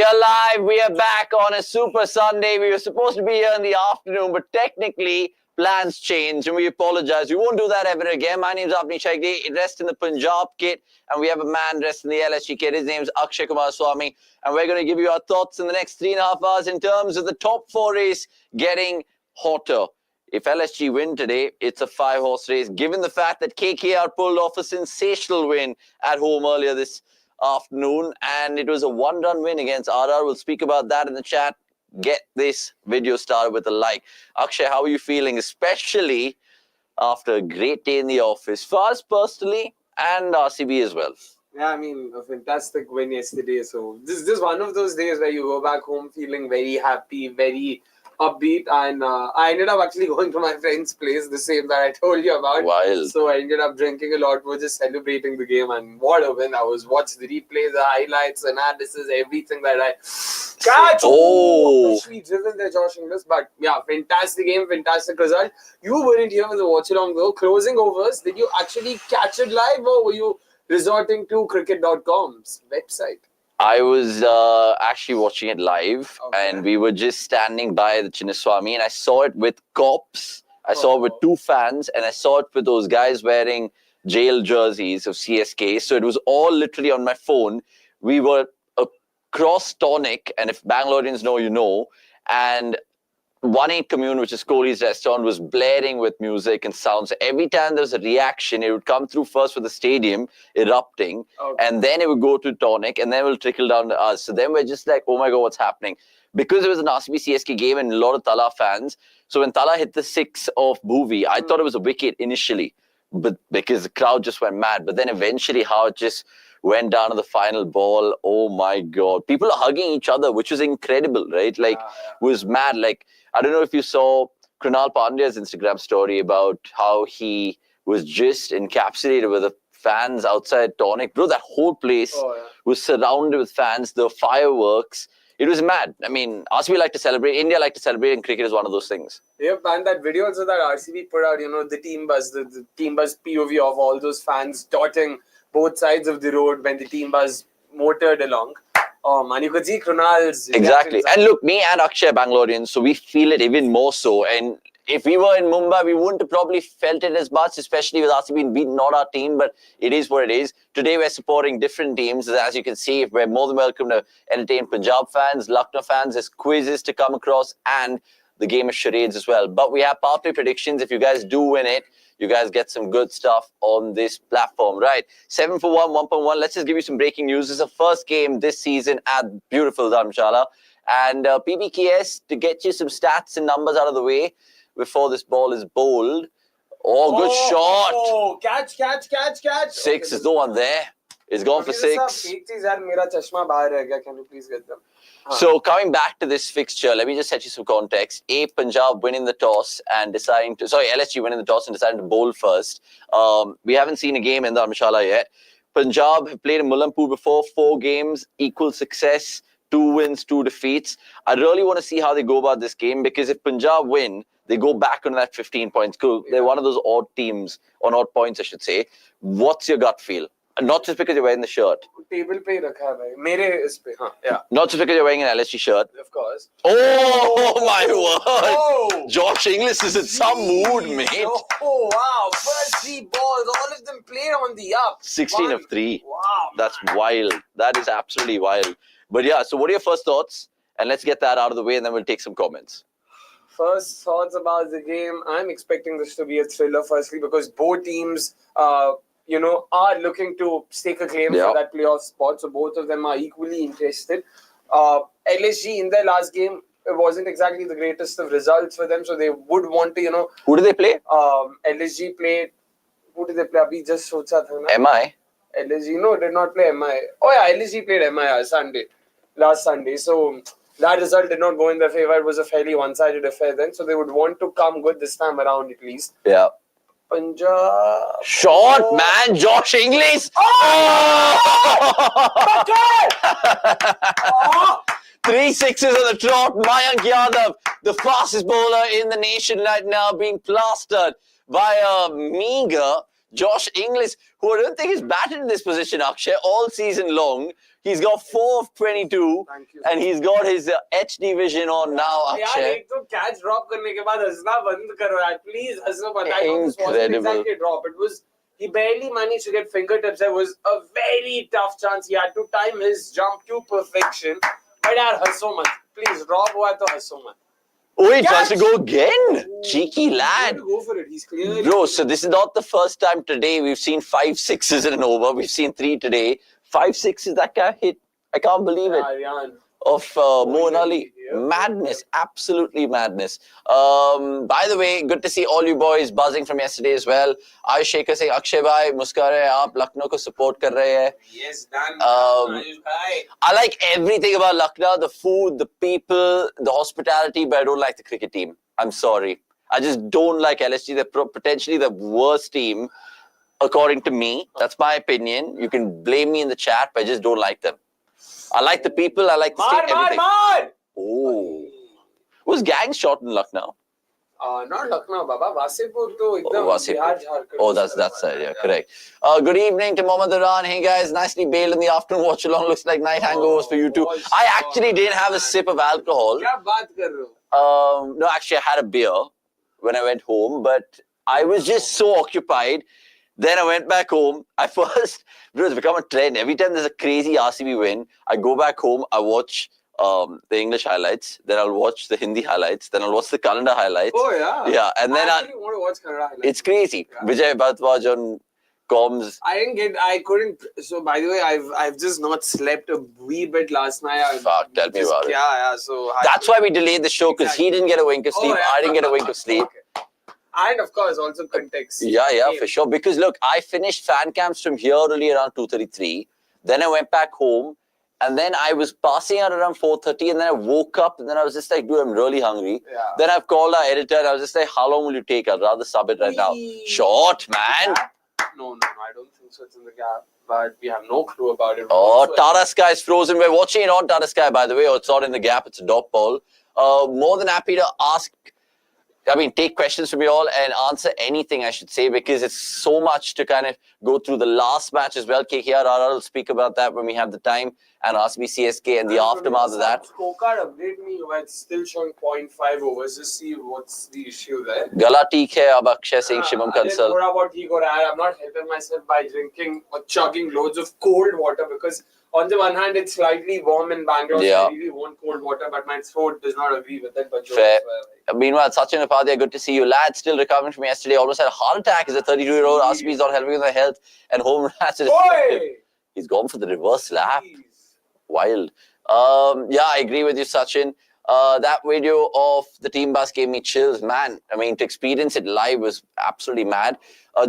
We are live. We are back on a Super Sunday. We were supposed to be here in the afternoon, but technically plans changed, and we apologize. We won't do that ever again. My name is Avanish. Dressed in the Punjab kit, and we have a man dressed in the LSG kit. His name is Akshay Swami, and we're going to give you our thoughts in the next 3.5 hours in terms of the top 4 race getting hotter. If LSG win today, it's a 5-horse race. Given the fact that KKR pulled off a sensational win at home earlier this afternoon, and it was a 1-run win against RR. We'll speak about that in the chat. Get this video started with a like. Akshay, how are you feeling, especially after a great day in the office for us personally and RCB as well? Yeah, I mean, a fantastic win yesterday. So this is one of those days where you go back home feeling very happy, very upbeat, and I ended up actually going to my friend's place, the same that I told you about. Wild. So I ended up drinking a lot. We're just celebrating the game, and what a win. I was watching the replay, the highlights, analysis, everything that I catch. Oh, Officially driven there, Josh Inglis. But yeah, fantastic game, fantastic result. You weren't here for the watch-along though. Closing overs, did you actually catch it live, or were you resorting to cricket.com's website? I was actually watching it live, and we were just standing by the Chinnaswamy, and I saw it with cops, I saw it with 2 fans, and I saw it with those guys wearing jail jerseys of CSK. So it was all literally on my phone. We were across Tonic, and if Bangaloreans know, you know, and 1-8 Commune, which is Kohli's restaurant, was blaring with music and sounds. So every time there was a reaction, it would come through first with the stadium erupting, and then it would go to Tonic, and then it will trickle down to us. So then we're just like, oh my God, what's happening? Because it was an RCB CSK game and a lot of Tala fans. So when Tala hit the 6 of Bhuvi, I thought it was a wicket initially, but because the crowd just went mad. But then eventually how it just went down to the final ball, oh my God. People are hugging each other, which was incredible, right? Like, was mad. Like, I don't know if you saw Krunal Pandya's Instagram story about how he was just encapsulated with the fans outside Tonic. Bro, that whole place was surrounded with fans, the fireworks. It was mad. I mean, RCB like to celebrate, India like to celebrate, and cricket is one of those things. Yep, and that video also that RCB put out, you know, the team bus, the team bus POV of all those fans dotting both sides of the road when the team bus motored along. Oh man, you could see Krunal's exactly. And look, me and Akshay are Bangaloreans, so we feel it even more so. And if we were in Mumbai, we wouldn't have probably felt it as much, especially with RCB being not our team, but it is what it is. Today, we're supporting different teams. As you can see, we're more than welcome to entertain Punjab fans, Lucknow fans. There's quizzes to come across, and the game of charades as well. But we have power play predictions. If you guys do win it, you guys get some good stuff on this platform. Right, 7 for 1, 1.1. Let's just give you some breaking news. This is the first game this season at beautiful Dharamshala. And PBKS, to get you some stats and numbers out of the way before this ball is bowled. Oh, good shot. Oh, catch. 6 is the one there. It's gone for 6. Can you please get them? So coming back to this fixture, let me just set you some context. Punjab winning the toss and deciding to... Sorry, LSG winning the toss and deciding to bowl first. We haven't seen a game in the Dharamshala yet. Punjab have played in Mulampur before. 4 games, equal success, 2 wins, 2 defeats. I really want to see how they go about this game, because if Punjab win, they go back on that 15 points. They're one of those odd teams, or odd points, I should say. What's your gut feel? Not just because you're wearing the shirt. Table pe rakha hai bhai. Mere is pe. Yeah. Not just because you're wearing an LSG shirt. Of course. Oh my word! Josh Inglis is in some mood, mate. Oh wow! First 3 balls, all of them played on the up. 16 of 3. Wow. That's wild. That is absolutely wild. But yeah, so what are your first thoughts? And let's get that out of the way, and then we'll take some comments. First thoughts about the game. I'm expecting this to be a thriller, firstly, because both teams, you know, are looking to stake a claim for that playoff spot. So both of them are equally interested. LSG in their last game, it wasn't exactly the greatest of results for them. So they would want to, you know... Who do they play? LSG played... Who did they play? Abhi just socha tha na. MI? LSG, no, did not play MI. Oh yeah, LSG played MI last Sunday. So that result did not go in their favour. It was a fairly one-sided affair then. So they would want to come good this time around at least. Yeah. Punjab. Shot, man. Josh Inglis. Three sixes on the trot. Mayank Yadav, the fastest bowler in the nation right now, being plastered by a meager Josh Inglis, who I don't think has batted in this position, Akshay, all season long. He's got 4 of 22. And he's got his HD vision on now, Akshay. एक तो catch drop करने के बाद हंसना बंद करो यार. Please हंसना बंद. I know this wasn't exactly a drop. It was... He barely managed to get fingertips. It was a very tough chance. He had to time his jump to perfection. But yaar, hasso mat. Please, drop hua to hasso mat. Oh, he tries to go again. Cheeky lad. Go for it. He's clear. Bro, so this is not the first time today we've seen 5 sixes in an over. We've seen 3 today. 5 sixes that guy hit. I can't believe it. Of Manali. Madness. Absolutely madness. By the way, good to see all you boys buzzing from yesterday as well. Ayush Shaker saying, Akshay bhai, muskar hai, aap Lucknow ko support kar rahe hai. Yes, done. I like everything about Lucknow, the food, the people, the hospitality, but I don't like the cricket team. I'm sorry. I just don't like LSG. They're potentially the worst team, according to me. That's my opinion. You can blame me in the chat, but I just don't like them. I like the people, I like the state, everything. Oh. Was gang shot in Lucknow? Not Lucknow, Baba. Wasipur to Wasipur. Oh, that's that side, yeah, correct. Good evening to Mohammad Iran. Hey guys, nicely bailed in the afternoon. Watch along. Looks like night hangovers for you too. I actually didn't have a sip of alcohol. No, actually I had a beer when I went home, but I was just so occupied. Then I went back home. It's become a trend. Every time there's a crazy RCB win, I go back home, I watch the English highlights, then I'll watch the Hindi highlights, then I'll watch the Kannada highlights. Oh, yeah? Yeah, and then I actually want to watch Kannada highlights. It's crazy. Yeah. Vijay Bharadwaj on comms. I couldn't. So, by the way, I've just not slept a wee bit last night. Fuck, tell me about it. Yeah, so... That's why we delayed the show, because he didn't get a wink of sleep, I didn't get a wink of sleep. Okay. And of course, also context. Yeah, for sure. Because look, I finished fan camps from here only around 2:33. Then I went back home. And then I was passing out around 4:30. And then I woke up. And then I was just like, dude, I'm really hungry. Yeah. Then I've called our editor. And I was just like, how long will you take? I'd rather sub it right now. Short, man. No, I don't think so. It's in the gap. But we have no clue about it. Oh, Tata Sky is frozen. We're watching it on Tata Sky, by the way. Or it's not in the gap. It's a dot ball. More than happy to take questions from you all and answer anything, I should say, because it's so much to kind of go through. The last match as well. KKR will speak about that when we have the time. And RCB CSK and the aftermath of that. Scorecard update me where it's still showing 0.5 overs. Just see what's the issue there. Gala theek hai, ab Akshay Singh, Shivam Kansal. I'm not helping myself by drinking or chugging loads of cold water because on the one hand, it's slightly warm in Bangalore. Yeah. So I really want cold water, but my throat does not agree with it. But fair. Meanwhile, Sachin Upadhyay, good to see you. Lad, still recovering from yesterday. Almost had a heart attack. He's a 32-year-old. RCB is not helping with their health. And home rats. He's gone for the reverse slap. Wild. I agree with you, Sachin. That video of the team bus gave me chills, man. To experience it live was absolutely mad.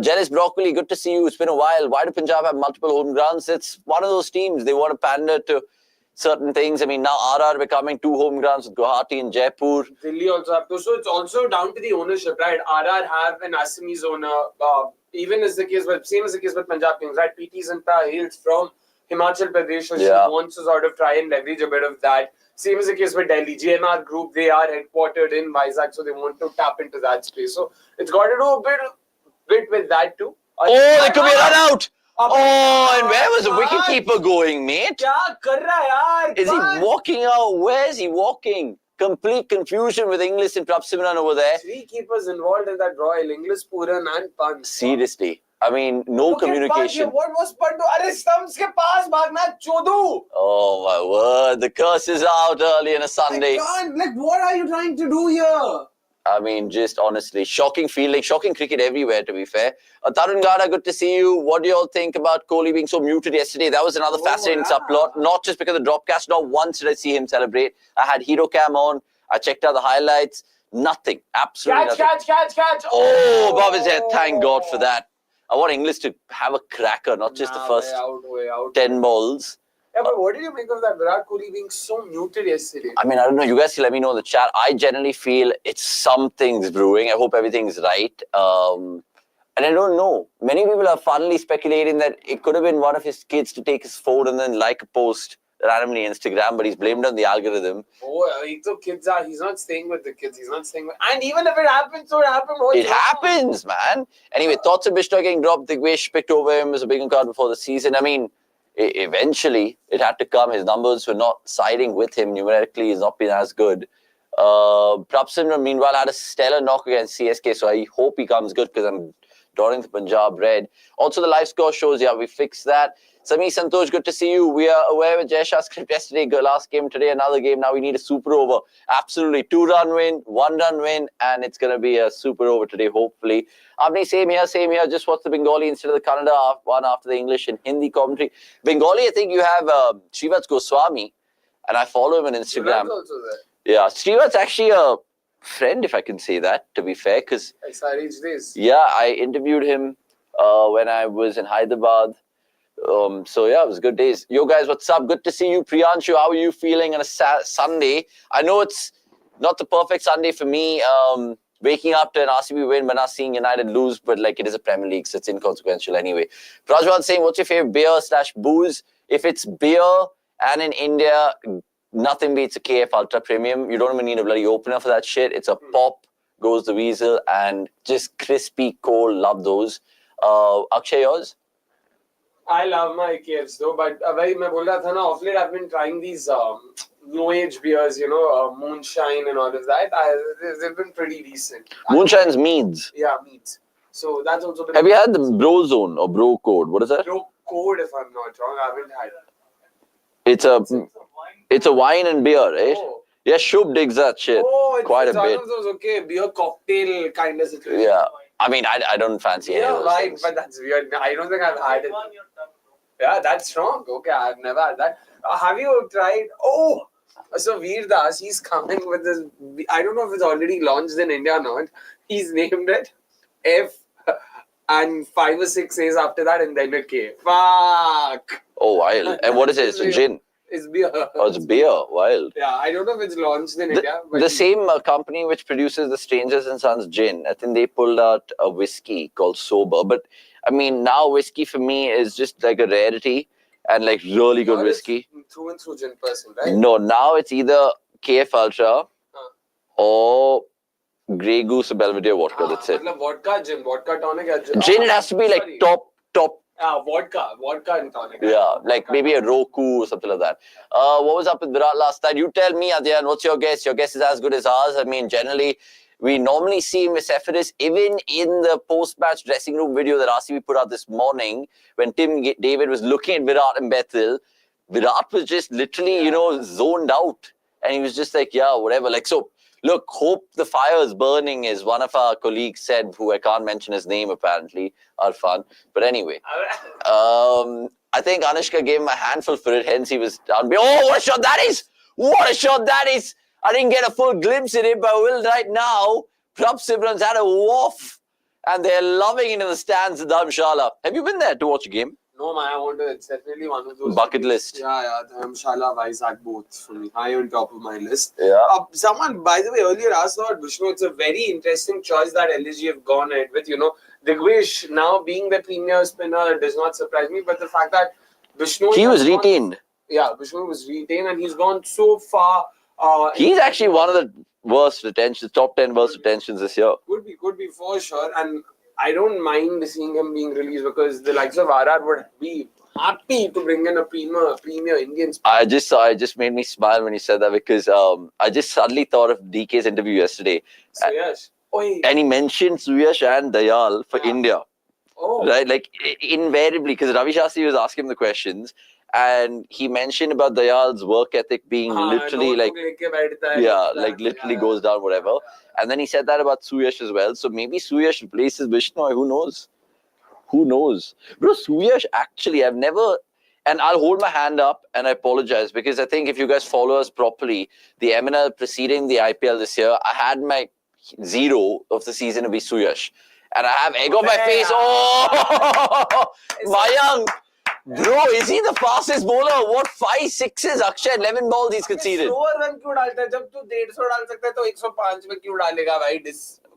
Jealous Broccoli, good to see you. It's been a while. Why do Punjab have multiple home grounds? It's one of those teams. They want to pander to certain things. Now RR becoming 2 home grounds with Guwahati and Jaipur. Delhi also have to. So it's also down to the ownership, right? RR have an Assamese owner. Even as the case with, same as the case with Punjab Kings, right? PT Zinta hails from Himachal Pradesh, so she wants to sort of try and leverage a bit of that. Same as the case with Delhi. GMR Group, they are headquartered in Vizag, so they want to tap into that space. So it's got to do a bit with that too. There could be a run out. And where was the wicketkeeper going, mate? Kya kar raha yaar? Is he walking out? Where is he walking? Complete confusion with Inglis and Prabhsimran over there. 3 keepers involved in that Royal. Inglis, Pooran and Pant. Seriously. No communication. What was Pant? Arey stumps ke paas bhagna chodu. Oh my word. The curse is out early on a Sunday. What are you trying to do here? Just honestly, shocking fielding, shocking cricket everywhere, to be fair. Tarun Gada, good to see you. What do you all think about Kohli being so muted yesterday? That was another fascinating subplot. Not just because of the drop catch. Not once did I see him celebrate. I had Hero Cam on. I checked out the highlights. Nothing. Absolutely nothing. Catch. Oh, above his head. Thank God for that. I want English to have a cracker, not just the first way out. 10 balls. Yeah, but what did you make of that Virat Kohli being so muted yesterday? I don't know. You guys can let me know in the chat. I generally feel it's something's brewing. I hope everything's right. And I don't know. Many people are funnily speculating that it could have been one of his kids to take his phone and then like a post randomly Instagram, but he's blamed on the algorithm. Oh, he's not staying with the kids. He's not staying with... And even if it happens, so it happened. It happens, man. Anyway, thoughts of Bishnoi getting dropped. Digvesh picked over him as a big card before the season. I mean, eventually, it had to come. His numbers were not siding with him. Numerically, he's not been as good. Prabhsimran, meanwhile, had a stellar knock against CSK, so I hope he comes good because I'm drawing the Punjab red. Also, the live score shows, we fixed that. Sami Santosh, good to see you. We are aware with Jay Shah's script yesterday, last game today, another game. Now we need a super over. Absolutely. 2-run win, 1-run win, and it's going to be a super over today, hopefully. Avni, same here. Just watch the Bengali instead of the Kannada one after the English and Hindi commentary. Bengali, I think you have Shreyas Goswami, and I follow him on Instagram. Also there. Yeah, Shreyas actually a friend, if I can say that, to be fair, because I interviewed him when I was in Hyderabad. So yeah, it was good days. Yo guys, what's up? Good to see you. Priyanshu, how are you feeling on a Sunday? I know it's not the perfect Sunday for me, waking up to an RCB win but not seeing United lose, but like it is a Premier League, so it's inconsequential anyway. Prajwal saying, what's your favorite beer/booze? If it's beer and in India, nothing beats a KF Ultra Premium. You don't even need a bloody opener for that shit. It's a pop, goes the weasel, and just crispy, cold. Love those. Akshay, yours? I love my KFs though, but off late I've been trying these new age beers, moonshine and all of that. They've been pretty decent. Moonshine's meads. Yeah, meads. So that's also been... Have you had the Bro Zone or Bro Code? What is that? Bro Code, if I'm not wrong. I haven't had it. It's a wine and beer, right? Oh. Yeah, Shub digs that shit quite a bit. Okay, beer cocktail kind of situation. Yeah. I mean, I don't fancy any of those things. But that's weird. I don't think I've had it. Yeah, that's strong. Okay, I've never had that. Have you tried? Oh, so Veer Das, he's coming with this. I don't know if it's already launched in India or not. He's named it F and 5 or 6 A's after that and then a K. Fuck. Oh, wild. And what is it? It's a gin. It's beer. Oh, it's beer. Wild. Yeah, I don't know if it's launched in India. But the same company which produces the Strangers and Sons gin, I think they pulled out a whiskey called Sober. But I mean, now whiskey for me is just like a rarity and like really good whiskey. Through and through gin person, right? No, now it's either KF Ultra or Grey Goose or Belvedere vodka. That's it. Vodka, gin, vodka tonic. Gin, it has to be like top. Vodka and tonic. Yeah, like maybe a Roku or something like that. What was up with Virat last night? You tell me, Adyan, what's your guess? Your guess is as good as ours. I mean, generally, we normally see Miss Ephesus, even in the post-match dressing room video that RCB put out this morning, when Tim David was looking at Virat and Bethel, Virat was just literally, zoned out. And he was just like, yeah, whatever. Like, so, look, hope the fire is burning, as one of our colleagues said, who I can't mention his name apparently, Arfan. But anyway, I think Anushka gave him a handful for it, hence he was down. Oh, what a shot that is! What a shot that is! I didn't get a full glimpse in it, but I will right now. Prabhsimran's had a waff, and they're loving it in the stands at Dharamshala. Have you been there to watch a game? No, man, I want to. It's definitely one of those bucket list. Yeah, Dharamshala, Vizag, both for me. High on top of my list. Yeah. Someone, by the way, earlier asked about Bishnoi. It's a very interesting choice that LSG have gone ahead with. Digvesh now being the premier spinner does not surprise me, but the fact that Bishnoi... He was retained. Bishnoi was retained and he's gone so far. He's actually one of the worst retentions, top 10 worst retentions this year. Could be for sure. And I don't mind seeing him being released because the likes of RR would be happy to bring in a premier Indian spinner. It just made me smile when he said that because I just suddenly thought of DK's interview yesterday. Suyash. And he mentioned Suyash and Dayal for India. Oh. Right? Like, invariably, because Ravi Shastri was asking him the questions, and he mentioned about Dayal's work ethic being literally literally goes down, whatever. And then he said that about Suyash as well. So maybe Suyash replaces Bishnoi. Who knows? Bro, Suyash, actually, I've never... And I'll hold my hand up and I apologize because I think if you guys follow us properly, the MNL preceding the IPL this year, I had my 0 of the season to be Suyash. And I have egg on my face. Oh! Mayank! Bro, is he the fastest bowler? What, 5 sixes? Akshay, 11 balls he's conceded. Slower run क्यों डालता है? जब तू 150 डाल सकता है तो 105 में क्यों डालेगा भाई?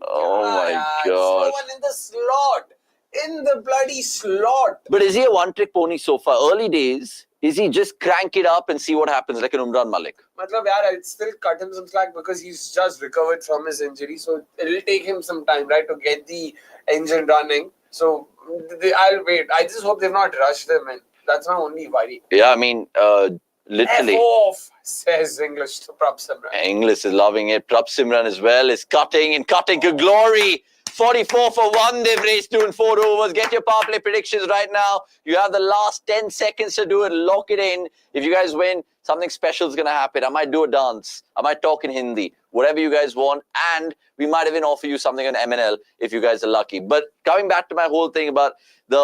Oh my God. Slow one in the slot. In the bloody slot. But is he a one-trick pony so far? Early days, Is he just crank it up and see what happens like an Umran Malik? Matlab, yaar, I'd still cut him some slack because he's just recovered from his injury. So it'll take him some time, right, to get the engine running. So I'll wait. I just hope they've not rushed him in. That's my only worry. Yeah, I mean, literally. F off, says English to Prabhsimran. English is loving it. Prabhsimran as well is cutting to glory. 44 for 1. They've raced 2 and 4 overs. Get your power play predictions right now. You have the last 10 seconds to do it. Lock it in. If you guys win, something special is going to happen. I might do a dance. I might talk in Hindi. Whatever you guys want. And we might even offer you something on MNL if you guys are lucky. But coming back to my whole thing about the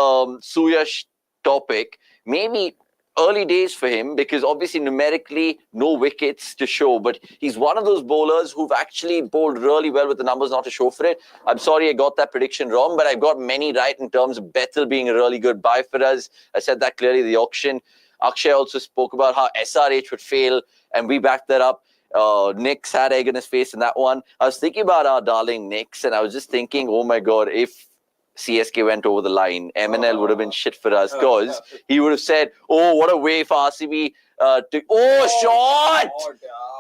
Suyash topic, maybe early days for him because obviously numerically no wickets to show, but he's one of those bowlers who've actually bowled really well with the numbers not to show for it. I'm sorry I got that prediction wrong, but I got many right in terms of Bethel being a really good buy for us. I said that clearly at the auction. Akshay also spoke about how SRH would fail and we backed that up. Nick's had egg in his face in that one. I was thinking about our darling Knicks and I was just thinking, oh my God, if CSK went over the line, MNL would have been shit for us because he would have said, oh, what a way for RCB shot!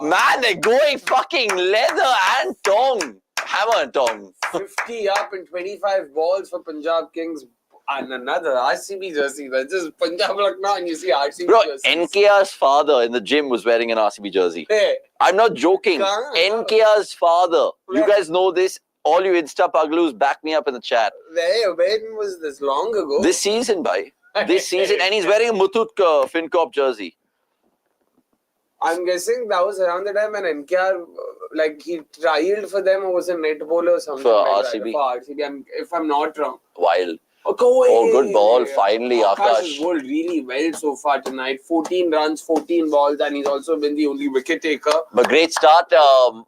Man, they're going fucking leather and tong. Hammer and tong. 50 up in 25 balls for Punjab Kings. And another RCB jersey. That's just Punjab Lucknow and you see RCB Bro, jerseys. NKR's father in the gym was wearing an RCB jersey. Hey. I'm not joking. NKR's father. You guys know this. All you Insta Pagloos, back me up in the chat. When was this? Long ago? This season, bhai. This season. And he's wearing a Mutut FinCorp jersey. I'm guessing that was around the time when NKR, like, he trialed for them or was a net bowler or something. For like RCB. That. For RCB, if I'm not wrong. Wild. Oh, good ball. Finally, Akash has Akash. bowled really well so far tonight. 14 runs, 14 balls, and he's also been the only wicket taker. But great start.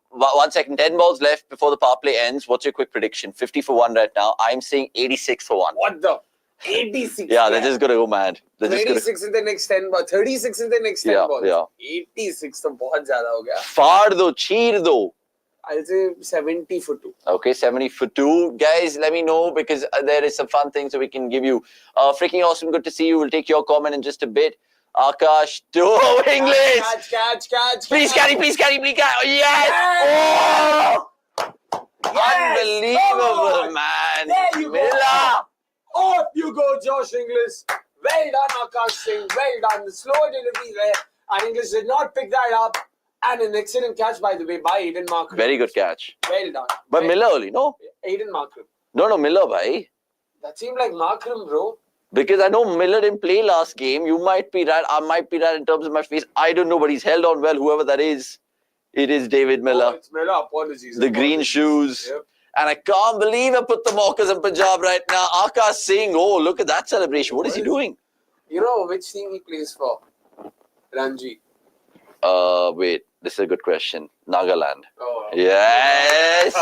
1 second, 10 balls left before the power play ends. What's your quick prediction? 50 for 1 right now. I'm saying 86 for 1. What the? 86? Yeah, they're just going to go mad. 26 in the next 10 balls. 36 in the next 10 balls. Yeah. 86 तो बहुत ज़्यादा हो गया. Far do, cheer do. I'll say 70 for 2. Okay, 70 for 2. Guys, let me know because there is some fun things that we can give you. Freaking awesome. Good to see you. We'll take your comment in just a bit. Akash, English. Catch. Please carry. Yes. Oh! Unbelievable, man. There you go. Miller. Off you go, Josh Inglis. Well done, Akash Singh. Well done. The slow delivery there. And Inglis did not pick that up. And an excellent catch, by the way, by Aiden Markram. Very good catch. Well done. But Miller only, no? Aiden Markram. No, Miller, bhai. That seemed like Markram, bro. Because I know Miller didn't play last game. You might be right. I might be right in terms of my face. I don't know, but he's held on well, whoever that is. It is David Miller. Oh, it's Miller. Apologies. The green shoes. Yep. And I can't believe I put the Mockers in Punjab right now. Akash Singh. Oh, look at that celebration. What is he doing? You know which team he plays for? Ranji. Wait. This is a good question. Nagaland. Oh. Yes.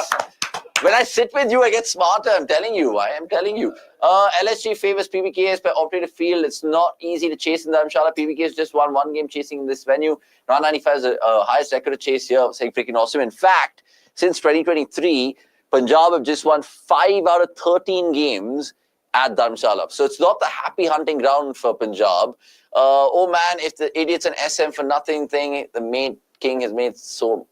When I sit with you, I get smarter. I'm telling you. I am telling you. LSG favors PBKS by operative field. It's not easy to chase in Dharamshala. PBKS just won 1 game chasing in this venue. 195 is the highest record of chase here. Saying freaking awesome. In fact, since 2023, Punjab have just won 5 out of 13 games at Dharamshala. So it's not the happy hunting ground for Punjab. Oh man, if the idiots and SM for nothing thing, the main King has made so...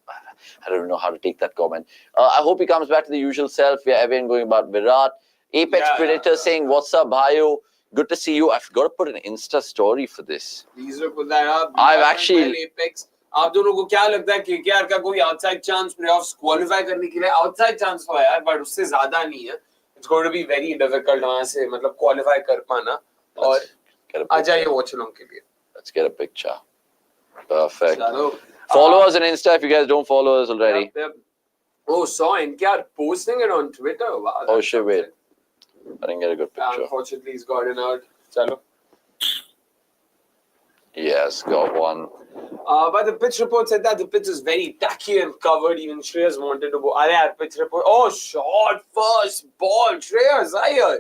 I don't know how to take that comment. I hope he comes back to the usual self. We are everyone going about Virat. Apex Predator saying, what's up, Bhayo? Good to see you. I've got to put an Insta story for this. Please put that up. I've actually... Apex. आप दोनों को क्या लगता है कि KKR का कोई outside chance playoffs qualify करने के लिए outside chance हुआ यार, but उससे ज़्यादा नहीं है. It's going to be very difficult वहाँ से मतलब qualify कर पाना. और आ जाइए Watchalong के लिए. Let's get a picture. Perfect. चलो. Follow us on Insta if you guys don't follow us already. Yep. Oh, saw NKR posting it on Twitter. Wow. Oh shit, wait. I didn't get a good picture. Unfortunately, he's gotten out. Chalo. Yes, got one. But the pitch report said that the pitch is very tacky and covered. Even Shreyas wanted to go. Are pitch report. Oh, shot first ball. Shreyas, Ayar.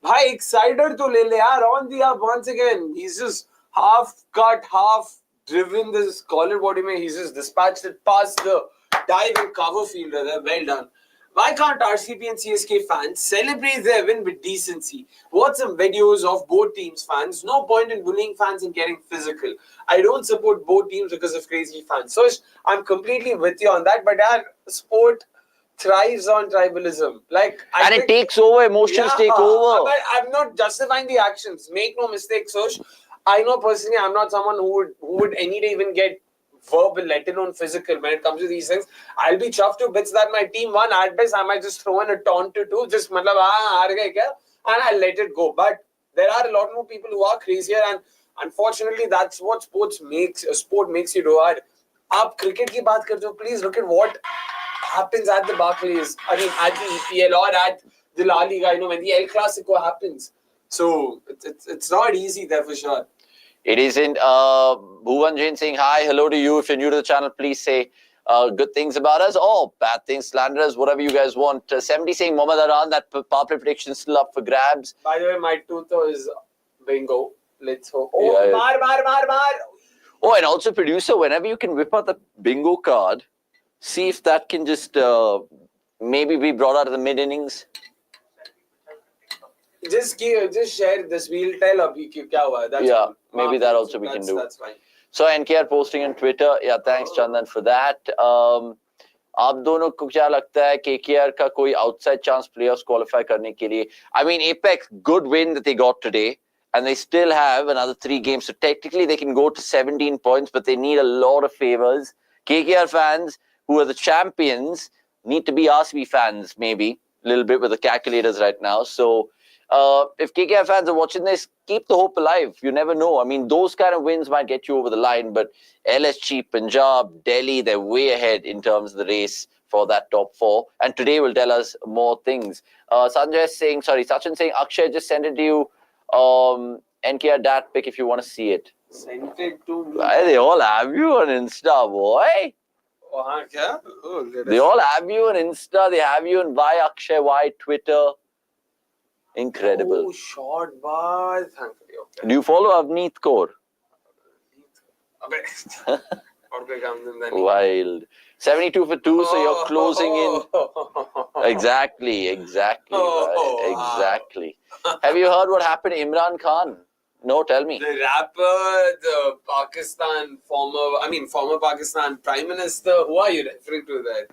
Bhai, excited to le yaar. On the up once again. He's just half cut, half driven this collar body. He's just dispatched it past the dive and cover fielder there. Well done. Why can't RCB and CSK fans celebrate their win with decency? Watch some videos of both teams' fans. No point in bullying fans and getting physical. I don't support both teams because of crazy fans. So I'm completely with you on that. But our sport thrives on tribalism. And it takes over. Emotions take over. I'm not justifying the actions. Make no mistake, Sosh. I know personally I'm not someone who would any day even get verbal, let alone physical, when it comes to these things. I'll be chuffed to bits that my team won. At best, I might just throw in a taunt to two, just matlab, haar gaye kya? And I'll let it go. But there are a lot more people who are crazier, and unfortunately, that's what sport makes you do. Aap cricket ki baat karte ho, please look at what happens at the Barclays, at the EPL or at the La Liga, when the El Clasico happens. So it's not easy there for sure. It isn't. Bhuvan Jain saying hi, hello to you. If you're new to the channel, please say good things about us or bad things, slander us, whatever you guys want. 70 saying Mohammad Aran, that power play prediction is still up for grabs. By the way, my tutho is bingo. Let's hope. Oh, mar. Oh, and also producer, whenever you can whip out the bingo card, see if that can just maybe be brought out of the mid-innings. Just share this. We'll tell abhi kya hua. That's fine. Maybe that also we can do. That's fine. So NKR posting on Twitter. Yeah, thanks Chandan for that. आप दोनों को क्या लगता है KKR का कोई outside chance playoffs qualify करने के लिए? I mean, Apex, good win that they got today, and they still have another 3 games. So technically they can go to 17 points, but they need a lot of favors. KKR fans, who are the champions, need to be RCB fans, maybe a little bit with the calculators right now. So if KKR fans are watching this, keep the hope alive. You never know. I mean, those kind of wins might get you over the line, but LSG, Punjab, Delhi, they're way ahead in terms of the race for that top 4. And today will tell us more things. Sachin saying, Akshay just sent it to you. NKR dat pic if you want to see it. Send it to me. Why, they all have you on Insta, boy. They all have you on Insta. They have you on Why Akshay, Why Twitter. Incredible. Oh, short ball. Thankfully, okay. Do you follow Avneet Kaur? Wild. 72 for 2, so you're closing in. Exactly. Exactly. Have you heard what happened to Imran Khan? No, tell me. The rapper, the former Pakistan Prime Minister. Who are you referring to there?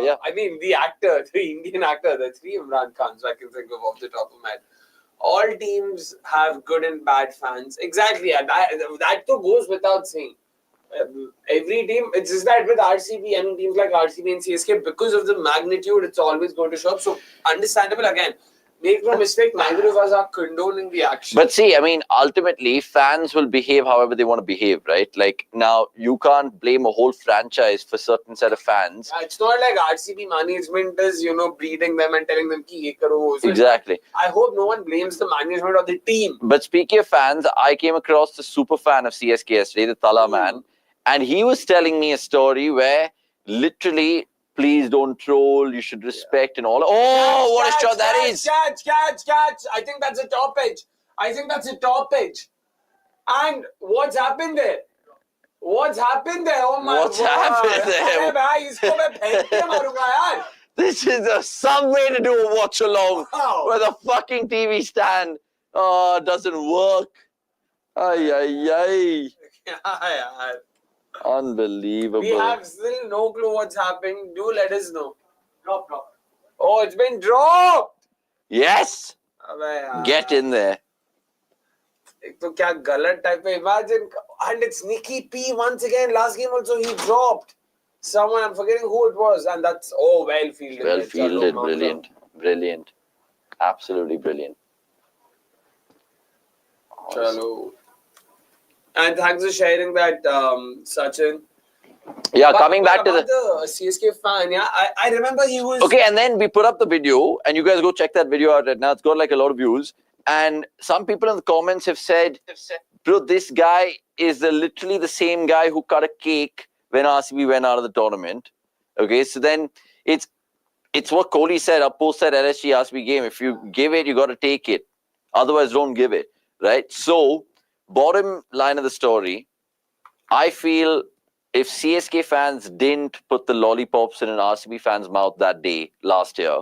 Yeah. I mean, the actor, the Indian actor, the 3 Imran Khans I can think of off the top of my head. All teams have good and bad fans. Exactly. That too goes without saying. Every team, it's just that with RCB, I mean, teams like RCB and CSK, because of the magnitude, it's always going to show up. So, understandable again. Make no mistake, neither of us are condoning the action. But see, I mean, ultimately, fans will behave however they want to behave, right? Like, now, you can't blame a whole franchise for a certain set of fans. It's not like RCB management is, breeding them and telling them, ki ye karo. Exactly. I hope no one blames the management of the team. But speaking of fans, I came across the super fan of CSK yesterday, the Tala man, and he was telling me a story where literally, please don't troll, you should respect and all. Oh, what a shot that is! Catch! I think that's a top edge. And what's happened there? Oh my God. What's happened there? This is some way to do a watch along where the fucking TV stand doesn't work. Ay. Unbelievable. We have still no clue what's happening. Do let us know. Drop. Oh, it's been dropped. Yes. Get in there. So kya galat type of imagine, and it's Nicky P once again. Last game also he dropped someone. I'm forgetting who it was, and that's well fielded. Well fielded, brilliant, absolutely brilliant. Chalo. And thanks for sharing that, Sachin. Yeah, coming back to the CSK fan, yeah, I remember he was... Okay, and then we put up the video, and you guys go check that video out right now. It's got like a lot of views. And some people in the comments have said, bro, this guy is literally the same guy who cut a cake when RCB went out of the tournament. Okay, so then it's what Kohli said, Appo said, LSG RCB game. If you give it, you got to take it. Otherwise, don't give it, right? So... bottom line of the story, I feel if CSK fans didn't put the lollipops in an RCB fan's mouth that day last year,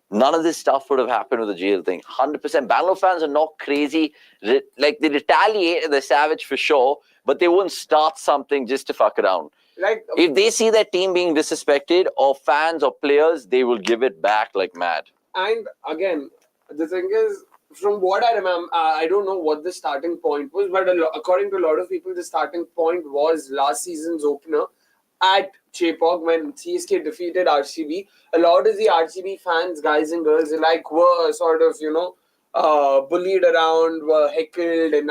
none of this stuff would have happened with the jail thing. 100%. Bangalore fans are not crazy. Like, they retaliate and they're savage for sure, but they won't start something just to fuck around. Like, if they see their team being disrespected, or fans or players, they will give it back like mad. And again, the thing is, from what I remember, I don't know what the starting point was, but according to a lot of people, the starting point was last season's opener at Chepauk when CSK defeated RCB. A lot of the RCB fans, guys and girls alike, were sort of, bullied around, were heckled, and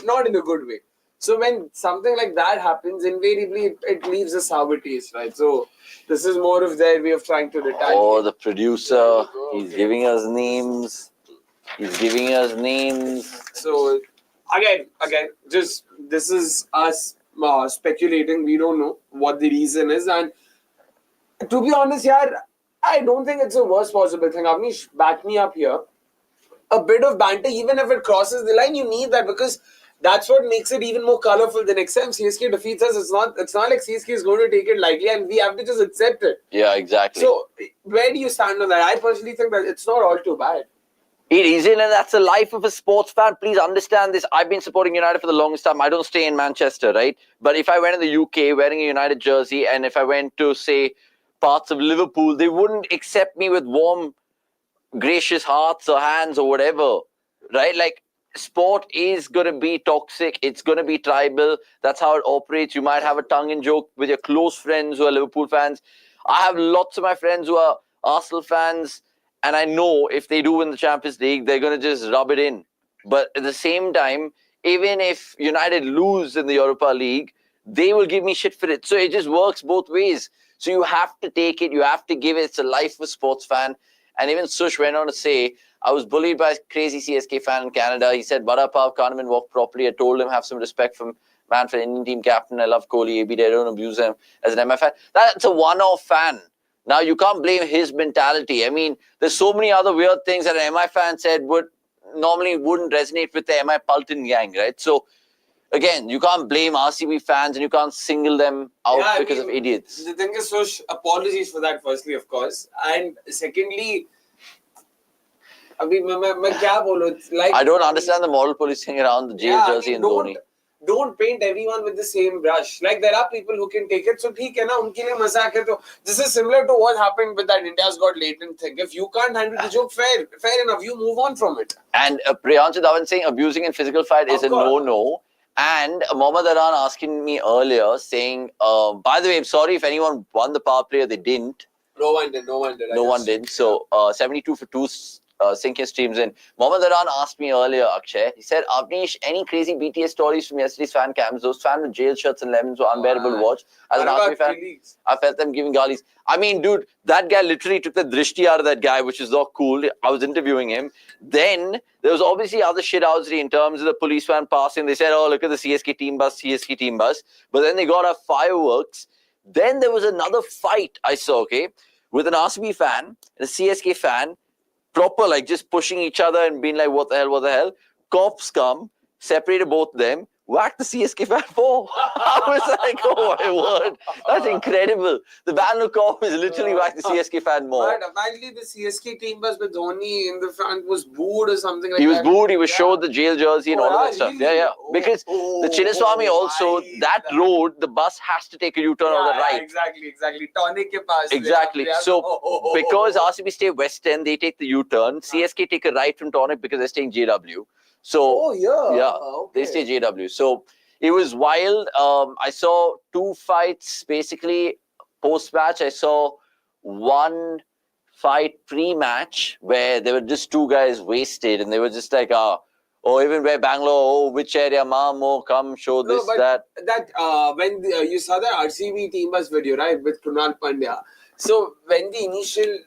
not in a good way. So when something like that happens, invariably it leaves a sour taste, right? So this is more of their way of trying to retaliate. Oh, the producer, he's giving us names. He's giving us names. So again, just this is us speculating. We don't know what the reason is, and to be honest, I don't think it's the worst possible thing. Avnish, back me up here. A bit of banter, even if it crosses the line, you need that because that's what makes it even more colorful. The next time CSK defeats us, it's not like CSK is going to take it lightly, and we have to just accept it. Yeah, exactly. So where do you stand on that? I personally think that it's not all too bad. It isn't, and that's the life of a sports fan. Please understand this. I've been supporting United for the longest time. I don't stay in Manchester, right? But if I went in the UK wearing a United jersey, and if I went to, say, parts of Liverpool, they wouldn't accept me with warm, gracious hearts or hands or whatever, right? Like, sport is going to be toxic. It's going to be tribal. That's how it operates. You might have a tongue-in-joke with your close friends who are Liverpool fans. I have lots of my friends who are Arsenal fans, and I know if they do win the Champions League, they're going to just rub it in. But at the same time, even if United lose in the Europa League, they will give me shit for it. So it just works both ways. So you have to take it. You have to give it. It's a life of a sports fan. And even Sush went on to say, I was bullied by a crazy CSK fan in Canada. He said, Bada Pav can't even walk properly. I told him, have some respect for man, for Indian team captain. I love Kohli. AB, I don't abuse him as an MI fan. That's a one-off fan. Now, you can't blame his mentality. I mean, there's so many other weird things that an MI fan said normally wouldn't resonate with the MI Pulton gang, right? So, again, you can't blame RCB fans and you can't single them out because of idiots. The thing is, Sush, apologies for that, firstly, of course. And secondly, I don't understand the moral policing around the jail jersey and Dhoni. Don't paint everyone with the same brush. Like, there are people who can take it. So, theek hai na, unke liye mazak hai. So, this is similar to what happened with that India's Got Latent thing. If you can't handle the joke, fair enough. You move on from it. And Priyanshu Dhawan saying abusing in physical fight is a no-no. And Mohammad Aran asking me earlier saying, by the way, I'm sorry if anyone won the power play. They didn't. No one did. No one did. So, 72 for 2. Sink your streams in. Mohammad Aran asked me earlier, Akshay, he said, Avnish, any crazy BTS stories from yesterday's fan cams? Those fans with jail shirts and lemons were unbearable to watch. As an RCB fan, I felt them giving galis. I mean, dude, that guy literally took the drishti out of that guy, which is not cool. I was interviewing him. Then there was obviously other shithousery in terms of the police van passing. They said, oh, look at the CSK team bus. But then they got our fireworks. Then there was another fight I saw, okay, with an RCB fan and a CSK fan, proper, like just pushing each other and being like, what the hell? Cops come, separated both of them, whacked the CSK fan for. I was like, oh my word, that's incredible. The Bangalore cop is literally whacked the CSK fan more. But apparently the CSK team bus with Dhoni in the front was booed or something like that. He was booed, he was showed the jail jersey and all of that stuff. Really? Yeah. Because the Chinnaswamy also, that road, the bus has to take a U-turn on the right. Exactly. Tonic ke paas. Exactly. So, because RCB stay West End, they take the U-turn. CSK take a right from Tonic because they're staying JW. So, they stay JW. So, it was wild. I saw 2 fights basically post-match. I saw 1 fight pre-match where there were just 2 guys wasted and they were just like, even where Bangalore, which area, Mamo, come show this, that. When you saw the RCB team bus video, right, with Krunal Pandya. So, when the initial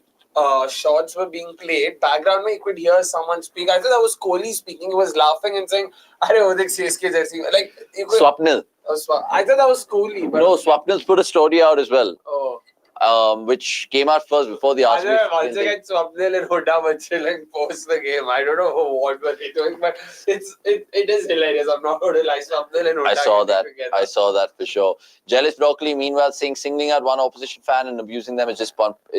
shots were being played, background you could hear someone speak. I thought that was Kohli speaking. He was laughing and saying, "Arey, wo CSK jersey." Like, Swapnil. I thought that was Kohli. But no, Swapnil's put a story out as well. Oh. which came out first before the RCB. Once again, Swapnil and Huda Watchalong post the game. I don't know what were they doing, but it is hilarious. I'm not going to lie. Swapnil and Huda. I saw that for sure. Jealous Broccoli, meanwhile, saying singling out one opposition fan and abusing them is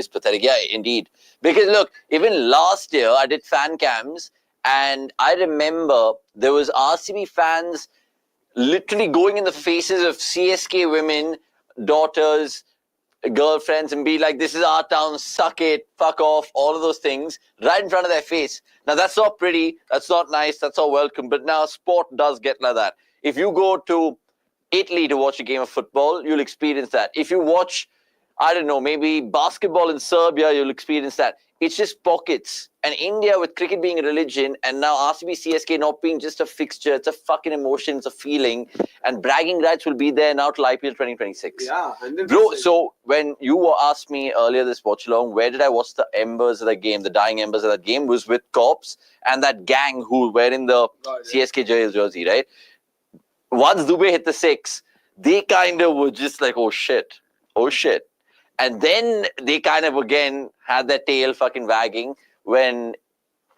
pathetic. Yeah, indeed. Because look, even last year I did fan cams, and I remember there was RCB fans literally going in the faces of CSK women, daughters, girlfriends, and be like, this is our town, suck it, fuck off, all of those things right in front of their face. Now that's not pretty, that's not nice, that's not welcome, but now sport does get like that. If you go to Italy to watch a game of football, you'll experience that. If you watch, I don't know, maybe basketball in Serbia, you'll experience that. It's just pockets. And India, with cricket being a religion, and now RCB CSK not being just a fixture, it's a fucking emotion, it's a feeling. And bragging rights will be there now till IPL 2026. Yeah, 100%. Bro, so when you asked me earlier this watch along, where did I watch the embers of that game, the dying embers of that game, was with Corps and that gang who were in the CSK jersey, right? Once Dubey hit the six, they kind of were just like, oh shit. And then they kind of again had their tail fucking wagging when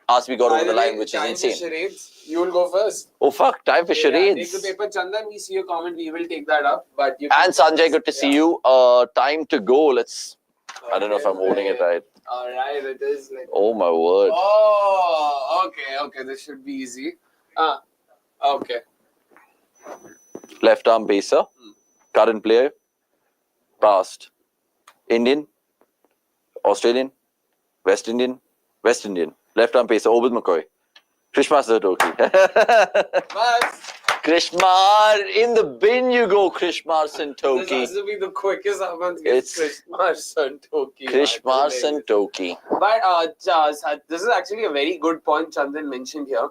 RCB got over the line, which is insane. Charades. You will go first. Oh fuck, time for charades. Take the paper, Chandan. We see your comment. We will take that up. But and Sanjay, good to see you. Time to go. Let's. I don't know if I'm holding it right. All right, it is. Like, oh my word. Oh, okay. This should be easy. Okay. Left arm pacer. Current player. Past. Indian. Australian. West Indian. Left arm pacer. Obid McCoy. Krishmar Satoki. Krishmar, in the bin you go, Krishmar Santoki. This has to be the quickest Ahmed gets Krishmar Santoki. Krishmar Santoki. But this is actually a very good point Chandan mentioned here.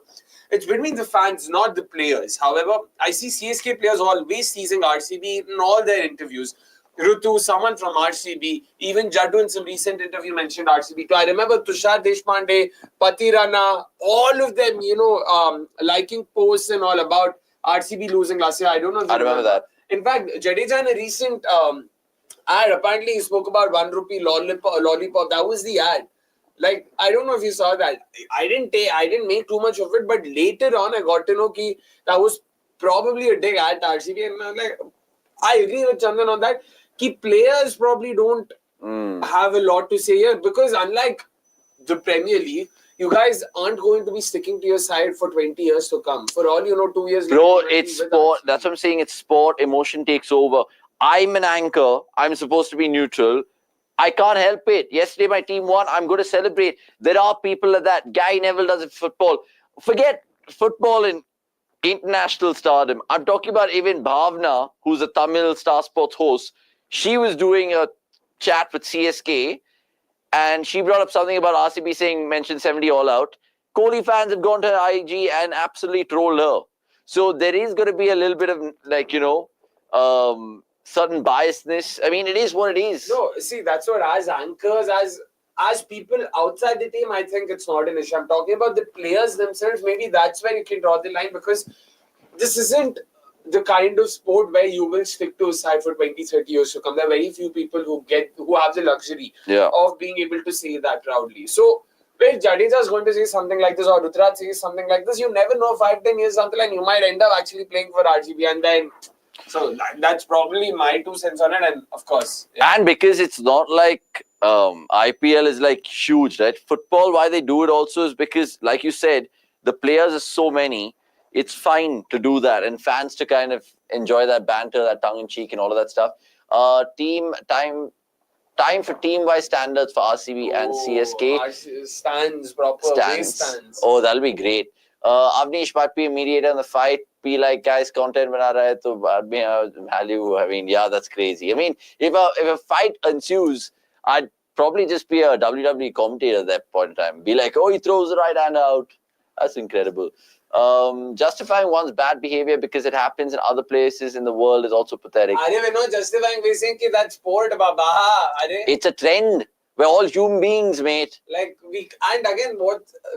It's between the fans, not the players. However, I see CSK players always teasing RCB in all their interviews. Rutu, someone from RCB, even Jaddu in some recent interview mentioned RCB too. I remember Tushar Deshpande, Pati Rana, all of them, liking posts and all about RCB losing last year. I don't know if I remember that. In fact, Jadeja in a recent ad, apparently he spoke about ₹1 lollipop. That was the ad. Like, I don't know if you saw that. I didn't make too much of it, but later on I got to know that was probably a dig at RCB, and I'm like, I agree with Chandan on that. Players probably don't have a lot to say here, because unlike the Premier League, you guys aren't going to be sticking to your side for 20 years to come. For all you know, 2 years. Bro, it's sport. That's what I'm saying. It's sport. Emotion takes over. I'm an anchor. I'm supposed to be neutral. I can't help it. Yesterday my team won. I'm going to celebrate. There are people like that. Guy Neville does it for football. Forget football in international stardom. I'm talking about even Bhavna, who's a Tamil Star Sports host. She was doing a chat with CSK, and she brought up something about RCB mentioned 70 all out. Kohli fans had gone to her IG and absolutely trolled her. So there is going to be a little bit of certain biasness. I mean, it is what it is. No, see, that's what as anchors, as people outside the team, I think it's not an issue. I'm talking about the players themselves. Maybe that's where you can draw the line, because this isn't the kind of sport where you will stick to a side for 20, 30 years to come. There are very few people who have the luxury of being able to say that proudly. So, when Jadeja is going to say something like this, or Rutraj says something like this, you never know, 5, 10 years down the line, you might end up actually playing for RGB, and then... So that's probably my 2 cents on it, and of course. Yeah. And because it's not like IPL is like huge, right? Football, why they do it also is because, like you said, the players are so many. It's fine to do that, and fans to kind of enjoy that banter, that tongue in cheek, and all of that stuff. Time for team-wise standards for RCB and CSK. Stands, proper stands. Oh, that'll be great. Avanish might be a mediator in the fight. Be like, guys, content bana rahe to value. I mean, yeah, that's crazy. I mean, if a fight ensues, I'd probably just be a WWE commentator at that point in time. Be like, oh, he throws the right hand out. That's incredible. Justifying one's bad behavior because it happens in other places in the world is also pathetic. We're not justifying, we're saying that's sport, baba. It's a trend. We're all human beings, mate. And again,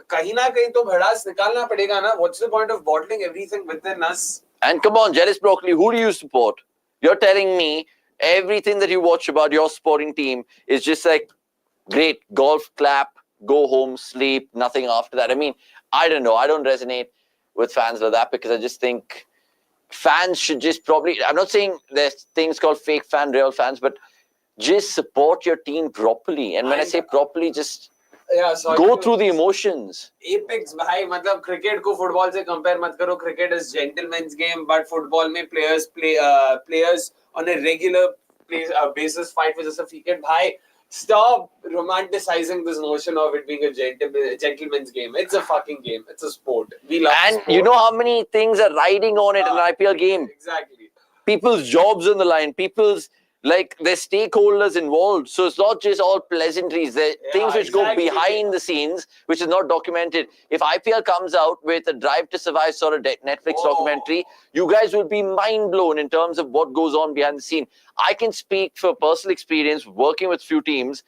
kahin na kahin to bhadas nikalna padega na. What's the point of bottling everything within us? And come on, Jealous Broccoli, who do you support? You're telling me Everything that you watch about your sporting team is just like, great, golf, clap, go home, sleep, nothing after that. I mean, I don't know. I don't resonate with fans like that because I just think fans should just probably, I'm not saying there's things called fake fan, real fans, but just support your team properly. And when I say properly, just go through the emotions. Apex, bhai, मतलब cricket को football से compare मत करो. Cricket is gentleman's game, but football में players on a regular basis fight for just a wicket. Bhai, stop romanticizing this notion of it being a gentleman's game. It's a fucking game. It's a sport. We love and sport. You know how many things are riding on it in an IPL game? Exactly. People's jobs on the line. People's there's stakeholders involved. So it's not just all pleasantries. There are things which go behind the scenes, which is not documented. If IPL comes out with a Drive to Survive sort of Netflix documentary, you guys will be mind blown in terms of what goes on behind the scene. I can speak for personal experience working with few teams.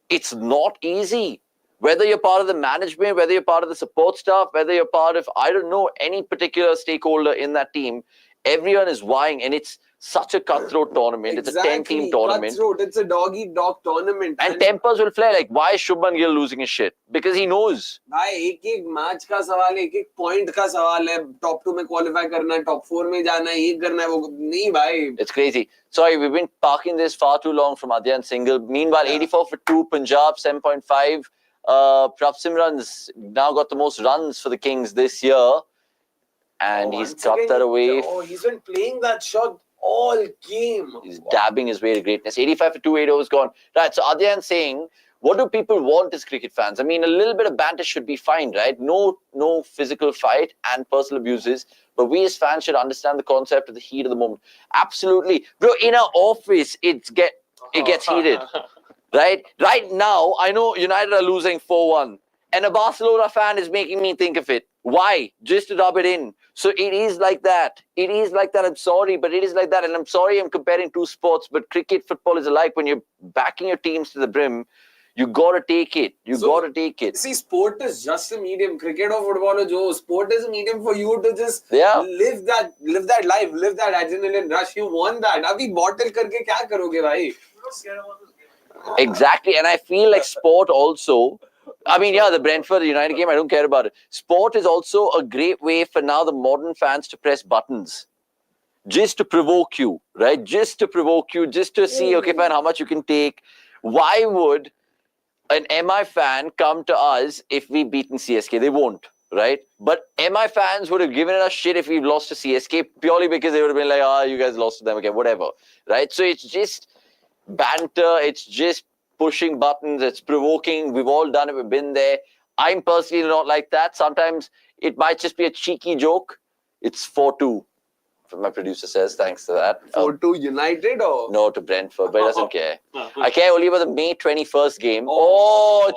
It's not easy. Whether you're part of the management, whether you're part of the support staff, whether you're part of, I don't know, any particular stakeholder in that team, everyone is vying, and it's such a cutthroat tournament. Exactly. It's a 10-team tournament. Cutthroat. It's a dog-eat-dog tournament. And tempers will flare. Like, why is Shubman Gill losing his shit? Because he knows. भाई एक match का सवाल है, एक point का सवाल है. Top 2 में क्वालिफाई करना है, टॉप 4 में जाना है, ये करना है, वो नहीं भाई. It's crazy. Sorry, we've been parking this far too long from Adyan single. Meanwhile, 84 for 2, Punjab 7.5. Prabhsimran's now got the most runs for the Kings this year. And he's cut that away. Oh, he's been playing that shot all game. He's dabbing his way to greatness. 85 for 2, 8 overs gone. Right, so Adyan saying, what do people want as cricket fans? I mean, a little bit of banter should be fine, right? No physical fight and personal abuses. But we as fans should understand the concept of the heat of the moment. Absolutely. Bro, in our office, it gets heated. Right? Right now, I know United are losing 4-1. And a Barcelona fan is making me think of it. Why? Just to rub it in. So it is like that. It is like that. I'm sorry, but it is like that. And I'm sorry I'm comparing two sports, but cricket, football is alike. When you're backing your teams to the brim, you got to take it. You got to take it. See, sport is just a medium. Cricket or football or Joe, sport is a medium for you to just live that life, live that adrenaline rush. You want that. Abhi bottle karke kya karoge, bhai? Exactly. And I feel like sport also, I mean, the Brentford United game, I don't care about it. Sport is also a great way for now the modern fans to press buttons. Just to provoke you, right? Just to provoke you, just to see, okay, fine, how much you can take. Why would an MI fan come to us if we've beaten CSK? They won't, right? But MI fans would have given us shit if we've lost to CSK purely because they would have been like, you guys lost to them again, whatever, right? So it's just banter, it's just pushing buttons, it's provoking. We've all done it, we've been there. I'm personally not like that. Sometimes it might just be a cheeky joke. It's 4-2. My producer says, thanks to that. 4-2 United or? No, to Brentford, but he doesn't care. I care only about the May 21st game.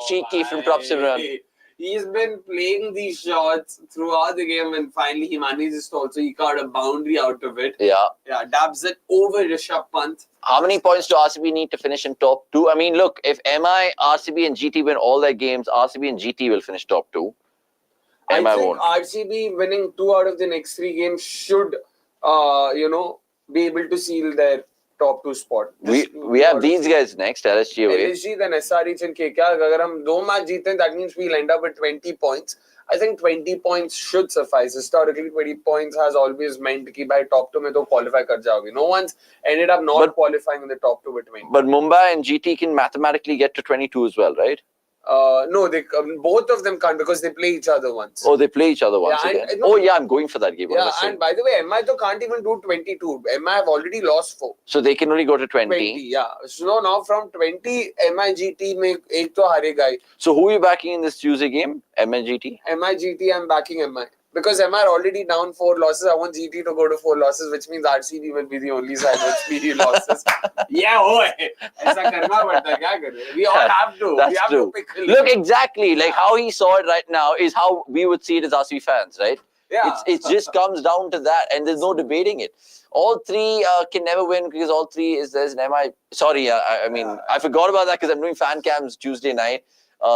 Cheeky from Prabhsimran. He's been playing these shots throughout the game and finally he manages to also eke out a boundary out of it. Yeah, dabs it over Rishabh Pant. How many points do RCB need to finish in top 2? I mean, look, if MI, RCB and GT win all their games, RCB and GT will finish top 2. I think RCB winning 2 out of the next 3 games should, be able to seal their top 2 spot. We have these guys next, LSG away. LSG, then SRH and KKR. If we 2 matches jeete, that means we'll end up with 20 points. I think 20 points should suffice. Historically, 20 points has always meant that by top 2 mein to qualify kar jaoge. No one's ended up not qualifying in the top 2 with 20. But Mumbai and GT can mathematically get to 22 as well, right? No, they both of them can't because they play each other once. Oh, they play each other once again. I'm going for that game. And by the way, MI can't even do 22. MI have already lost 4. So they can only go to 20. So now from 20, MI GT mein ek to harega. So who are you backing in this Tuesday game? MI GT? MI GT, I'm backing MI. Because MI are already down 4 losses, I want GT to go to 4 losses, which means RCB will be the only side with 3 losses. Aisa karna padta, kya kare? We all have to. That's we have true. To pick Look, exactly. Like how he saw it right now is how we would see it as RCB fans, right? Yeah. It just comes down to that, and there's no debating it. All 3 can never win because all 3 there's an MI. Sorry, I forgot about that because I'm doing fan cams Tuesday night.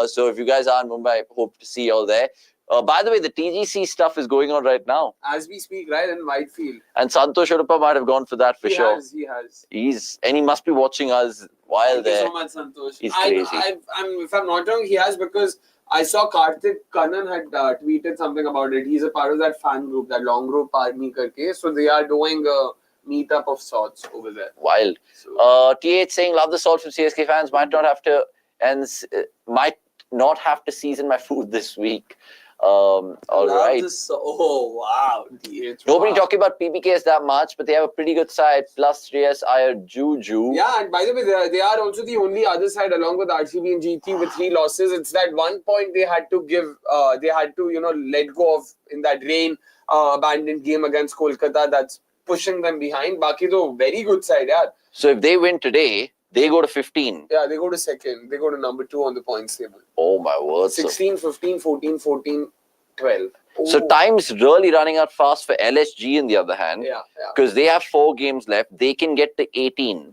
So if you guys are in Mumbai, I hope to see you all there. By the way, the TGC stuff is going on right now. As we speak, right, in Whitefield. And Santosh Udupa might have gone for that for sure. He has. And he must be watching us while there. Thank you so much, Santosh. He's crazy. If I'm not wrong, he has, because I saw Karthik Kannan had tweeted something about it. He's a part of that fan group, that long group army karke. So they are doing a meetup of sorts over there. Wild. So, TH saying, love the salt from CSK fans. Might not have to season my food this week. All right. Oh, wow. Nobody talking about PBKS that much, but they have a pretty good side. Plus Shreyas, Iyer, Juju. Yeah, and by the way, they are also the only other side along with RCB and GT with 3 losses. It's that one point they had to give, let go of in that rain abandoned game against Kolkata. That's pushing them behind. Baki though, very good side, yeah. So if they win today, they go to 15. Yeah, they go to second. They go to number 2 on the points table. Oh my word. 16, 15, 14, 14, 12. Oh. So time's really running out fast for LSG on the other hand. Yeah. Because they have 4 games left. They can get to 18.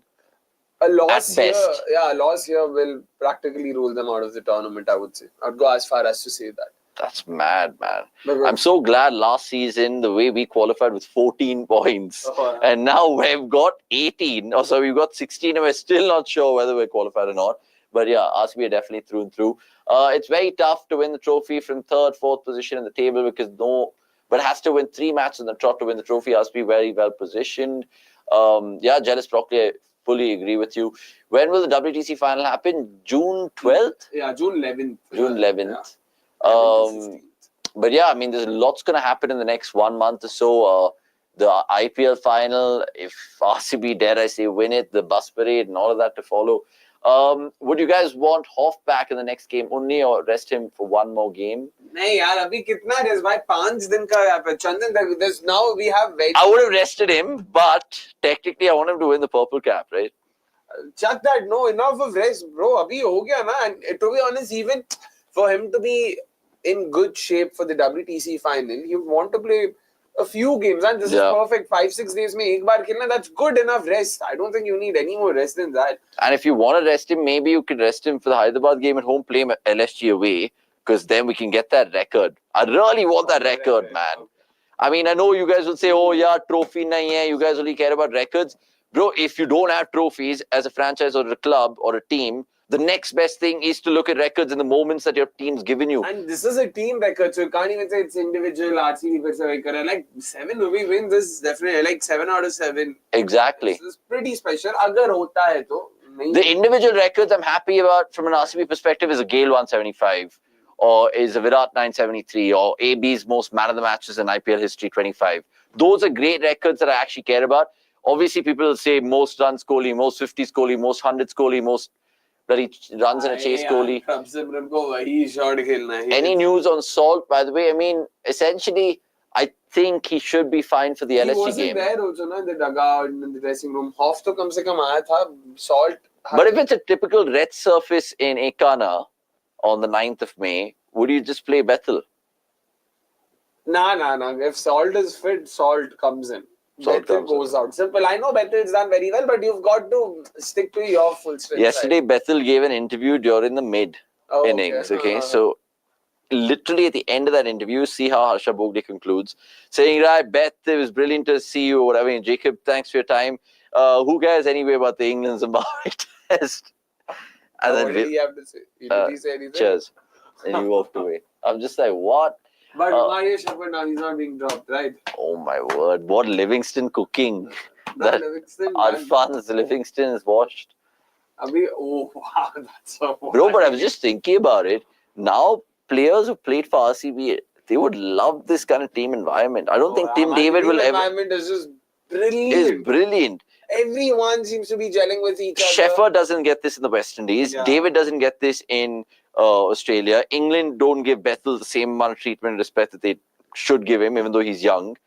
A loss at here, best. a loss here will practically rule them out of the tournament, I would say. I'd go as far as to say that. That's mad, man. I'm so glad last season, the way we qualified with 14 points. And now we've got 18. So we've got 16 and we're still not sure whether we're qualified or not. But yeah, RCB are definitely through and through. It's very tough to win the trophy from 3rd, 4th position in the table but it has to win 3 matches in the trot to win the trophy. RCB very well positioned. Jealous Broccoli, I fully agree with you. When will the WTC final happen? June 12th? Yeah, June 11th. June 11th. Yeah. But yeah, I mean, there's lots going to happen in the next 1 month or so. The IPL final, if RCB, dare I say, win it, the bus parade and all of that to follow. Would you guys want Hoff back in the next game only or rest him for 1 more game? Nahi yaar, abhi kitna rest bhai? 5 din ka yaar pe. Chandan, now we have very... I would have rested him, but technically I want him to win the purple cap, right? Chuck that. No, enough of rest, bro. Abhi ho gaya na. And to be honest, even for him to be in good shape for the WTC final, you want to play a few games, and this is perfect. 5-6 days mein ek baar khilna, that's good enough rest. I don't think you need any more rest than that. And if you want to rest him, maybe you could rest him for the Hyderabad game at home, play him at LSG away, because then we can get that record. I really want that record, man. Okay. I mean, I know you guys will say, oh yeah, trophy nahi hai, you guys only care about records. Bro, if you don't have trophies as a franchise or a club or a team, the next best thing is to look at records in the moments that your team's given you. And this is a team record, so you can't even say it's individual. RCB per se, like 7 we win this definitely, like 7 out of 7. Exactly. This is pretty special. Agar hota hai to. The individual records I'm happy about from an RCB perspective is a Gale 175, or is a Virat 973, or AB's most man of the matches in IPL history 25. Those are great records that I actually care about. Obviously, people will say most runs Kohli, most 50s Kohli, most 100s Kohli, most bloody runs in a chase Kohli. Any news on Salt, by the way? I mean, essentially, I think he should be fine for the LSG game. He wasn't there also, in the dugout, in the dressing room. Hoff to kam se kam aaya tha. Salt. But if it's a typical red surface in Ekana on the 9th of May, would you just play Bethel? Nah. If Salt is fit, Salt comes in. Bethel goes out. Simple. I know Bethel's done very well, but you've got to stick to your full strength. Yesterday, Bethel gave an interview during the mid innings. Okay, so literally at the end of that interview, see how Harsha Bogde concludes, saying, right, Beth, it was brilliant to see you, or whatever. And Jacob, thanks for your time. Who cares anyway about the England Zimbabwe test? And what did he have to say? Did he say anything? Cheers. And he walked away. I'm just like, what? But Marius Shepherd now, he's not being dropped, right? Oh my word. What Livingston cooking. That Livingston. Alphonse Livingston is washed. Oh, wow. That's so Bro, but I was just thinking about it. Now, players who played for RCB, they would love this kind of team environment. I don't think Tim David will ever... The environment is just brilliant. It's brilliant. Everyone seems to be gelling with each other. Shepherd doesn't get this in the West Indies. Yeah. David doesn't get this in Australia. England don't give Bethel the same amount of treatment and respect that they should give him, even though he's young.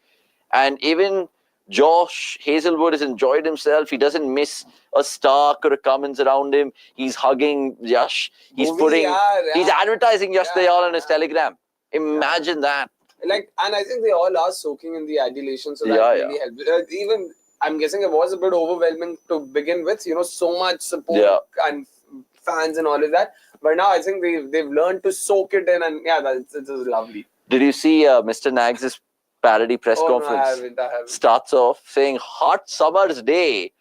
And even Josh Hazelwood has enjoyed himself. He doesn't miss a Stark or a Cummins around him. He's hugging Yash. He's he's advertising Yash Dayal on his Telegram. Imagine that. And I think they all are soaking in the adulation, so that really helps. Even, I'm guessing it was a bit overwhelming to begin with, so much support and fans and all of that. But now I think they've learned to soak it in, and it's lovely. Did you see Mr. Nags' parody press conference? No, I haven't. Starts off saying hot summer's day,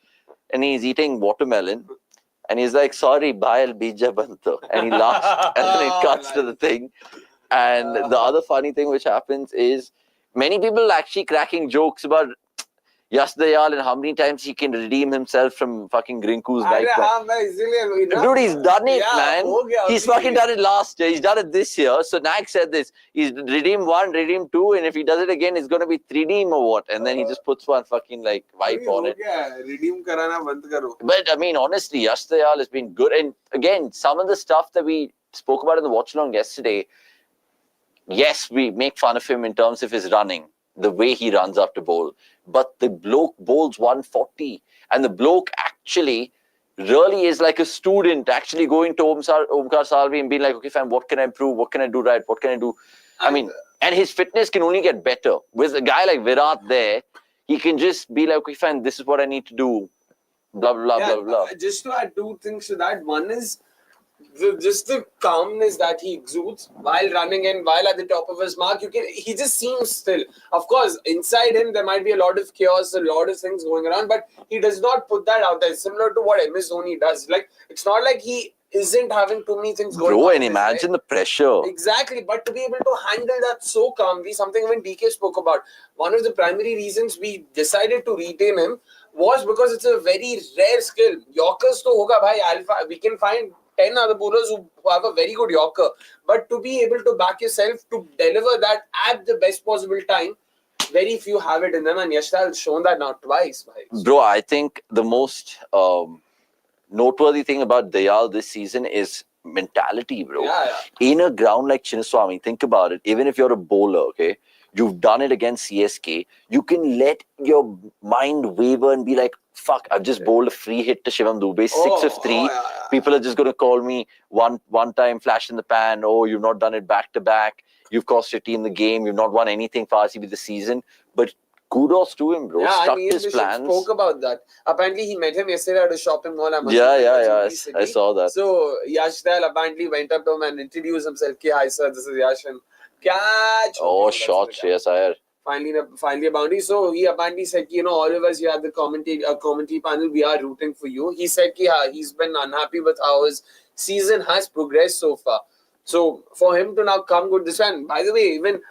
and he's eating watermelon, and he's like, "Sorry, bhai, bija banto," and he laughs, and then it cuts to the thing. And the other funny thing which happens is many people actually cracking jokes about Yash Dayal and how many times he can redeem himself from fucking Grinku's night. Dude, he's done it, man. He's fucking done it last year. He's done it this year. So Nag said this. He's redeemed 1, redeemed 2, and if he does it again, it's going to be 3D or what? And then he just puts one fucking like wipe on it. Redeem karana band karo. But I mean, honestly, Yash Dayal has been good. And again, some of the stuff that we spoke about in the Watchalong yesterday, yes, we make fun of him in terms of his running, the way he runs up to bowl. But the bloke bowls 140. And the bloke actually really is like a student actually going to Omkar Salvi and being like, okay, fam, what can I improve? What can I do right? What can I do? I mean, and his fitness can only get better. With a guy like Virat there, he can just be like, okay, fam, this is what I need to do. Blah, blah, blah, blah, blah. Just to add 2 things to that. One is just the calmness that he exudes while running and while at the top of his mark. He just seems still. Of course, inside him there might be a lot of chaos, a lot of things going around, but he does not put that out there. Similar to what MS Dhoni does. Like, it's not like he isn't having too many things going on. Bro, and imagine the pressure. Exactly, but to be able to handle that so calmly, something even DK spoke about. One of the primary reasons we decided to retain him was because it's a very rare skill. Yorkers to hoga bhai alpha. We can find 10 other bowlers who have a very good Yorker. But to be able to back yourself to deliver that at the best possible time, very few have it in them. And Yashtal has shown that now twice. Bro, I think the most noteworthy thing about Dayal this season is mentality, bro. In a ground like Chinnaswamy, think about it. Even if you're a bowler, okay, you've done it against CSK, you can let your mind waver and be like, fuck, I've just bowled a free hit to Shivam Dubey, 6 of 3. People are just going to call me one time flash in the pan. Oh, you've not done it back to back. You've cost your team the game. You've not won anything for RCB this season. But kudos to him, bro. Stuck his plans. Spoke about that. Apparently, he met him yesterday at a shopping mall. Yeah. I saw that. So, Yash Dayal apparently went up to him and introduced himself. Hi, sir, this is Yash. And catch. Oh, shot, Shreyas Iyer. Finally a boundary. So he apparently said, all of us here at the commentary panel, we are rooting for you. He said he's been unhappy with how his season has progressed so far. So for him to now come good this one, by the way, even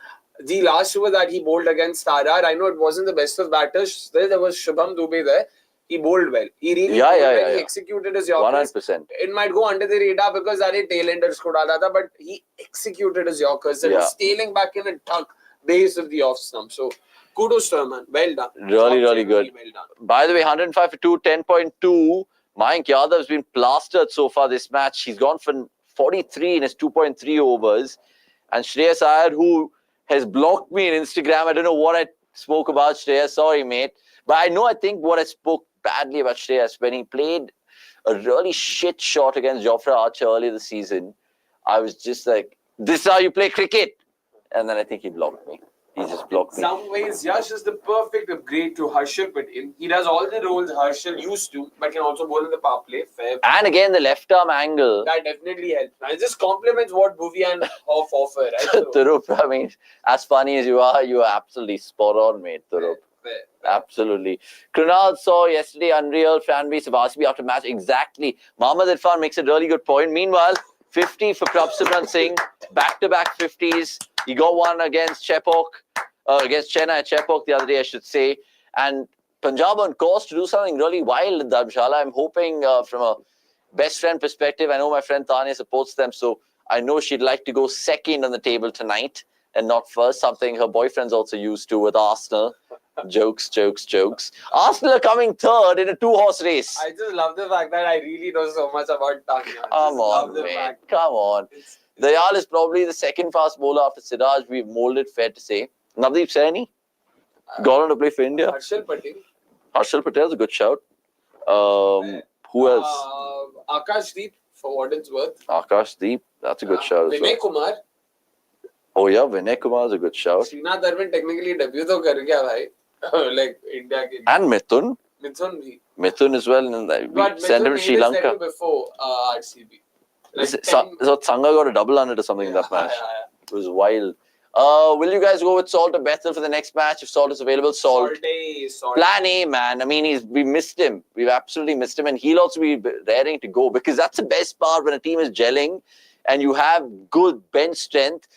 the last over that he bowled against RR, I know it wasn't the best of batters. There was Shubham Dubey there. He bowled well. He really bowled well. He executed his Yorkers. 100%. It might go under the radar because tail-enders ko dala tha, but he executed his Yorkers. It was tailing back in a tuck base of the off stump. So kudos to him, man. Well done. Really good. Well done. By the way, 105 for 2, 10.2. Mayank Yadav has been plastered so far this match. He's gone for 43 in his 2.3 overs. And Shreyas Iyer, who has blocked me on Instagram. I don't know what I spoke about Shreyas. Sorry, mate. But I think what I spoke badly about Shreyas, when he played a really shit shot against Jofra Archer earlier this season, I was just like, this is how you play cricket. And then I think he blocked me. He just blocked me. In some ways, Yash is the perfect upgrade to Harshal Patel. He does all the roles Harshal used to, but can also bowl in the power play. Fair. And again, the left arm angle. That definitely helps. It just complements what Bhuvi and Hoff offer. Right? Thurup, I mean, as funny as you are absolutely spot on, mate, Thurup. Fair. Absolutely. Krunal saw yesterday unreal fan base of RCB after match. Exactly. Mohammad Irfan makes a really good point. Meanwhile, 50 for Prabhsimran Singh. Back-to-back 50s. He got one against Chepok, against Chennai at Chepok the other day, I should say. And Punjab on course to do something really wild in Dharamshala. I'm hoping from a best friend perspective, I know my friend Tanya supports them, so I know she'd like to go second on the table tonight and not first, something her boyfriend's also used to with Arsenal. Jokes. Arsenal are coming third in a 2-horse race. I just love the fact that I really know so much about Tanya. Come on, man. Come on. Dayal is probably the second fast bowler after Siraj. We've molded, fair to say. Navdeep Saini gone on to play for India. Harshal Patel is a good shout. Who else? Akashdeep, for what it's worth. Akashdeep, that's a good shout as well. Vinay Kumar. Oh yeah, Vinay Kumar is a good shout. Srinath Arvind technically debut to kar gaya bhai. Like India ke. And Mithun. Mithun as well. We sent him to Sri Lanka. Before RCB. So Sangha got a double under or something in that match. It was wild. Will you guys go with Salt or Bethel for the next match if Salt is available? Salt. Salt. Plan A, man. I mean, we missed him. We've absolutely missed him, and he'll also be raring to go because that's the best part when a team is gelling and you have good bench strength.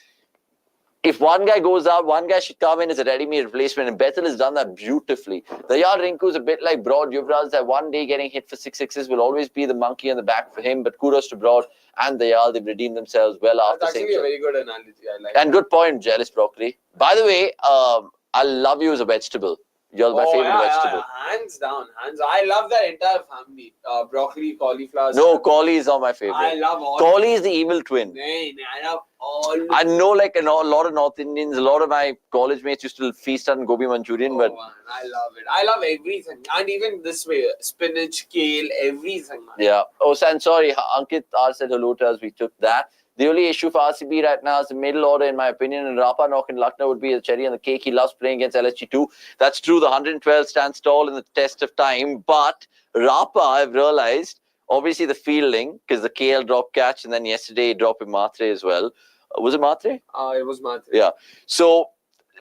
If one guy goes out, one guy should come in as a ready-made replacement, and Bethel has done that beautifully. Dayal Rinku is a bit like Broad Yuvraj, that one day getting hit for 6 sixes will always be the monkey on the back for him, but kudos to Broad and Dayal. They've redeemed themselves well after That's actually a very good analogy. I like and that. Good point, Jealous Broccoli. By the way, I love you as a vegetable. You're my favorite vegetable. Yeah. Hands down, hands. I love that entire family. Broccoli, cauliflower. No, cauli is not my favorite. I love all. Cauli is the evil twin. I love all. I know, like, a lot of North Indians, a lot of my college mates used to feast on gobi Manchurian, but man, I love it. I love everything, and even this way, spinach, kale, everything. Man. Yeah. Oh, and sorry, Ankit R said hello to us. We took that. The only issue for RCB right now is the middle order, in my opinion, and Rapa Knock in Lucknow would be a cherry on the cake. He loves playing against LSG too. That's true. The 112 stands tall in the test of time. But Rapa, I've realized, obviously the fielding, because the KL drop catch, and then yesterday he dropped in Matre as well. Was it Matre? It was Matre. Yeah. So,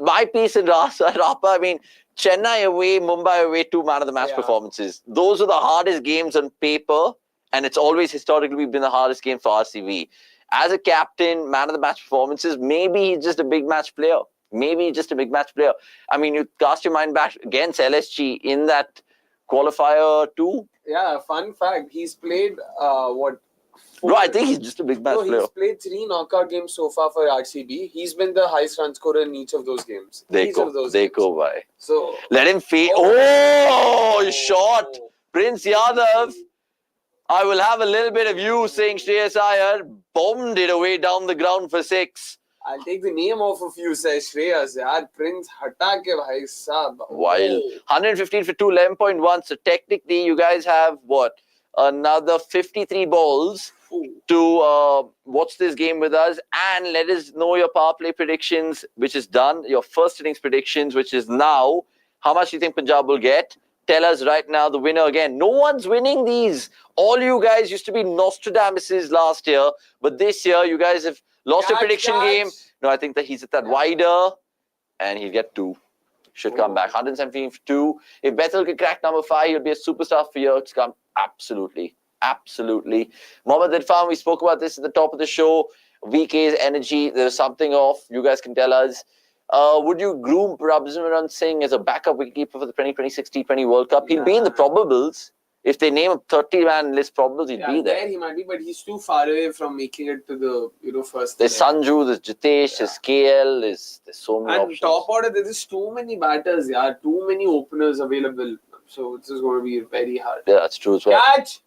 my piece in Rapa, I mean, Chennai away, Mumbai away, 2 man-of-the-match performances. Those are the hardest games on paper, and it's always historically been the hardest game for RCB. As a captain, man-of-the-match performances, maybe he's just a big match player. Maybe just a big match player. I mean, you cast your mind back against LSG in that qualifier too. Yeah, fun fact. He's played, what? No, I think he's just a big match player. He's played 3 knockout games so far for RCB. He's been the highest run scorer in each of those games. They go by. So let him fade. Oh, shot. Prince Yadav. I will have a little bit of you saying Shreyas Iyer bombed it away down the ground for 6. I'll take the name off of you, says Shreyas. Yaar, Prince hata ke bhai sahab. Wild. 115 for 2, 11.1. So technically, you guys have what? Another 53 balls to watch this game with us, and let us know your power play predictions, which is done. Your first innings predictions, which is now. How much do you think Punjab will get? Tell us right now the winner again. No one's winning these. All you guys used to be Nostradamuses last year, but this year you guys have lost a prediction game. No, I think that he's at that wider, and he'll get 2. Should come back. 117 for 2. If Bethel could crack number 5, he'll be a superstar for years to come. Absolutely. Absolutely. Mohammad Irfan, we spoke about this at the top of the show. VK's energy, there's something off. You guys can tell us. Would you groom Prabhsimran Singh as a backup wicketkeeper for the 2026 T20 World Cup? He'll be in the probables. If they name a 30-man list probables, he'd be there. He might be, but he's too far away from making it to the first. There's Sanju, there's Jitesh, there's KL, there's so many options. And top order, there's too many batters, too many openers available. So this is going to be very hard. Yeah, that's true as well. Catch!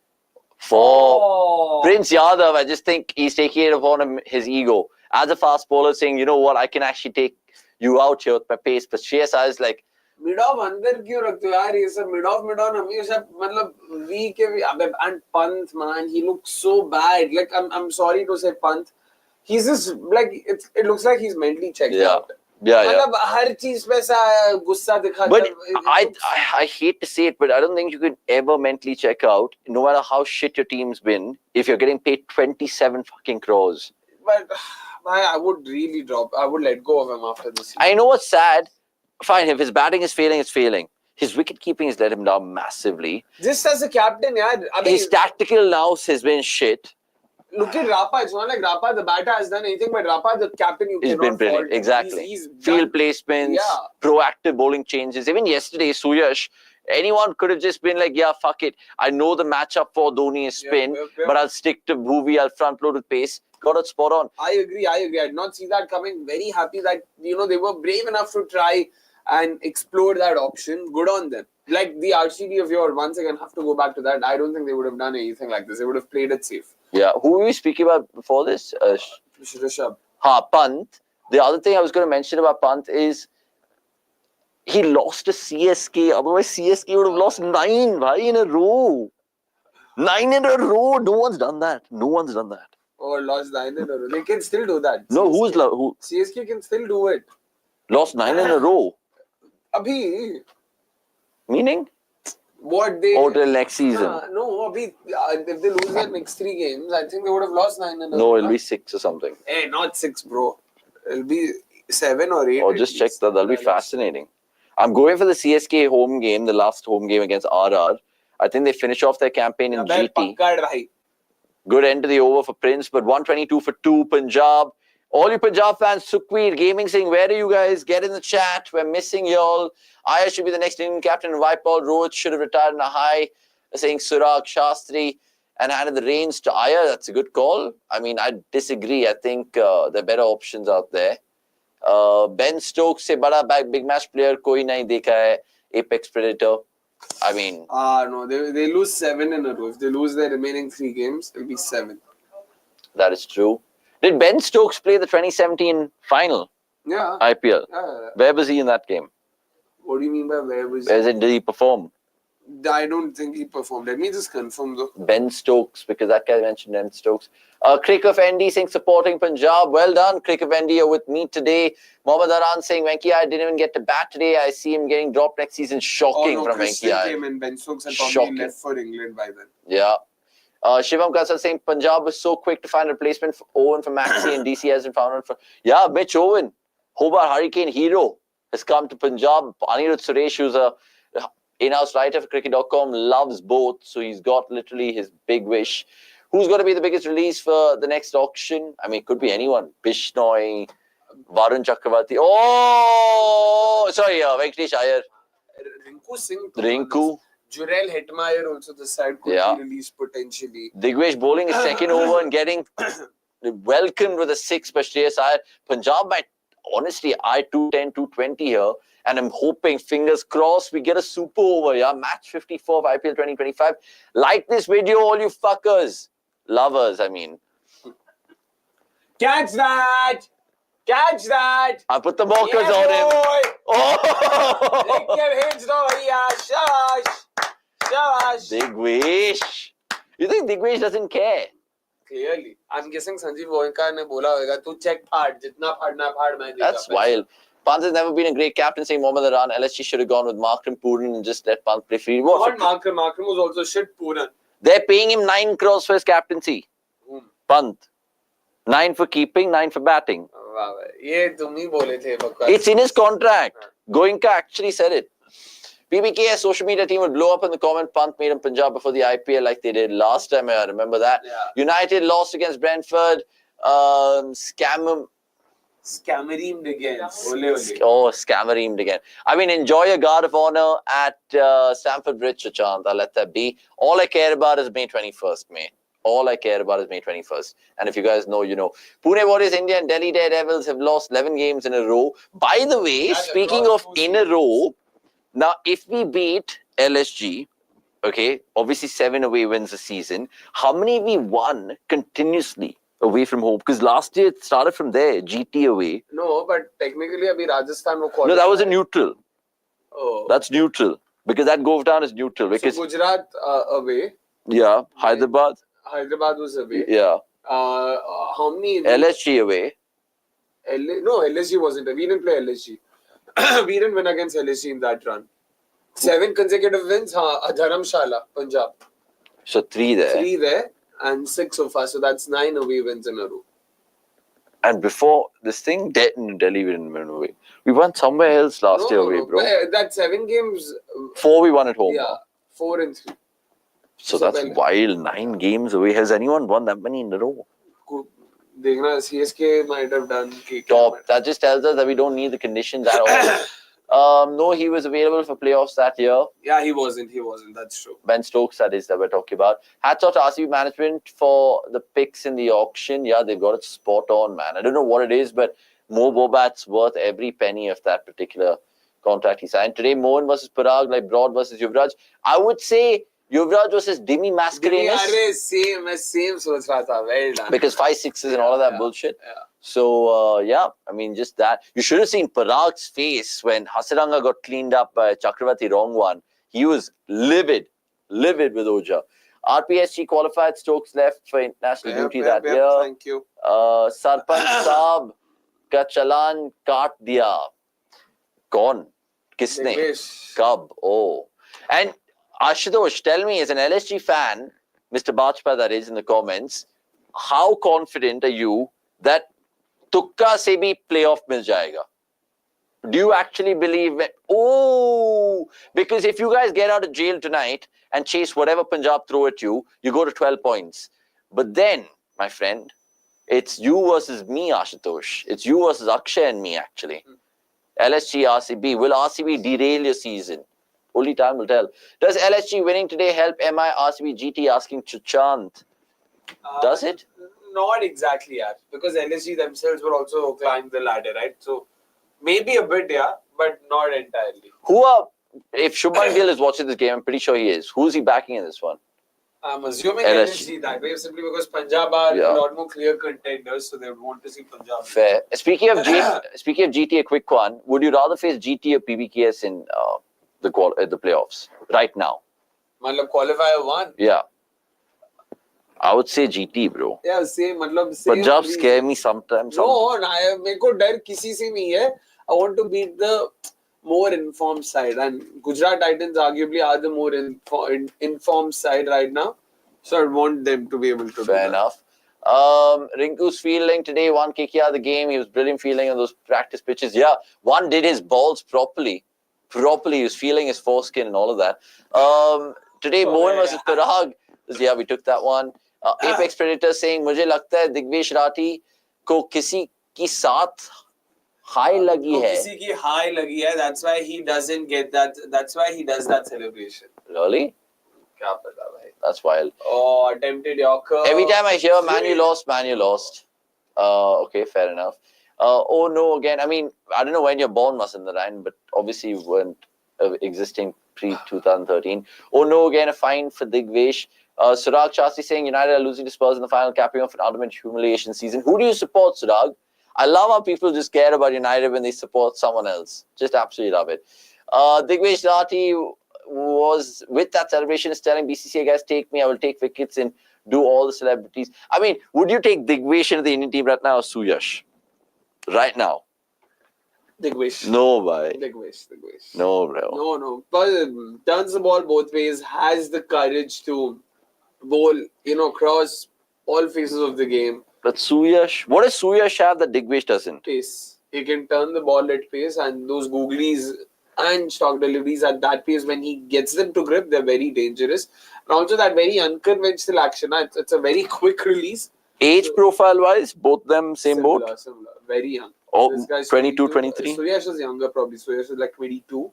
For Prince Yadav, I just think he's taking it upon him, his ego. As a fast bowler saying, you know what, I can actually take you out here with my pace. But Shreyas is like, mid-off अंदर क्यों रखते हो यार ये सब mid-off हमेशा मतलब weak है and Pant, man, he looks so bad. Like I'm sorry to say Pant, he's just like it looks like he's mentally checked out. मतलब हर चीज पे ऐसा गुस्सा दिखाता. But I hate to say it, but I don't think you could ever mentally check out, no matter how shit your team's been, if you're getting paid 27 fucking crores. But I would really drop. I would let go of him after this. I know what's sad. Fine, if his batting is failing, it's failing. His wicket keeping has let him down massively. Just as a captain, his tactical now has been shit. Look at Rapa. It's not like Rapa, the batter, has done anything, but Rapa, the captain, he's been brilliant. Exactly. He's field placements, proactive bowling changes. Even yesterday, Suyash, anyone could have just been like, yeah, fuck it. I know the matchup for Dhoni is spin, but I'll stick to Bhuvi. I'll front load with pace. Got it spot on. I agree. I did not see that coming. Very happy that, they were brave enough to try and explore that option. Good on them. Like the RCB of your, once again, have to go back to that. I don't think they would have done anything like this. They would have played it safe. Yeah. Who were we speaking about before this? Rishabh. Pant. The other thing I was going to mention about Pant is he lost to CSK. Otherwise, CSK would have lost 9 in a row. 9 in a row. No one's done that. Or lost 9 in a row. They can still do that. No, who? CSK can still do it. Lost 9 in a row. Abhi. Meaning? What they... Or till next season. No, Abhi, if they lose their next 3 games, I think they would have lost 9 in a row. No, it'll be 6 or something. Hey, not 6, bro. It'll be 7 or 8. Or just check that. That'll be fascinating. I'm going for the CSK home game, the last home game against RR. I think they finish off their campaign in GT. Good end to the over for Prince, but 122 for 2 Punjab. All you Punjab fans, Sukhveer Gaming saying, where are you guys? Get in the chat. We're missing y'all. Ayush should be the next Indian captain and white ball. Rohit should have retired in a high. Saying Surag Shastri and handed the reins to Iyer. That's a good call. I mean, I disagree. I think there are better options out there. Ben Stokes se bada big match player koi nahi dekha hai. Apex Predator. I mean... no, they lose 7 in a row. If they lose their remaining 3 games, it'll be 7. That is true. Did Ben Stokes play the 2017 final? Yeah. IPL? Yeah. Where was he in that game? What do you mean by where was he? As in, did he perform? I don't think he performed. Let me just confirm though. Ben Stokes, because that guy mentioned Ben Stokes. Crick of ND saying supporting Punjab. Well done, Crick of ND, you're with me today. Mohammad Aran saying Venki, I didn't even get to bat today. I see him getting dropped next season. Shocking from Venki. Came in. Ben Stokes had probably left for England by then. Yeah. Shivam Kasar saying Punjab was so quick to find a replacement for Owen for Maxi and DC hasn't found one for... Yeah, Mitch Owen, Hobart Hurricane hero, has come to Punjab. Anirudh Suresh, who's a in-house writer for Cricket.com, loves both. So he's got literally his big wish. Who's going to be the biggest release for the next auction? I mean, it could be anyone. Bishnoi, Varun Chakravarti. Oh! Sorry, Venkatesh Iyer. Rinku Singh. Rinku. Jurel Hetmeyer also the side could be released potentially. Digvesh bowling his second over and getting welcomed with a 6 by Shreyas. Punjab might honestly eye 210, 220 here. And I'm hoping, fingers crossed, we get a super over, yeah? Match 54 of IPL 2025. Like this video, all you fuckers. Lovers, I mean. Catch that! Catch that! I put the mockers on him. Oh! Shabash! Digvesh. You think Digvesh doesn't care? Clearly. I'm guessing Sanjeev Goenka ne bola hoga, tu check phad, jitna phadna phad main. That's wild. Pant has never been a great captain, saying Mohammad Aran. LSG should have gone with Markram, Pooran and just let Pant play free. Not Markram. Markram was also shit Pooran. They're paying him 9 crores for his captaincy. Pant. 9 for keeping, 9 for batting. It's in his contract. Goenka actually said it. PBKS social media team would blow up in the comment Pant made him Punjab before the IPL like they did last time. I remember that. Yeah. United lost against Brentford. Scammereamed again. Oh, scammereamed again. I mean, enjoy your guard of honor at Stamford Bridge, Shashank. I'll let that be. All I care about is May 21st, mate. All I care about is May 21st. And if you guys know, you know. Pune Warriors, India and Delhi Daredevils have lost 11 games in a row. By the way, speaking of in a row, now if we beat LSG, okay, obviously 7 away wins a season. How many we won continuously away from home? Because last year it started from there, GT away. No, but technically abhi Rajasthan wo qualified. No, that was a neutral. Oh. That's neutral. Because that goes down as neutral. Because so Gujarat away. Yeah, Hyderabad. Hyderabad was away. Yeah. How many? LSG away. No, LSG wasn't. We didn't play LSG. We didn't win against LSG in that run. 7 consecutive wins. Dharamshala, Punjab. So 3 there. 3 there and 6 so far. So that's 9 away wins in a row. And before this thing, Delhi we didn't win away. We won somewhere else last year away, bro. That 7 games. 4 we won at home. Yeah, 4 and 3. So that's wild. 9 games away. Has anyone won that many in a row? CSK might have done. Top. That just tells us that we don't need the conditions at all. No, he was available for playoffs that year. Yeah, he wasn't. That's true. Ben Stokes, that is, that we're talking about. Hats off to RCB management for the picks in the auction. Yeah, they've got it spot on, man. I don't know what it is, but Mo Bobat's worth every penny of that particular contract he signed. Today, Mohan versus Parag, like Broad versus Yuvraj. I would say Yuvraj versus Dimi Mascarenas. Same soch raha tha. Well done. Because 5 6s and all of that bullshit. Yeah. So, yeah, I mean, just that. You should have seen Parag's face when Hasaranga got cleaned up by Chakravarti, wrong one. He was livid with Oja. RPSG qualified, Stokes left for international duty that year. Thank you. Sarpanch Saab ka chalan kaat diya. Gone. Kisne? Kab? Oh. And Ashutosh, tell me, as an LSG fan, Mr. Bajpa that is in the comments, how confident are you that तुक्का से भी playoff मिल जाएगा. Do you actually believe that? Oh, because if you guys get out of jail tonight and chase whatever Punjab throw at you, you go to 12 points. But then, my friend, it's you versus me, Ashutosh. It's you versus Akshay and me, actually. LSG, RCB. Will RCB derail your season? Only time will tell. Does LSG winning today help MI, RCB, GT? Asking Chuchant. Does it? Not exactly, yeah. Because LSG themselves will also climb the ladder, right? So, maybe a bit, yeah, but not entirely. If Shubman Gill is watching this game, I'm pretty sure he is. Who's he backing in this one? I'm assuming LSG that way, simply because Punjab are a lot more clear contenders, so they would want to see Punjab. Fair. Speaking of GT, a quick one. Would you rather face GT or PBKS in the playoffs right now? Matlab qualifier 1? Yeah. I would say GT, bro. Yeah, same. Punjab scare me sometimes. No, meko dar kisi se nahi hai. I want to beat the more informed side, and Gujarat Titans arguably are the more informed side right now. So I want them to be able to do that. Fair enough. Rinku's fielding today, one KKR of the game. He was brilliant fielding on those practice pitches. Yeah, one did his balls properly. He was feeling his foreskin and all of that. Today, Mohan versus Parag. Yeah, we took that one. Apex Predator saying, मुझे लगता है दिग्वेश राठी को किसी की साथ high लगी है. किसी की high लगी है. That's why he doesn't get that. That's why he does that celebration. Really? क्या पता भाई. That's wild. Oh, attempted Yorker. Every time I hear man you lost. Okay, fair enough. Oh no, again. I mean, I don't know when you're born, Masandaran, but obviously you weren't existing pre-2013. Oh no, again, a fine for Digvesh. Surag Shastri saying United are losing to Spurs in the final, capping off an ultimate humiliation season. Who do you support, Surag? I love how people just care about United when they support someone else. Just absolutely love it. Digvesh Rathi was, with that celebration, is telling BCCI guys, take me, I will take wickets and do all the celebrities. I mean, would you take Digvesh into the Indian team right now or Suyash? Right now? Digvesh. No, bhai. Digvesh. No, bro. No. But turns the ball both ways, has the courage to bowl, across all phases of the game. But Suyash, what does Suyash have that Digvesh doesn't? Pace. He can turn the ball at pace, and those googlies and stock deliveries at that pace, when he gets them to grip, they're very dangerous. And also that very unconventional action. It's a very quick release. Age profile wise, both them same boat? Similar. Very young. Oh, 22, 23? Suyash is younger probably. Suyash is like 22.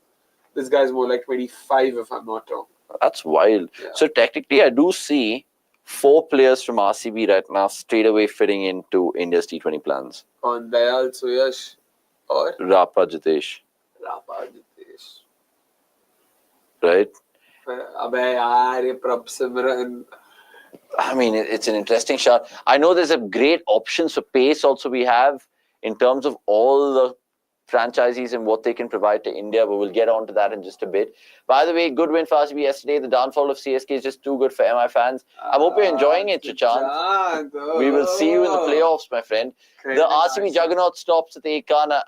This guy's more like 25 if I'm not wrong. That's wild. Yeah. So technically, I do see 4 players from RCB right now straight away fitting into India's T20 plans. On Dayal, Suyash, or Rapa Jitesh. Right? Prabhsimran. I mean, it's an interesting shot. I know there's a great options for pace also we have in terms of all the franchisees and what they can provide to India, but we'll get on to that in just a bit. By the way, good win for RCB yesterday. The downfall of CSK is just too good for MI fans. I hope you're enjoying it, Shashank. We will see you in the playoffs, my friend. The RCB juggernaut stops at the Ekana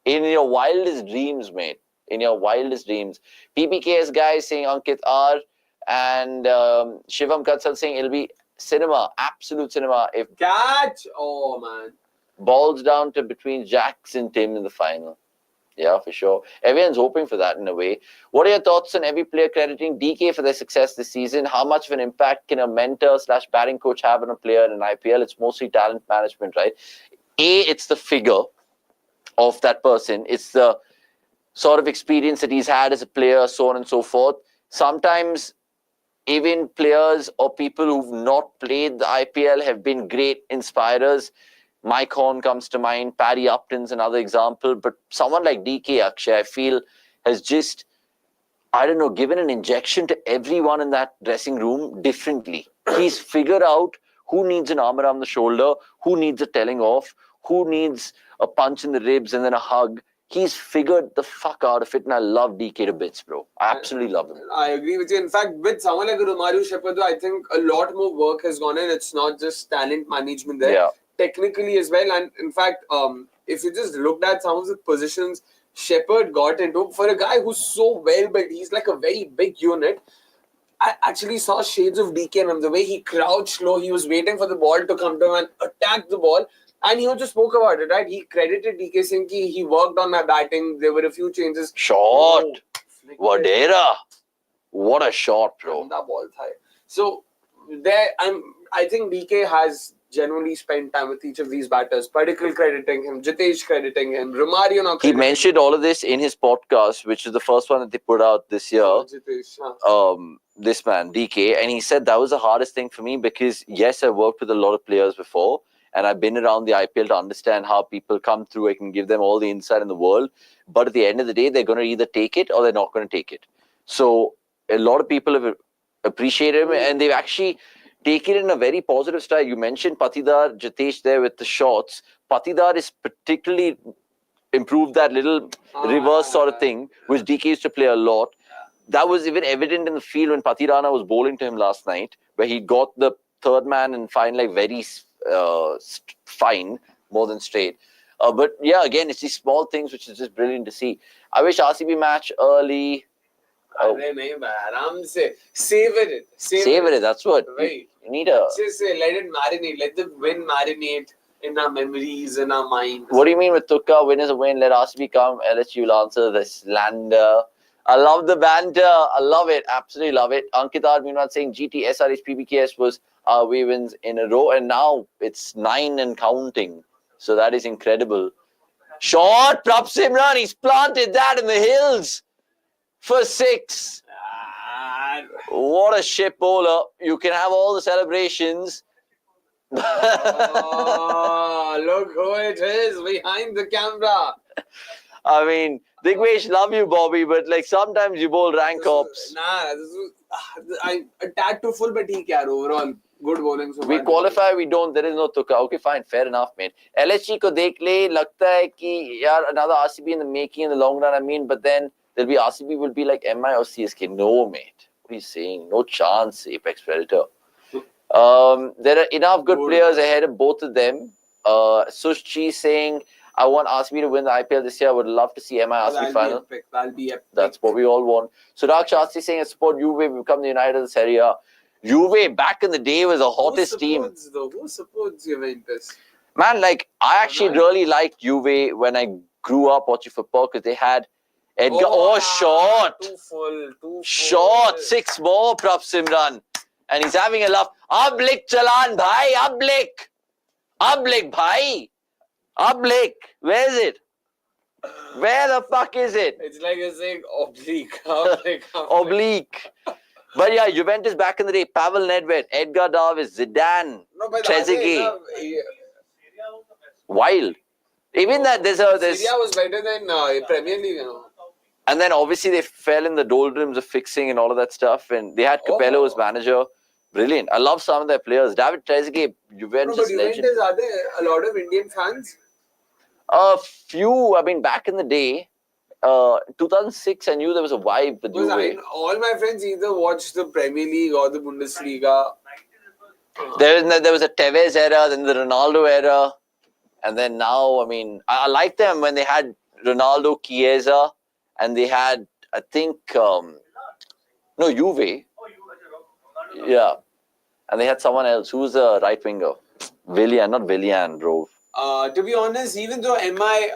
in your wildest dreams, mate. In your wildest dreams. PBKS guys saying Ankit R and Shivam Katsal saying it'll be cinema, absolute cinema. If catch, oh man. Balls down to between Jax and Tim in the final. Yeah, for sure. Everyone's hoping for that in a way. What are your thoughts on every player crediting DK for their success this season? How much of an impact can a mentor/batting coach have on a player in an IPL? It's mostly talent management, right? It's the figure of that person. It's the sort of experience that he's had as a player, so on and so forth. Sometimes even players or people who've not played the IPL have been great inspirers. Mike Horn comes to mind, Paddy Upton's another example, but someone like DK Akshay, I feel, has just, I don't know, given an injection to everyone in that dressing room differently. He's figured out who needs an arm around the shoulder, who needs a telling off, who needs a punch in the ribs and then a hug. He's figured the fuck out of it, and I love DK to bits, bro. I absolutely love him. I agree with you. In fact, with someone like Romario Shepherd, I think a lot more work has gone in. It's not just talent management there. Yeah. Technically as well, and in fact, if you just looked at some of the positions Shepherd got into, for a guy who's so well built, he's like a very big unit. I actually saw shades of DK in him. The way he crouched low, he was waiting for the ball to come to him and attack the ball. And he also spoke about it, right? He credited DK saying he worked on my batting. There were a few changes. Shot. Wadhera. What a shot, bro. Ball thigh. So I think DK has genuinely spent time with each of these batters. Particle crediting him, Jitesh crediting him, Romario now. He mentioned all of this in his podcast, which is the first one that they put out this year. Jitesh, this man DK, and he said that was the hardest thing for me because yes, I worked with a lot of players before, and I've been around the IPL to understand how people come through. I can give them all the insight in the world, but at the end of the day, they're going to either take it or they're not going to take it. So a lot of people have appreciated him, and they've actually taken it in a very positive style. You mentioned Patidar, Jitesh there with the shots. Patidar is particularly improved that little reverse sort of thing, which DK used to play a lot. That was even evident in the field when Patirana was bowling to him last night, where he got the third man and fine like very fine, more than straight. But yeah, again, it's these small things which is just brilliant to see. I wish RCB match early. Savor it. Savor it, that's what. Right. You need a... Just let it marinate. Let the win marinate in our memories, in our minds. What do you mean with Tukka? Win is a win. Let RCB come. LSU will answer the slander. I love the banter. I love it. Absolutely love it. Ankita meanwhile saying GT, SRH, PBKS was our away wins in a row. And now it's 9 and counting. So that is incredible. Shot. Prabhsimran. He's planted that in the hills for 6. What a shit bowler. You can have all the celebrations. Oh, look who it is behind the camera. I mean, Digvesh, love you, Bobby, but like sometimes you bowl rank ops. A tad too full, but he can overall. Good bowling. So we qualify, we don't. There is no Tukka. Okay, fine, fair enough, mate. LSG ko dekh le, lagta hai ki yaar another RCB in the making in the long run. I mean, but then there'll be RCB will be like MI or CSK. No, mate. What are you saying? No chance, Apex Predator. There are enough good players ahead of both of them. Sushchi saying, I want RCB to win the IPL this year. I would love to see MI RCB final. That'll be epic. That's what we all want. Sudhak Shastri saying, I support Juve. We become the United of Serie A. Juve back in the day was the hottest team. Who supports Juventus? Man, like, I actually really liked Juve when I grew up watching football because they had Edgar. Shot. Too full. Shot. 6 more, Prabhsimran. And he's having a laugh. Ablik chalan, bhai. Ablik, bhai. Ablik. Where is it? Where the fuck is it? It's like you're saying oblique. Oblique. But yeah, Juventus back in the day. Pavel Nedved, Edgar Davids, Zidane, Trezeguet. Wild. Even that there's Syria was better than Premier League, you know. And then obviously they fell in the doldrums of fixing and all of that stuff. And they had Capello as manager. Brilliant. I love some of their players. David Trezeguet, Juventus legend. Are there a lot of Indian fans? A few. I mean, back in the day, 2006, I knew there was a vibe with Juve. I mean, all my friends either watched the Premier League or the Bundesliga. There was a Tevez era, then the Ronaldo era. And then now, I mean, I like them when they had Ronaldo, Chiesa, and they had, I think, Juve. Yeah. And they had someone else. Who's a right winger? Not Willian, bro. To be honest, even though MI,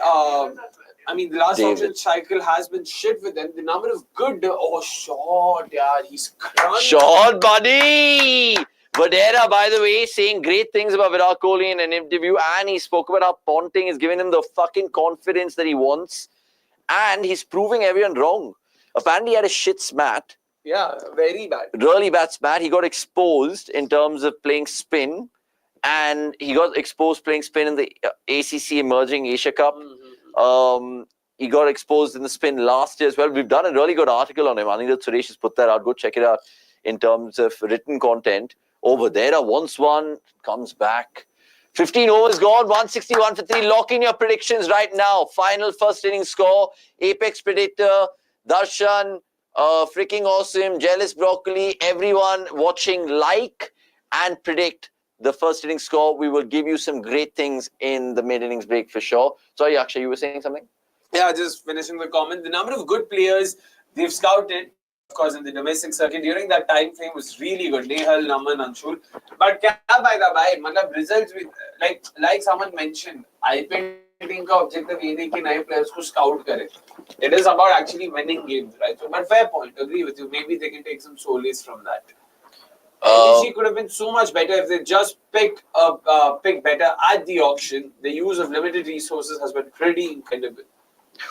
the last auction cycle has been shit with them, the number of good... shot, yeah, he's crunched. Shot, buddy! Wadhera, by the way, saying great things about Virat Kohli in an interview, and he spoke about how Ponting is giving him the fucking confidence that he wants, and he's proving everyone wrong. Apparently, he had a shit smat. Yeah, very bad. Really bad smat. He got exposed in terms of playing spin, and he got exposed playing spin in the ACC Emerging Asia Cup. Mm-hmm. He got exposed in the spin last year as well. We've done a really good article on him. I think that Suresh has put that out. Go check it out in terms of written content. Over there, once one comes back. 15 overs gone, 161 for 3. Lock in your predictions right now. Final first inning score. Apex Predator, Darshan, freaking awesome, Jealous Broccoli, everyone watching, like and predict the first inning score. We will give you some great things in the mid-innings break for sure. Sorry, Akshay, you were saying something? Yeah, just finishing the comment. The number of good players they've scouted course, in the domestic circuit during that time frame was really good. Nehal, Naman, Anshul. But kya by the by, matlab results with like someone mentioned, IPL team ka objective ye nahi ki naye players ko scout kare. It is about actually winning games, right? So, but fair point. Agree with you. Maybe they can take some solace from that. LSG could have been so much better if they just picked better at the auction. The use of limited resources has been pretty incredible.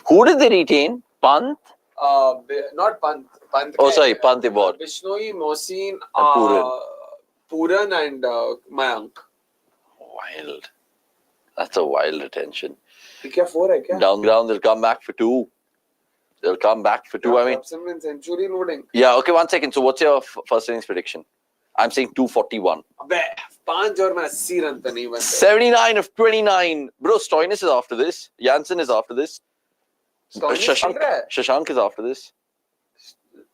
Who did they retain? Pant? Not Pant. Pant. Oh, sorry, Pant they bought. Bishnoi, Mohsin, Pooran. Pooran and Mayank. Wild. That's a wild retention. Kya 4 hai kya? Down ground, they'll come back for 2. They'll come back for 2. I mean, Prabhsimran century loading. Yeah, okay, 1 second. So, what's your first innings prediction? I'm saying 241. 5 और मैं 80 run तो नहीं बनते. 79 of 29. Bro, Stoinis is after this. Jansen is after this. Shashank is after this.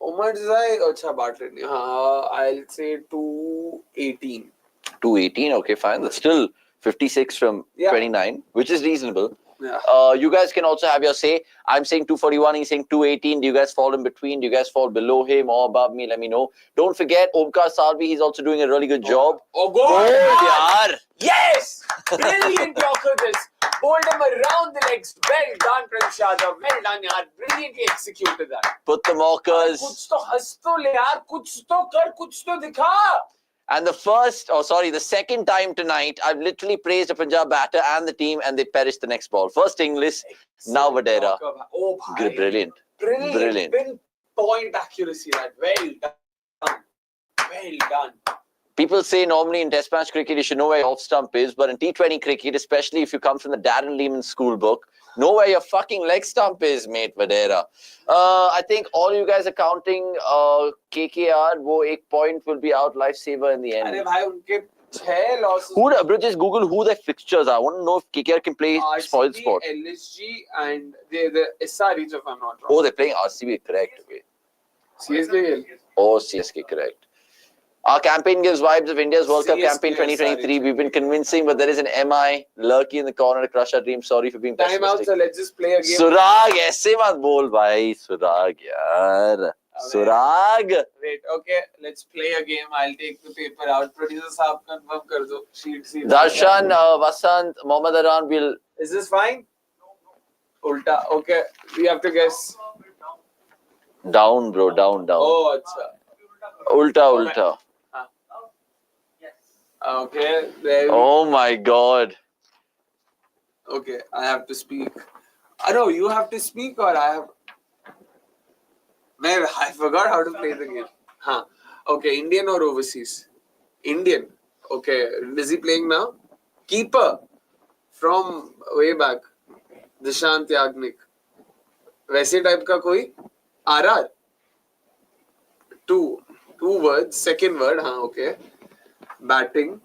Umar Zai, अच्छा बाट लेनी. I'll say 218. 218, okay, fine. That's still 56 from 29, which is reasonable. Yeah. You guys can also have your say. I'm saying 241, he's saying 218. Do you guys fall in between? Do you guys fall below him or above me? Let me know. Don't forget, Omkar Salvi, he's also doing a really good job. Oh, goal! Yaar! Yes! Brilliant Yorker this. Bowled him around the legs. Well done, Prince Yadav. Well done, yaar. Brilliantly executed that. Put the markers. Kuch to has to le yaar. Kuch to kar, kuch to dikha. And the second time tonight, I've literally praised the Punjab batter and the team, and they perished the next ball. First Inglis, now Wadhera. Oh, bhai. Brilliant. Pinpoint accuracy, that. Well done. Well done. People say normally in Test match cricket, you should know where your off stump is, but in T20 cricket, especially if you come from the Darren Lehman school book, know where your fucking leg stump is, mate, Wadhera. I think all you guys are counting KKR, wo 1 point will be out lifesaver in the end. Arey bhai, unke 6 losses. Bro, just Google who their fixtures are. I want to know if KKR can play spoil sport. LSG and the SRH, if I'm not wrong. Oh, they're playing RCB, correct. Wait. CSK. Oh, CSK, correct. Our campaign gives vibes of India's World Cup campaign 2023. We've been convincing, but there is an MI lurky in the corner to crush our dreams. Sorry for being pessimistic. Time out, so let's just play a game. Surag, aise mat bol bhai. Surag, yaar. Surag. Wait, okay, let's play a game. I'll take the paper out. Producer saab confirm kar do. Sheet. Darshan, Vasant, Mohammad Aran will... Is this fine? Ulta. Okay, we have to guess. Down, bro, down. Oh, acha. Ulta. Okay, there we Oh my God. Okay, I have to speak. No, you have to speak or I have... Man, I forgot how to play the game. Okay, Indian or overseas? Indian. Okay, is he playing now? Keeper from way back. Dishant Yagnik. वैसे type का कोई? RR. Two words. Second word. Okay. Batting.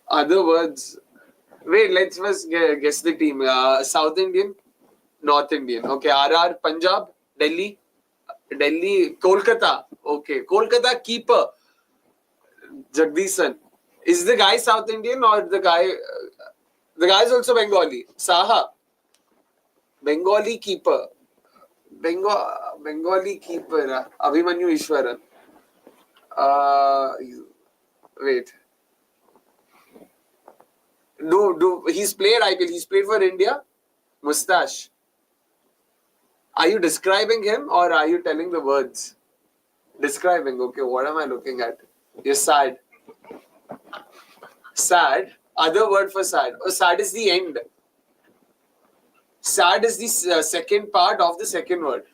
Other words. Wait, let's first guess the team. South Indian, North Indian. Okay, RR, Punjab, Delhi, Kolkata. Okay, Kolkata keeper, Jagdishan. Is the guy South Indian or the guy? The guy is also Bengali. Saha, Bengali keeper. Bengali keeper. Abhimanyu Ishwaran. Wait. He's played IPL. He's played for India. Mustache. Are you describing him or are you telling the words? Describing. Okay, what am I looking at? You're sad. Sad. Other word for sad. Oh, sad is the end. Sad is the second part of the second word.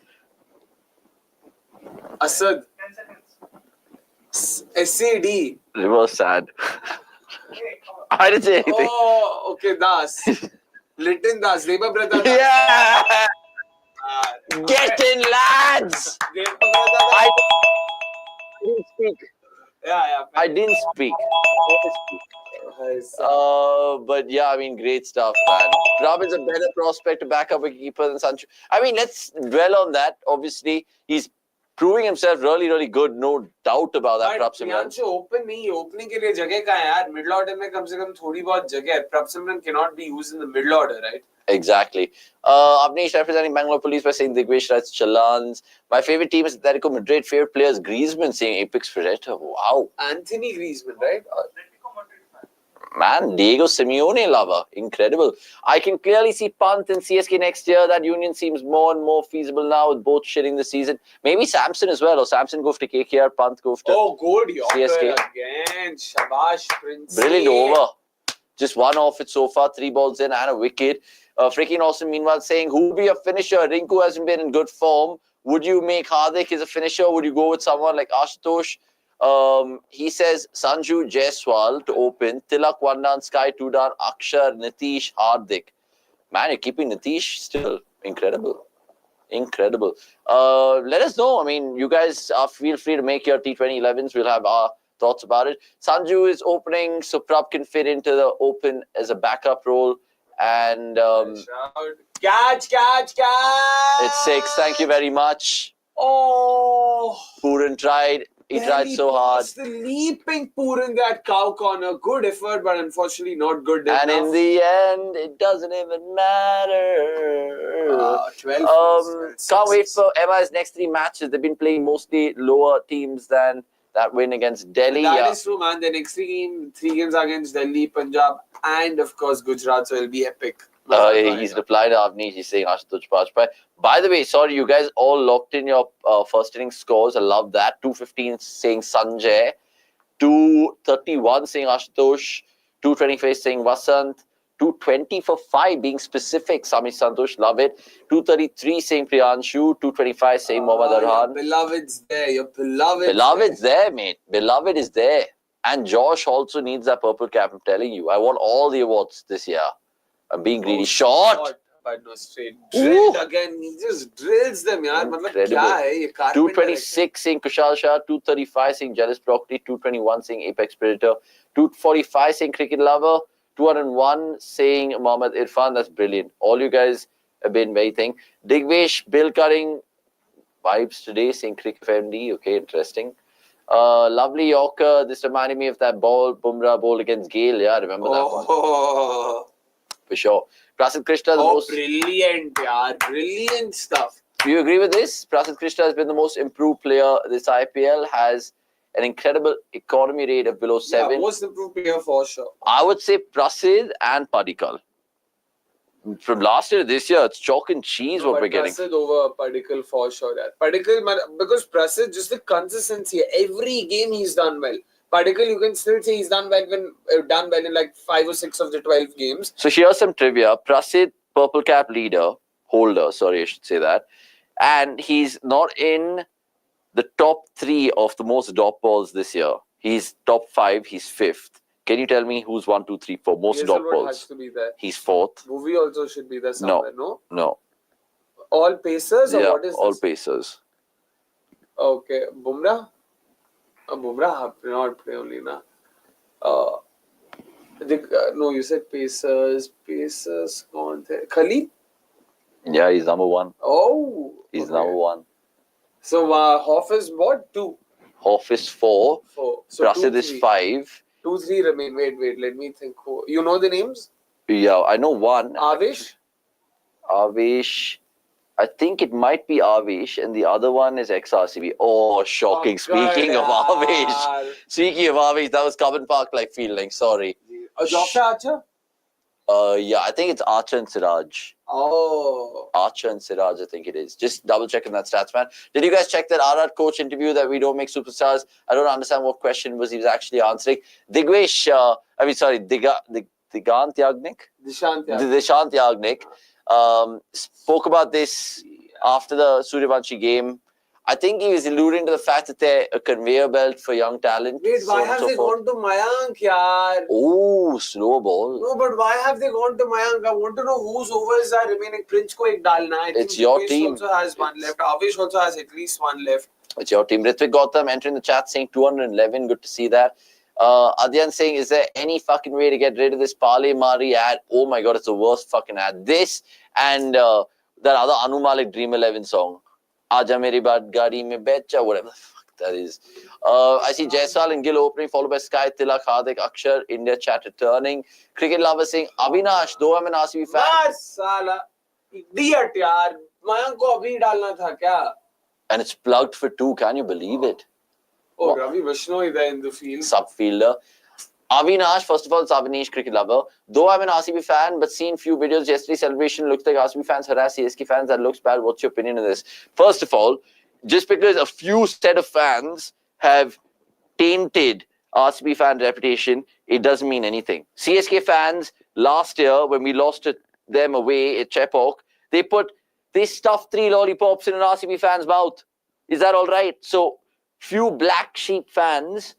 Asad. SAD. Reverse sad. I didn't say anything. Oh, okay, Das. Litin Das. Debabrata Das. Yeah! Get in, lads! I didn't speak. Yeah. I didn't speak. But yeah, I mean, great stuff, man. Robin's a better prospect to back up a keeper than Sancho. I mean, let's dwell on that. Obviously, he's proving himself really, really good. No doubt about that, Prabhsimran. But opening के लिए जगह कहाँ है यार? Middle order में कम से कम थोड़ी बहुत जगह है. Prabhsimran cannot be used in the middle order, right? Exactly. Avnish representing Bangalore Police by saying Digvesh Rathi Chalans. My favorite team is Atletico Madrid. Favorite players Griezmann saying Apex Predator. Wow. Anthony Griezmann, right? Man, Diego Simeone lover. Incredible. I can clearly see Pant in CSK next year. That union seems more and more feasible now with both shitting the season. Maybe Samson as well. Or Samson go to KKR, Pant go to good CSK. Again. Shabash, Prince. Brilliant over. Just one off it so far. 3 balls in and a wicket. Freaking Austin meanwhile saying, who would be a finisher? Rinku hasn't been in good form. Would you make Hardik as a finisher? Would you go with someone like Ashutosh? He says Sanju Jaiswal to open. Tilak 1 down, Sky 2 down, Akshar, Nitish, Hardik. Man, you're keeping Nitish still. Incredible. Incredible. Let us know. I mean, you guys feel free to make your T20 11s. We'll have our thoughts about it. Sanju is opening, so Prab can fit into the open as a backup role. And catch! It's 6. Thank you very much. Oh, Pooran tried. He tried so hard. The leaping Pooran that cow corner. Good effort, but unfortunately not good enough. And in the end, it doesn't even matter. 12. Can't wait for MI's next 3 matches. They've been playing mostly lower teams than that win against Delhi. That is true, man. The next 3 games are against Delhi, Punjab, and of course Gujarat. So it'll be epic. He's replied to Avnish. He's saying Ashutosh Pajpai. By the way, sorry, you guys all locked in your first inning scores. I love that. 215 saying Sanjay. 231 saying Ashutosh. 225 saying Vasant. 220 for 5 being specific. Sami Santosh, love it. 233 saying Priyanshu. 225 saying Mohammad Arhan. Your beloved's there. Your beloved's there, mate. Beloved is there. And Josh also needs that purple cap. I'm telling you. I want all the awards this year. I'm being greedy. Shot! But no straight. Drilled again. He just drills them, yaar. Incredible. 226 saying Kushal Shah. 235 saying Jealous Broccoli. 221 saying Apex Predator. 245 saying Cricket Lover. 201 saying Mohammad Irfan. That's brilliant. All you guys have been very thing. Digvesh, Bill Cutting vibes today saying Cricket FMD. Okay, interesting. Lovely Yorker. This reminded me of that ball, Bumrah ball against Gale. Yeah, remember that one? For sure. Prasid Krishna, brilliant, yaar. Brilliant stuff. Do you agree with this? Prasid Krishna has been the most improved player this IPL, has an incredible economy rate of below 7. Yeah, most improved player for sure. I would say Prasid and Padikkal. From last year to this year, it's chalk and cheese what we're getting. Prasid over Padikkal for sure. Yaar. Padikkal, because Prasid, just the consistency. Every game he's done well. Padikkal, you can still say he's done well in like 5 or 6 of the 12 games. So here's some trivia. Prasid, purple cap holder, sorry, I should say that. And he's not in the top 3 of the most dot balls this year. He's top 5, he's 5th. Can you tell me who's 1, 2, 3, 4 most dot balls? Has to be there. He's 4th. Movie also should be there somewhere, no? No. All pacers or what is this? All pacers. Okay. Bumrah? Bumrah not play only na. No, you said Pacers. Pacers gone there. Khalid? Yeah, he's number 1. Oh, he's number 1. So Hoff is what? 2. Hoff is 4. 4. So Prasid is 5. 2, 3 remain. Wait. Let me think. You know the names? Yeah, I know one. Avesh. I think it might be Avesh, and the other one is XRCB. Oh, shocking. Speaking of Avesh, that was Cubbon Park like feeling. Sorry. Dr. Archer? Yeah, I think it's Archer and Siraj. Oh. Archer and Siraj, I think it is. Just double checking that stats, man. Did you guys check that RR coach interview that we don't make superstars? I don't understand what question he was actually answering. Digvesh, Dishant Yagnik. Spoke about this after the Suryavanshi game. I think he was alluding to the fact that they're a conveyor belt for young talent. Wait, why have they gone to Mayank, yaar? Oh, slow ball. No, but why have they gone to Mayank? I want to know whose overs are remaining. Prince ko ek dalna. I it's your Digvesh team. Also has 1 left. Avesh also has at least 1 left. It's your team. Ritvik Gautam entering the chat saying 211. Good to see that. Adyan saying, is there any fucking way to get rid of this Pale Mari ad? Oh my god, it's the worst fucking ad. This and that other Anu Malik Dream 11 song. Aaja Meri Baat Gadi Mein Becha, whatever the fuck that is. I see Jaiswal and Gill opening, followed by Sky, Tilak, Hardik, Akshar, India chat returning. Cricket lover saying, Avinash, though I'm an RCB fan. बस साला idiot यार, मयंक को अभी डालना था क्या? And it's plugged for 2, can you believe it? Oh, Ravi Vishnu is there in the field. Subfielder. Avinash, first of all, it's Avanish, cricket lover. Though I'm an RCB fan, but seen few videos yesterday, celebration looks like RCB fans harass CSK fans. That looks bad. What's your opinion on this? First of all, just because a few set of fans have tainted RCB fan reputation, it doesn't mean anything. CSK fans, last year, when we lost to them away at Chepauk, they stuffed 3 lollipops in an RCB fan's mouth. Is that all right? So, few black sheep fans,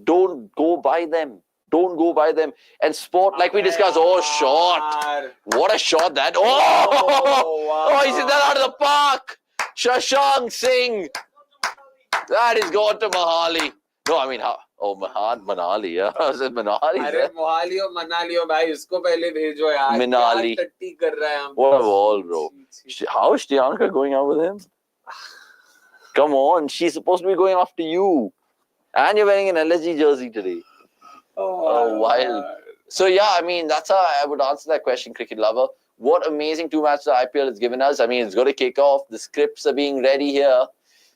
don't go by them. Don't go by them. And sport, like we discussed, shot. What a shot that. Oh, he's hit that out of the park. Shashank Singh. That is gone to Mahali. No, I mean, how? Oh, Manali, yeah. I said Manali. अरे मोहाली और मनाली हो भाई, उसको पहले भेजो यार. Manali. टट्टी कर रहा है हम. What a ball, bro. How is Shriyanka going out with him? Come on, she's supposed to be going after you. And you're wearing an LSG jersey today. Oh, wild. So, yeah, I mean, that's how I would answer that question, cricket lover. What amazing 2 matches the IPL has given us. I mean, it's got to kick off. The scripts are being ready here.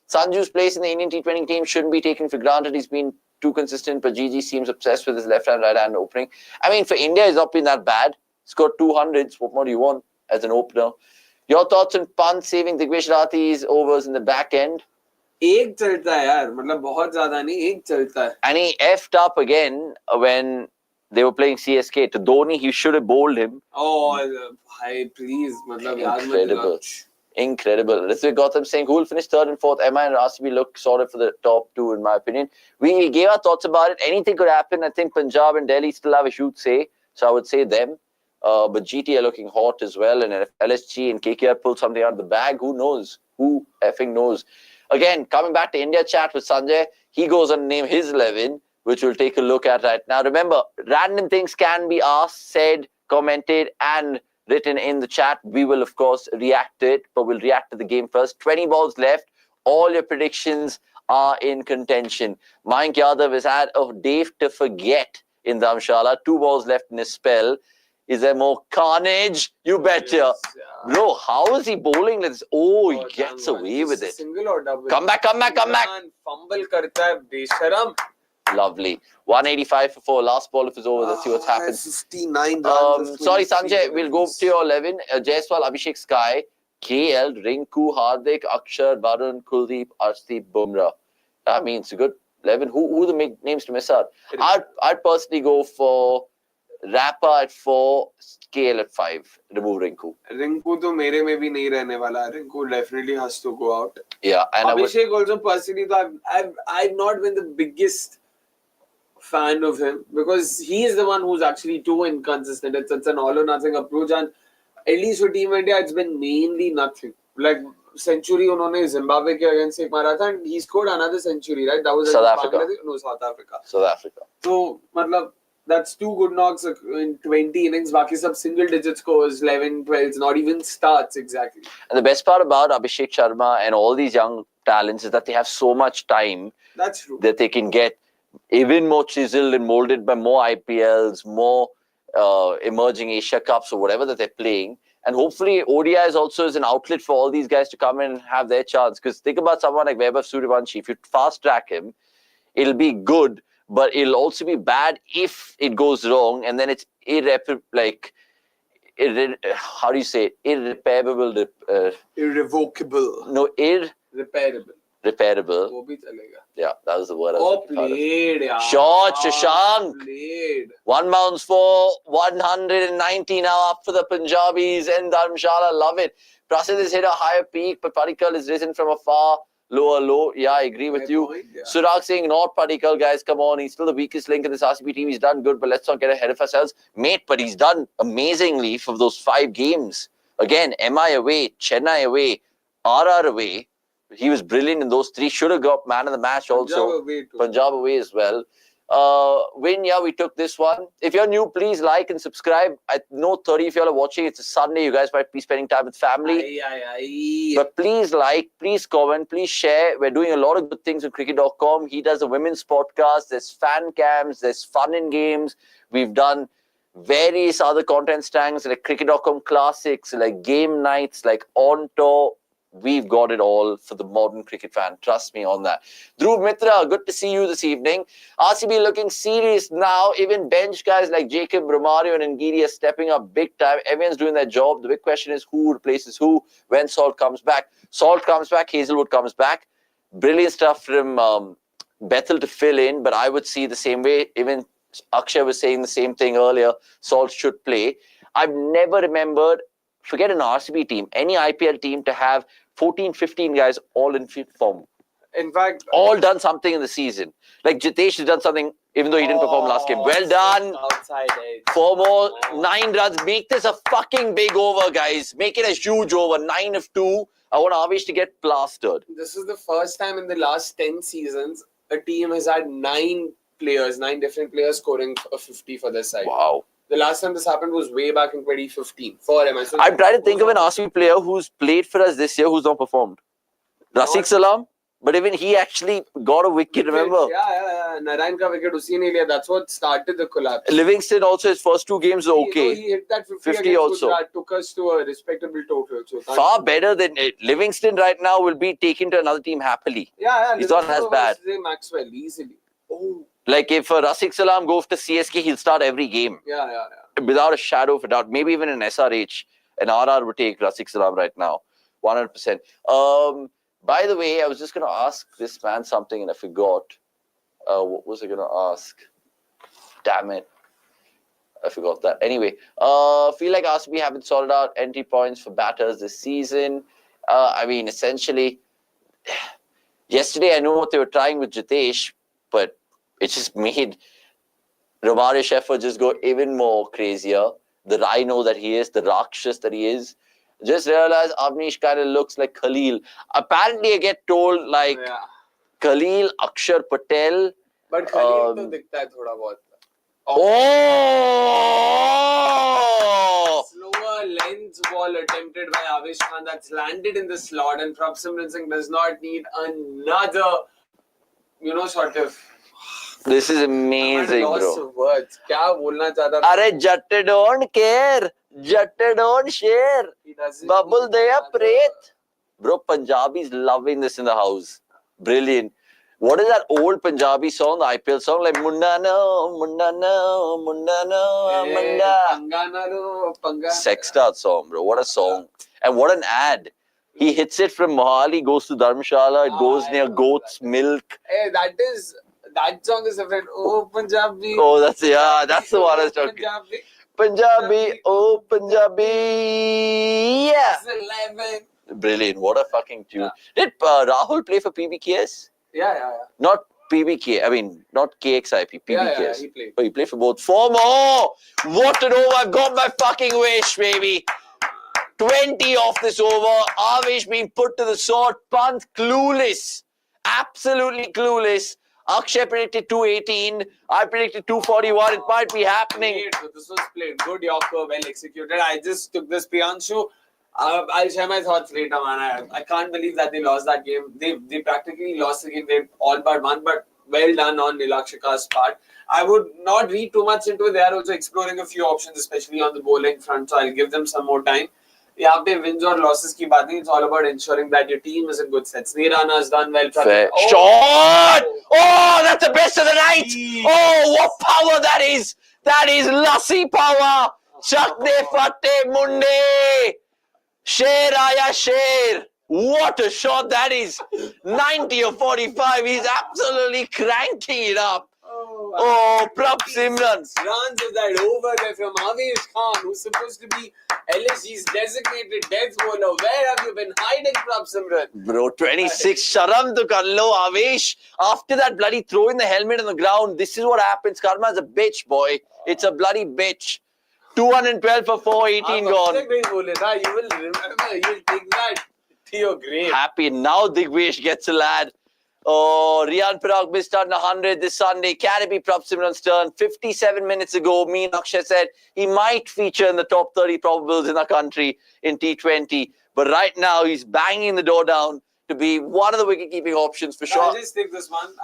Sanju's place in the Indian T20 team shouldn't be taken for granted. He's been too consistent, but Gigi seems obsessed with his left-hand, right-hand opening. I mean, for India, he's not been that bad. Scored 200s. What more do you want as an opener? Your thoughts on Pant saving Digvesh Rathi's overs in the back end? एक चलता है यार, मतलब बहुत ज्यादा नहीं, एक चलता है. And he effed up again when they were playing CSK. To Dhoni, he should have bowled him. Oh, bhai, please, मतलब incredible. Incredible. Ritwik Gautam saying, who will finish 3rd and 4th? MI and RCB look sorted for the top 2, in my opinion. We gave our thoughts about it. Anything could happen. I think Punjab and Delhi still have a huge say. So I would say them. But GT are looking hot as well. And if LSG and KKR pull something out of the bag, who knows? Who effing knows? Again, coming back to India chat with Sanjay, he goes on to name his 11, which we'll take a look at right now. Remember, random things can be asked, said, commented, and written in the chat. We will, of course, react to it, but we'll react to the game first. 20 balls left. All your predictions are in contention. Mayank Yadav has had a day to forget in Dharamshala. 2 balls left in his spell. Is there more carnage? You betcha. Yes, yeah. Bro, how is he bowling like this? Oh, he gets away with it. Single or double? Come back. Fumble karta hai, besharam. Lovely. 185 for 4. Last ball of his over. Let's see what's happened. 59 runs. Sorry, Sanjay. We'll go to your 11. Jaiswal, Abhishek, Sky, KL, Rinku, Hardik, Akshar, Varun, Kuldeep, Arshdeep, Bumrah. That means a good 11. Who are the names to miss out? I'd personally go for Rapper at 4, KL at 5. Remove Rinku. Rinku to mere mein bhi nahi rehne wala. Rinku definitely has to go out. Yeah, and Abhishek also personally, I've not been the biggest fan of him because he is the one who's actually too inconsistent. It's an all or nothing approach, and at least for Team India, it's been mainly nothing. Like century उन्होंने Zimbabwe के against एक मारा था, and he scored another century, right? That was South Africa. South Africa. South Africa. So, मतलब that's 2 good knocks in 20 innings. बाकी सब single digit scores, 11, 12s, not even starts exactly. And the best part about Abhishek Sharma and all these young talents is that they have so much time. That's true. That they can get even more chiseled and molded by more IPLs, more emerging Asia Cups or whatever that they're playing. And hopefully ODIs also is an outlet for all these guys to come in and have their chance. Because think about someone like Vaibhav Suryavanshi. If you fast track him, it'll be good. But it'll also be bad if it goes wrong, and then it's how do you say it? Irreparable. Irrevocable. No, Repairable. Repairable. वो भी चलेगा. Yeah, that was the word. Played, yaar. Shot, Shashank. Played. 1 bounce for 190 now up for the Punjabis and Dharamshala. Love it. Prasid has hit a higher peak, but Padikkal has risen from a far lower low. Yeah, I agree with you. Point, yeah. Suraj saying, not Padikkal, guys. Come on. He's still the weakest link in this RCB team. He's done good, but let's not get ahead of ourselves. Mate, but he's done amazingly for those 5 games. Again, MI away, Chennai away, RR away. He was brilliant in those 3. Should have got man of the match also. Punjab away too. Punjab away as well. Win, yeah, we took this one. If you're new, please like and subscribe. I know 30 if you're watching. It's a Sunday. You guys might be spending time with family. But please like, please comment, please share. We're doing a lot of good things on cricket.com. He does a women's podcast. There's fan cams. There's fun and games. We've done various other content stands like cricket.com classics, like game nights, like on tour. We've got it all for the modern cricket fan. Trust me on that. Dhruv Mitra, good to see you this evening. RCB looking serious now. Even bench guys like Jacob, Romario and Ngidi are stepping up big time. Everyone's doing their job. The big question is who replaces who when Salt comes back. Salt comes back, Hazelwood comes back. Brilliant stuff from Bethel to fill in, but I would see the same way. Even Akshay was saying the same thing earlier. Salt should play. I've never remembered, forget an RCB team, any IPL team to have 14, 15 guys all in fit form. In fact, all done something in the season. Like Jitesh has done something, even though he didn't perform last game. Well done. Outside edge. 4 more, 9 runs. Make this a fucking big over, guys. Make it a huge over. 9 of 2. I want Avish to get plastered. This is the first time in the last 10 seasons a team has had 9 different players scoring a 50 for their side. Wow. The last time this happened was way back in 2015 for MI. So I'm trying to think of an RCB player who's played for us this year who's not performed. Rafiq Salam, but even he actually got a wicket, remember? Yeah. Narayan ka wicket usi ne liya. That's what started the collapse. Livingston also, his first 2 games were okay. He hit that 50 also. Gujarat, took us to a respectable total. So far better than it. Livingston right now will be taken to another team happily. Yeah. He's not as bad. Maxwell, easily. Oh. Like if Rafiq Salam goes to CSK, he'll start every game. Yeah. Without a shadow of a doubt. Maybe even an SRH. An RR would take Rafiq Salam right now. 100%. By the way, I was just going to ask this man something and I forgot. What was I going to ask? Damn it. I forgot that. Anyway, feel like RCB haven't sorted out entry points for batters this season. I mean, essentially, yesterday I know what they were trying with Jitesh, but it just made Romario effort just go even more crazier. The rhino that he is, the Rakshas that he is. Just realized Avanish kind of looks like Khalil. Apparently, I get told like Khalil, Akshar Patel. But Khalil to dikhta hai thoda bahut. Oh! Slower lens ball attempted by Ayush Khan that's landed in the slot, and Prabhsimran Singh does not need another, sort of. This is amazing, bro. Of words. Kya bolna chahta tha? Arey, Jatte don't care. Jatte don't share. Bubble there, Pret. Bro, Punjabis loving this in the house. Brilliant. What is that old Punjabi song, the IPL song? Like, Munda no, Munda no, Munda no, Munda. Sextat song, bro. What a song. And what an ad. He hits it from Mohali, goes to Dharamshala, it goes near goat's milk. Hey, that song is different. Oh, Punjabi. Oh, that's the one I was talking. Punjabi, oh, Punjabi. Yeah. 11. Brilliant. What a fucking tune. Did Rahul play for PBKS? Yeah. Not PBK. I mean, not KXIP. PBKS. Yeah, he played. Oh, he played for both. 4 more. What an over. I've got my fucking wish, baby. 20 off this over. Avish being put to the sword. Pant clueless. Absolutely clueless. Akshay predicted 218. I predicted 241. It might be happening. This was played. Good Yorker, well executed. I just took this Priyanshu. I'll share my thoughts later, man. I can't believe that they lost that game. They practically lost the game. They all but won, but well done on Nilakshika's part. I would not read too much into it. They are also exploring a few options, especially on the bowling front. So I'll give them some more time. यहाँ पे wins or losses की बात नहीं. It's all about ensuring that your team is in good sets. Nirana has done well. Shot! Oh, that's the best of the night! Oh, what power that is! That is lassi power! Chakde fatte munde! Sher aaya sher! What a shot that is! 90 or 45. He's absolutely cranking it up. Oh, Prabhsimran. Runs of that over there from Ayush Khan, who's supposed to be LSG's designated death bowler. Where have you been hiding, Prabhsimran? Bro, 26. Sharam to Karlo, Avish. After that bloody throwing the helmet on the ground, this is what happens. Karma is a bitch, boy. It's a bloody bitch. 212 for 418 gone. You will remember. You'll take that to your grave. Happy. Now Digvesh gets a lad. Oh, Riyan Parag missed out on 100 this Sunday. Can it be Prabhsimran's turn? 57 minutes ago, me and Akshay said he might feature in the top 30 probables in our country in T20. But right now, he's banging the door down to be one of the wicket-keeping options for sure. I'll just take this one.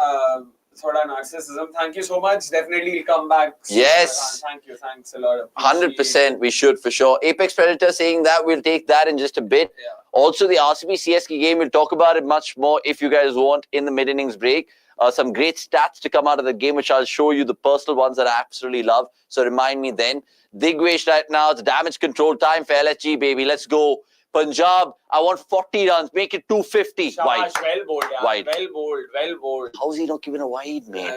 Thoda narcissism. Thank you so much. Definitely will come back soon. Yes. Thank you. Thanks a lot. 100% we should for sure. Apex Predator saying that. We'll take that in just a bit. Yeah. Also, the RCB CSK game, we'll talk about it much more if you guys want in the mid-innings break. Some great stats to come out of the game, which I'll show you, the personal ones that I absolutely love. So remind me then. Digvesh right now, it's damage control time for LSG, baby. Let's go. Punjab, I want 40 runs. Make it 250. Shabash, Wide. well bowled, yeah. Wide. Well bowled. How's he not giving a wide, mate?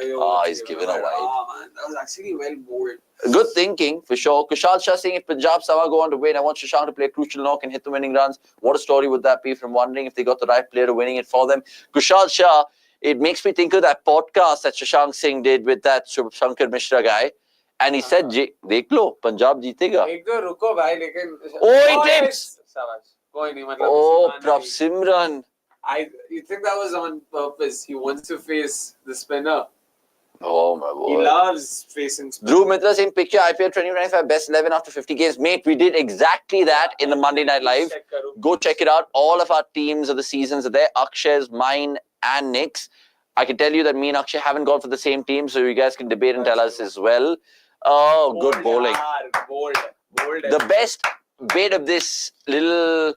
He's giving a wide. Man. That was actually well bowled. Good thinking, for sure. Kushal Shah saying if Punjab somehow go on to win, I want Shashank to play a crucial knock and hit the winning runs. What a story would that be from wondering if they got the right player to winning it for them. Kushal Shah, it makes me think of that podcast that Shashank Singh did with that Shankar Mishra guy. And he said, dekh lo, Punjab jeetega. Ek do ruko bhai, lekin... Oh, he tips! Oh, Prabhsimran. You think that was on purpose? He wants to face the spinner. Oh, my boy. He loves facing spinner. Dhruv Mitra saying, picture IPL 2025 best 11 after 50 games. Mate, we did exactly that in the Monday Night Live. Go check it out. All of our teams of the seasons are there. Akshay's, mine, and Nick's. I can tell you that me and Akshay haven't gone for the same team, so you guys can debate and tell us as well. Oh, good bowling. Bold. The best bit of this little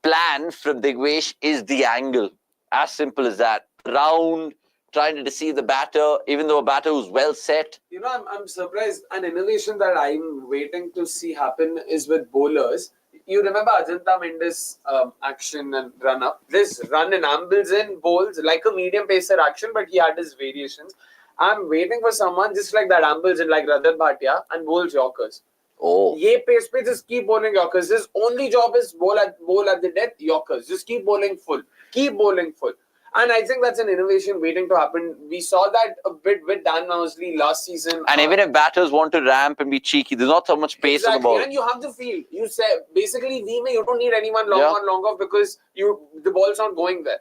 plan from Digvesh is the angle. As simple as that. Round, trying to deceive the batter, even though a batter who's well set. You know, I'm surprised. An innovation that I'm waiting to see happen is with bowlers. You remember Ajanta Mendes' action and run up? This run and ambles in bowls like a medium pacer action, but he had his variations. I'm waiting for someone just like that ambles in like Rajat Bhatia and bowls Yorkers. Oh. Ye pace pe just keep bowling Yorkers. His only job is bowl at the death Yorkers. Just keep bowling full. Keep bowling full. And I think that's an innovation waiting to happen. We saw that a bit with Dan Mousley last season. And even if batters want to ramp and be cheeky, there's not so much pace on the ball. And you have the field. You say basically, you don't need anyone long off because the ball's not going there.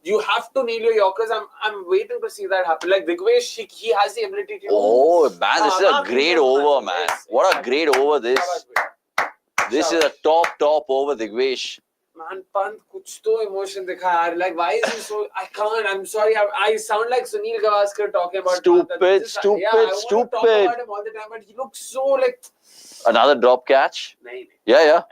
You have to nail your Yorkers. I'm waiting to see that happen. Like Digvesh, he has the ability to. Oh man, this is a great over, man. What a great over this. This is a top over, Digvesh. Man, Pant, kuch to emotion dikha yaar. Like, why is he so... I can't. I'm sorry. I sound like Sunil Gavaskar talking about... Stupid. I want to talk about him all the time, but he looks so like... Another drop catch? Yeah.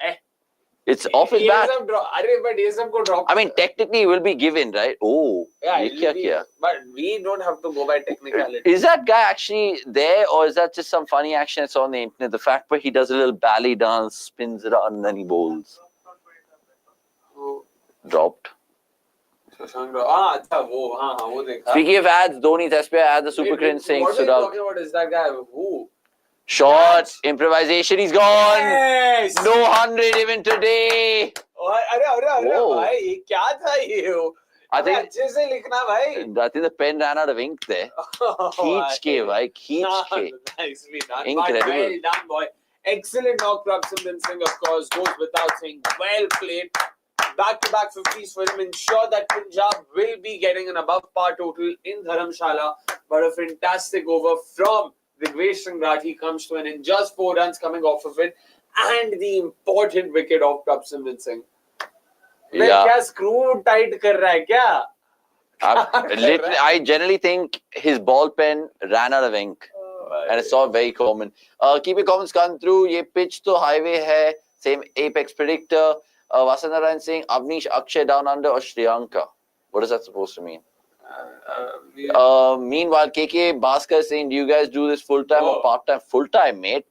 It's off his bat. I mean, technically, it will be given, right? Oh. Yeah, but we don't have to go by technicality. Is that guy actually there, or is that just some funny action that's on the internet? The fact where he does a little ballet dance, spins around, and then he bowls. Dropped. Speaking of ads, Dhoni Tespia had the super cringe saying what are you talking about? Is that guy who? Short, improvisation, he's gone. Yes! No 100 even today. I think the pen ran out of ink there. Nicely done. Incredible. Well done, boy. Excellent knock, Prabhsimran Singh, of course, goes without saying. Well played. Back-to-back 50s for him. Ensure that Punjab will be getting an above par total in Dharamshala. But a fantastic over from Digvesh Rathi comes to an end. Just 4 runs coming off of it. And the important wicket of Prabhsimran Singh. Yeah. Screw tight kar raha hai kya? I generally think his ball pen ran out of ink. And it's all very common. Keep your comments coming through. Ye pitch to highway hai. Same Apex predictor. Vasanarayan saying Avanish, Akshay down under or Shriyanka. What is that supposed to mean? Meanwhile, KK Bhaskar saying, do you guys do this full-time or part-time? Full-time, mate.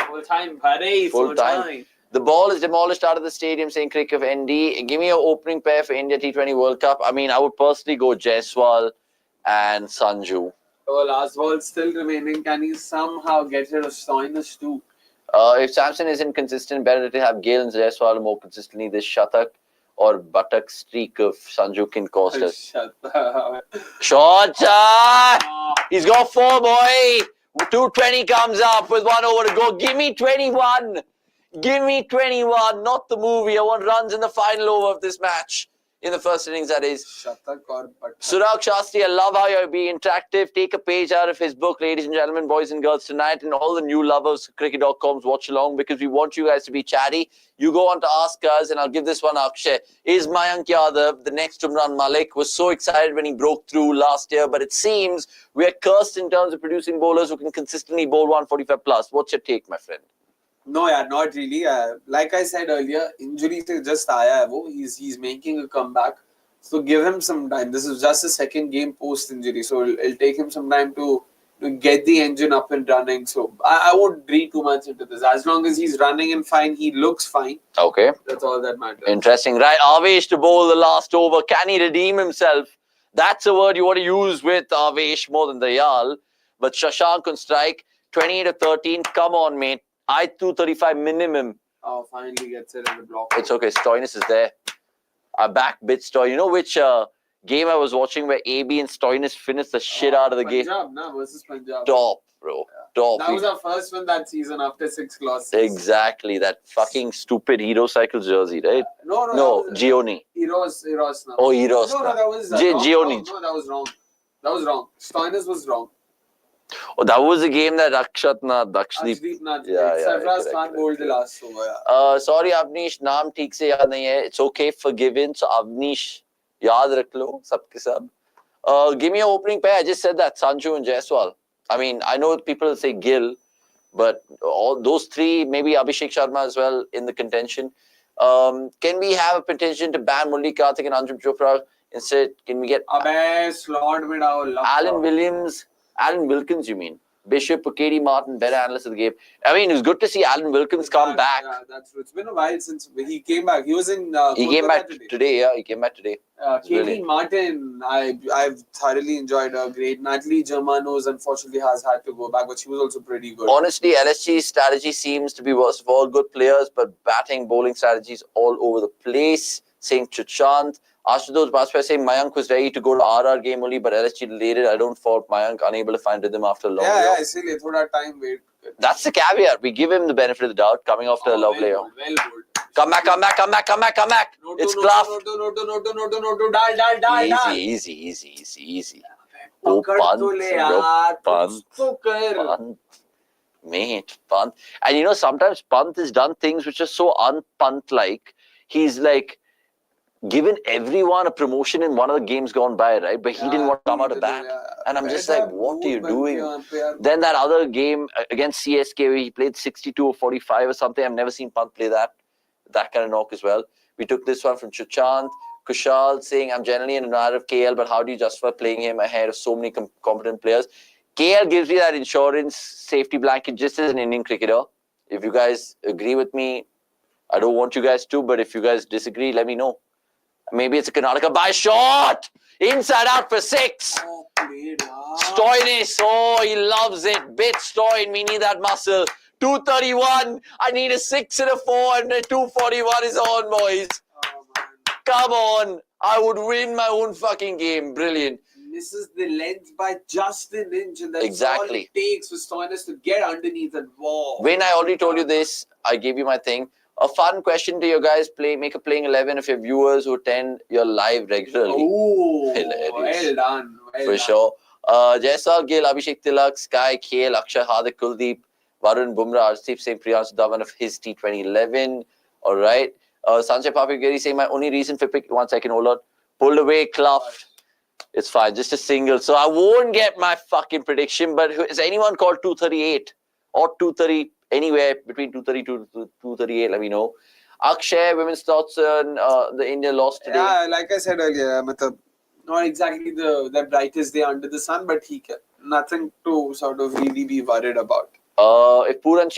Full-time, buddy. Full-time. The ball is demolished out of the stadium saying crick of ND. Give me an opening pair for India T20 World Cup. I mean, I would personally go Jaiswal and Sanju. Oh, last ball still remaining. Can he somehow get rid of Stoinis too? If Samson isn't consistent, better to have Gale and Jaiswal more consistently. This Shatak or Buttock streak of Sanju can cost us. Short! He's got 4, boy! 220 comes up with 1 over to go. Give me 21! Give me 21, not the movie. I want runs in the final over of this match. in the first innings, that is. Shatak or Suraj Shastri, I love how you're being interactive. Take a page out of his book, ladies and gentlemen, boys and girls, tonight, and all the new lovers, cricket.com's watch along, because we want you guys to be chatty. You go on to ask us, and I'll give this one Akshay. Is Mayank Yadav the next Umran Malik? Was so excited when he broke through last year, but it seems we're cursed in terms of producing bowlers who can consistently bowl 145 plus. What's your take, my friend? No, yeah, not really. Like I said earlier, injury se just aaya hai wo. He's making a comeback. So give him some time. This is just a second game post-injury. So it'll take him some time to get the engine up and running. So I won't read too much into this. As long as he's running and fine, he looks fine. Okay. That's all that matters. Interesting. Right, Avesh to bowl the last over. Can he redeem himself? That's a word you want to use with Avesh more than Dayal. But Shashank on strike. 28-13. Come on, mate. 235 minimum. Oh, finally gets it in the block. It's okay. Stoinis is there. I back bit Stoinis. You know which game I was watching where AB and Stoinis finished the shit out of the game? Punjab, versus Punjab. Top, bro. Yeah. Top. That was our first win that season after 6 losses. Exactly. That fucking stupid Hero Cycles jersey, right? No, Gioni. Eros now. Oh, Eros. No, that was Gioni. No, that was wrong. That was wrong. Stoinis was wrong. Oh, that was the game that Arshdeep. Arshdeep Sarfraz can't bowl the last over. Yeah. Sorry, Avanish, नाम ठीक से याद नहीं है. It's okay, forgiven. So Avanish, याद रख लो, सबके सब. Give me your opening pair. I just said that Sanju and Jaiswal. I mean, I know people say Gill, but all those three, maybe Abhishek Sharma as well in the contention. Can we have a petition to ban Murali Karthik and Anjum Chopra? Instead, can we get slot में डालो Alan Williams? Alan Wilkins, you mean? Bishop, Katie Martin, better analyst of the game. I mean, it was good to see Alan Wilkins come back. Yeah, that's true. It's been a while since he came back. He was in. He came back today. Yeah, he came back today. Katie Martin, I've thoroughly enjoyed her. Great. Natalie Germanos, unfortunately, has had to go back, but she was also pretty good. Honestly, LSG's strategy seems to be worst of all. Good players, but batting, bowling strategies all over the place. Saying Chachant. Ashutosh Bajpayee saying Mayank was ready to go to RR game only, but LSG delayed it. I don't fault Mayank, unable to find rhythm after a long layoff. Yeah, silly. Thoda time wait. That's the caveat. We give him the benefit of the doubt coming after a long layoff. Well good. Come back. It's Clough. Dal. Easy. Oh, Pant. Mate, Pant. And you know, sometimes Pant has done things which are so un-Pant-like. He's like given everyone a promotion in one of the games gone by, right? But he didn't want to come out of that. And I'm just like, what are you doing? Then that other game against CSK where he played 62 or 45 or something. I've never seen Pant play that kind of knock as well. We took this one from Chachant. Kushal saying, I'm generally in admirer of KL, but how do you justify playing him ahead of so many competent players? KL gives me that insurance safety blanket just as an Indian cricketer. If you guys agree with me, I don't want you guys to, but if you guys disagree, let me know. Maybe it's a Karnataka by shot. Inside out for 6. Oh, played, Stoinis. Oh, he loves it. Bit Stoin. We need that muscle. 231. I need a 6 and a 4 and a 241 is on, boys. Oh, man. Come on. I would win my own fucking game. Brilliant. Misses the length by just an inch, and that's exactly all it takes for Stoinis to get underneath that wall. When I already told you this, I gave you my thing. A fun question to you guys: make a playing 11 of your viewers who attend your live regularly. Oh, hilarious. Well done. For sure. Jaiswal, Gill, Abhishek Tilak, Sky, Khel, Akshay, Hardik, Kuldeep, Varun, Bumrah, Arshdeep saying Priyansh Dhawan of his T20 11. All right. Sanjay Papigiri saying my only reason for pick 1 second, hold on. Pulled away, Clough. It's fine, just a single. So I won't get my fucking prediction, but is anyone called 238 or 230? Anywhere between 232 to 238, let me know. Akshay, women's thoughts on the India loss today? Yeah, like I said earlier, not exactly the brightest day under the sun, but nothing to sort of really be worried about. If Pooran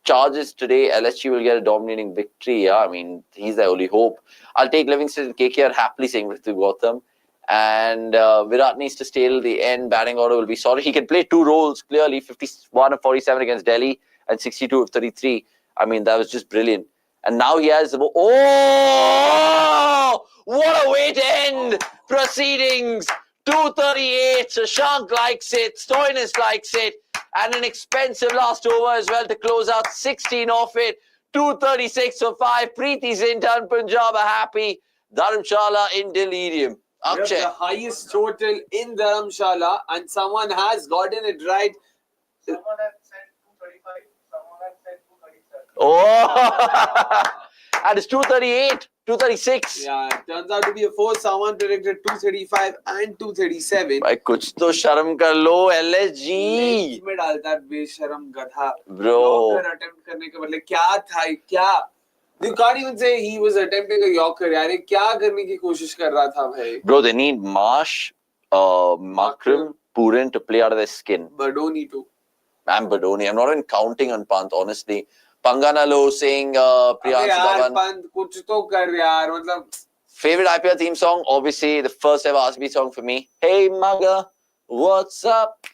charges today, LSG will get a dominating victory. Yeah, I mean, he's the only hope. I'll take Livingston and KKR happily saying Ritu Gautam. And Virat needs to stay till the end. Batting order will be sorry. He can play 2 roles clearly, 51 of 47 against Delhi. And 62 of 33. I mean, that was just brilliant. And now he has the ball. Oh! What a way to end proceedings. 238. Shashank likes it. Stoinis likes it. And an expensive last over as well to close out. 16 off it. 236 for 5. Preeti Zinta and Punjab are happy. Dharamshala in delirium. Akshay. The highest total in Dharamshala, and someone has gotten it right. Someone had said 235, someone had said 237. Oh! And it's 238, 236. Yeah, it turns out to be a 4. Someone predicted 235 and 237. भाई कुछ तो शर्म कर लो LSG. Legs में डालता है बेशरम गधा. Bro. Yorker attempt करने के बदले क्या था क्या? You can't even say he was attempting a Yorker. यार ये क्या करने की कोशिश कर रहा था भाई? Bro, they need Marsh, Markram, Pooran to play out of their skin. Badoni too. I'm Badoni. I'm not even counting on Pant, honestly. Panganalo saying Priyansh Dhawan. Pant कुछ तो कर यार मतलब. Favorite IPL theme song? Obviously, the first ever RCB song for me. Hey Maga, what's up?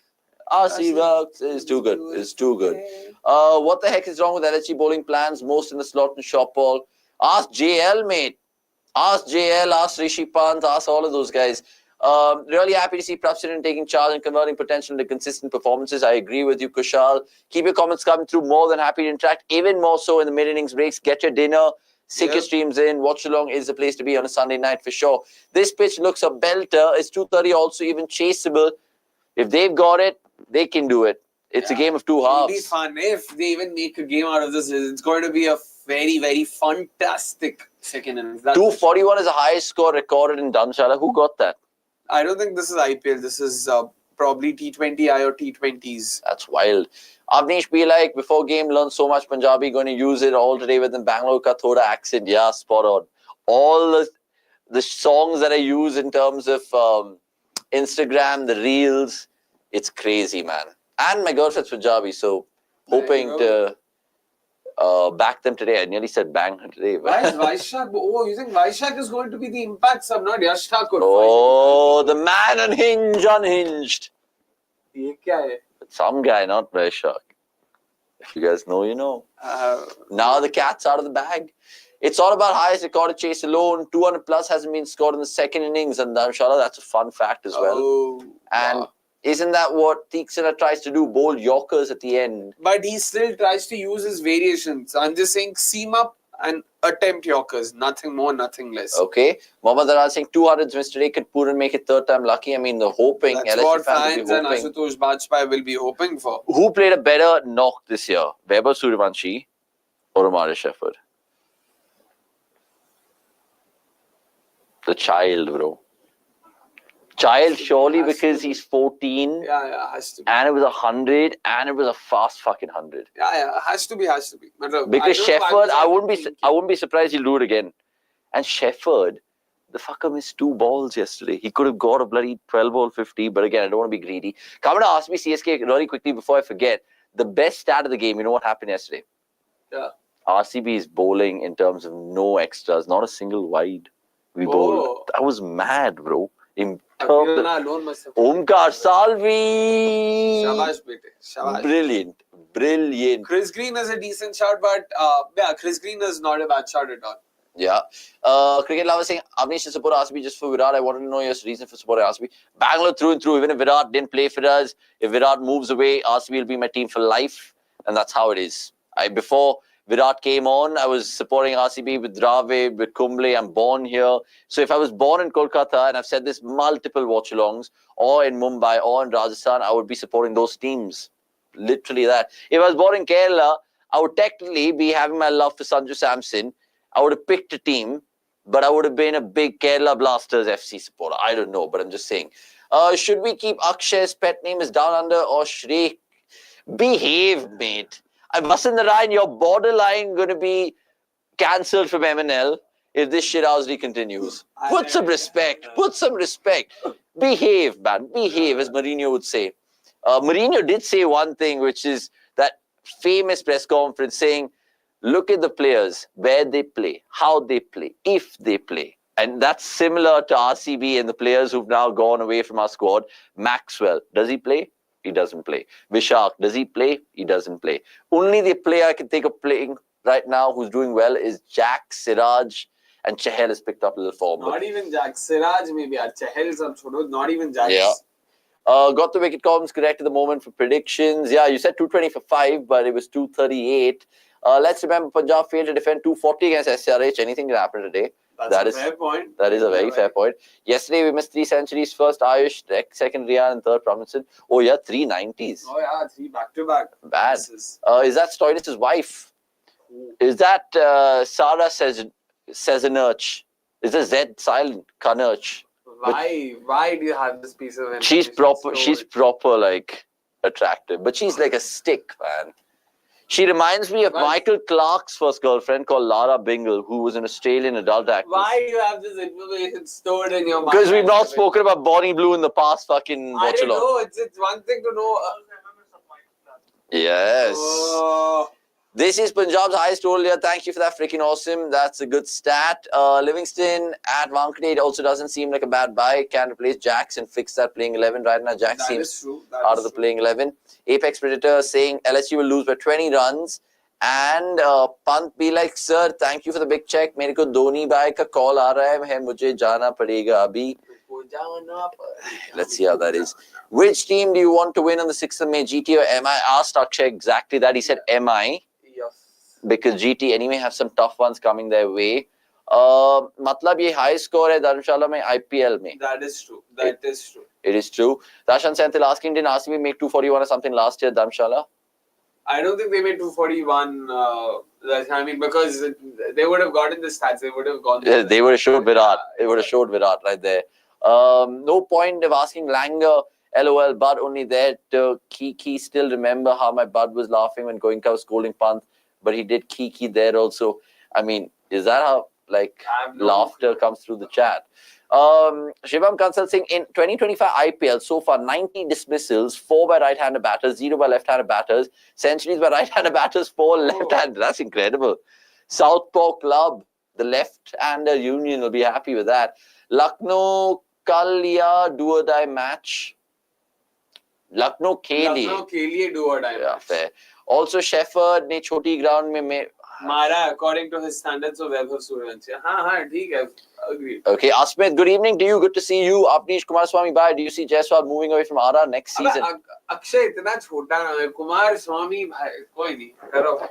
RCB rocks is too good. It's too good. What the heck is wrong with LSG bowling plans? Most in the slot and short ball. Ask JL, mate. Ask JL, ask Rishabh Pant, ask all of those guys. Really happy to see Prabhsimran taking charge and converting potential into consistent performances. I agree with you, Kushal. Keep your comments coming through. More than happy to interact. Even more so in the mid-innings breaks. Get your dinner. Sick your streams in. Watchalong is the place to be on a Sunday night for sure. This pitch looks a belter. It's 230 also even chaseable. If they've got it, they can do it. It's a game of two halves. It'll be fun if they even make a game out of this. It's going to be a very, very fantastic second innings. 241 is the highest score recorded in Dharamshala. Who got that? I don't think this is IPL. This is probably T20I or T20s. That's wild. Avanish be like, before game, learn so much Punjabi, going to use it all today within Bangalore ka thoda accent. Yeah, spot on. All the songs that I use in terms of Instagram, the reels, it's crazy, man. And my girlfriend's Punjabi, so hoping to back them today. I nearly said bang her today. Why is Vaishak? Oh, you think Vaishak is going to be the impact sub, not Yash Thakur? Oh, the man unhinged. ये क्या है? Some guy, not Vaishak. If you guys know, you know. Now the cat's out of the bag. It's all about highest recorded chase alone. 200 plus hasn't been scored in the second innings, and Dharamshala, that's a fun fact as well. Oh, and wow. Isn't that what Theeksana tries to do? Bowl Yorkers at the end. But he still tries to use his variations. I'm just saying seam up and attempt Yorkers. Nothing more, nothing less. Okay. Mohammad Aral saying 200s missed today. Could Pooran make it third time lucky? I mean, the hoping. That's LSG what fans fans and Ashutosh Bajpai will be hoping for. Who played a better knock this year? Weber Suryavanshi or Amar Shefford? The child, bro. Child, surely, because he's 14. Yeah, has to be. And it was 100, and it was a fast fucking 100. Yeah, has to be. Because Shefford, I wouldn't be surprised he'll do it again. And Shefford, the fucker missed 2 balls yesterday. He could have got a bloody 12-ball 50, but again, I don't want to be greedy. Come to ask me CSK really quickly before I forget. The best stat of the game, you know what happened yesterday? Yeah. RCB is bowling in terms of no extras, not a single wide. We bowled. That was mad, bro. Omkar Salvi. Shabash, bete. Shabash. Brilliant. Chris Green is a decent shot, but Chris Green is not a bad shot at all. Yeah. Cricket lover saying, Avnish should support RCB just for Virat. I wanted to know your reason for supporting RCB. Bangalore through and through. Even if Virat didn't play for us, if Virat moves away, RCB will be my team for life. And that's how it is. Before Virat came on, I was supporting RCB with Dravid, with Kumble. I'm born here. So if I was born in Kolkata, and I've said this multiple watchalongs, or in Mumbai, or in Rajasthan, I would be supporting those teams. Literally that. If I was born in Kerala, I would technically be having my love for Sanju Samson. I would have picked a team, but I would have been a big Kerala Blasters FC supporter. I don't know, but I'm just saying. Should we keep Akshay's pet name as Down Under or Shrey? Behave, mate. Vasant, you're borderline going to be cancelled from MNL if this shithousery continues. Put some respect. Behave, man. Behave, as Mourinho would say. Mourinho did say one thing, which is that famous press conference saying, look at the players, where they play, how they play, if they play. And that's similar to RCB and the players who've now gone away from our squad. Maxwell, does he play? He doesn't play. Vishak, does he play? He doesn't play. Only the player I can think of playing right now who's doing well is Jack, Siraj, and Chahal has picked up a little form. Not even Jack. Siraj maybe. Chahal is not even Jack. Yeah. Got the wicket columns correct at the moment for predictions. Yeah, you said 220 for 5, but it was 238. Let's remember Punjab failed to defend 240 against SRH. Anything can happen today. That's a fair point. That is a very fair point. Yesterday we missed 3 centuries. First Ayush, second Rian, and third Prabhsimran. Oh yeah, 3 90s. Oh yeah, 3 back-to-back. Bad. Is that Stoinis' wife? Is that Sarah Sezanurch? Is the Z silent? Kanurch. Why do you have this piece of information? She's proper like attractive, but she's like a stick, man. She reminds me of Michael Clarke's first girlfriend called Lara Bingle, who was an Australian adult actress. Why do you have this information stored in your mind? Because we've not spoken about Bonnie Blue in the past fucking I don't Watchalong. know. It's one thing to know. Yes. Oh. This is Punjab's highest total here. Thank you for that. Freaking awesome. That's a good stat. Livingston at Wankhede also doesn't seem like a bad buy. Can replace Jax and fix that playing 11 right now. Jax seems out of the playing 11. Apex Predator saying LSU will lose by 20 runs. And Pant be like, sir, thank you for the big check. मेरे को धोनी भाई का call आ रहा है मुझे जाना पड़ेगा अभी. Let's see how that is. Which team do you want to win on the 6th of May, GT or MI? I asked Akshay exactly that. He said MI. Because GT anyway have some tough ones coming their way. मतलब ये high score है धर्मशाला में IPL में. That is true. That is true. It is true. Dashan Senthil asking, didn't RCB make 241 or something last year, Dharamshala? I don't think they made 241. I mean, because they would have gotten the stats. They would have gone. They would have showed Virat. They would have showed Virat right there. No point of asking Langer. LOL, Bud only there to Kiki. Still remember how my Bud was laughing when Goenka was scolding Pant, but he did Kiki there also. I mean, is that how like laughter comes through the chat? Shivam Kansal Singh, in 2025 IPL, so far 90 dismissals, 4 by right-handed batters, 0 by left-handed batters, centuries by right-handed batters, 4 left-handed. That's incredible. Southpaw Club, the left-hander union will be happy with that. Lucknow Kalia do or die match. Lucknow के लिए do or die. Yeah, fair. Also Shefford ने छोटी ground में Mara, according to his standards of Vaibhav Suryavanshi. हाँ, ठीक है. Agreed. Okay, Asmit, good evening to you. Good to see you. Apnish Kumaraswamy, bye. Do you see Jaiswal moving away from RR next season? Akshay, इतना छोटा नाम है. Kumaraswamy, भाई, कोई नहीं. करो.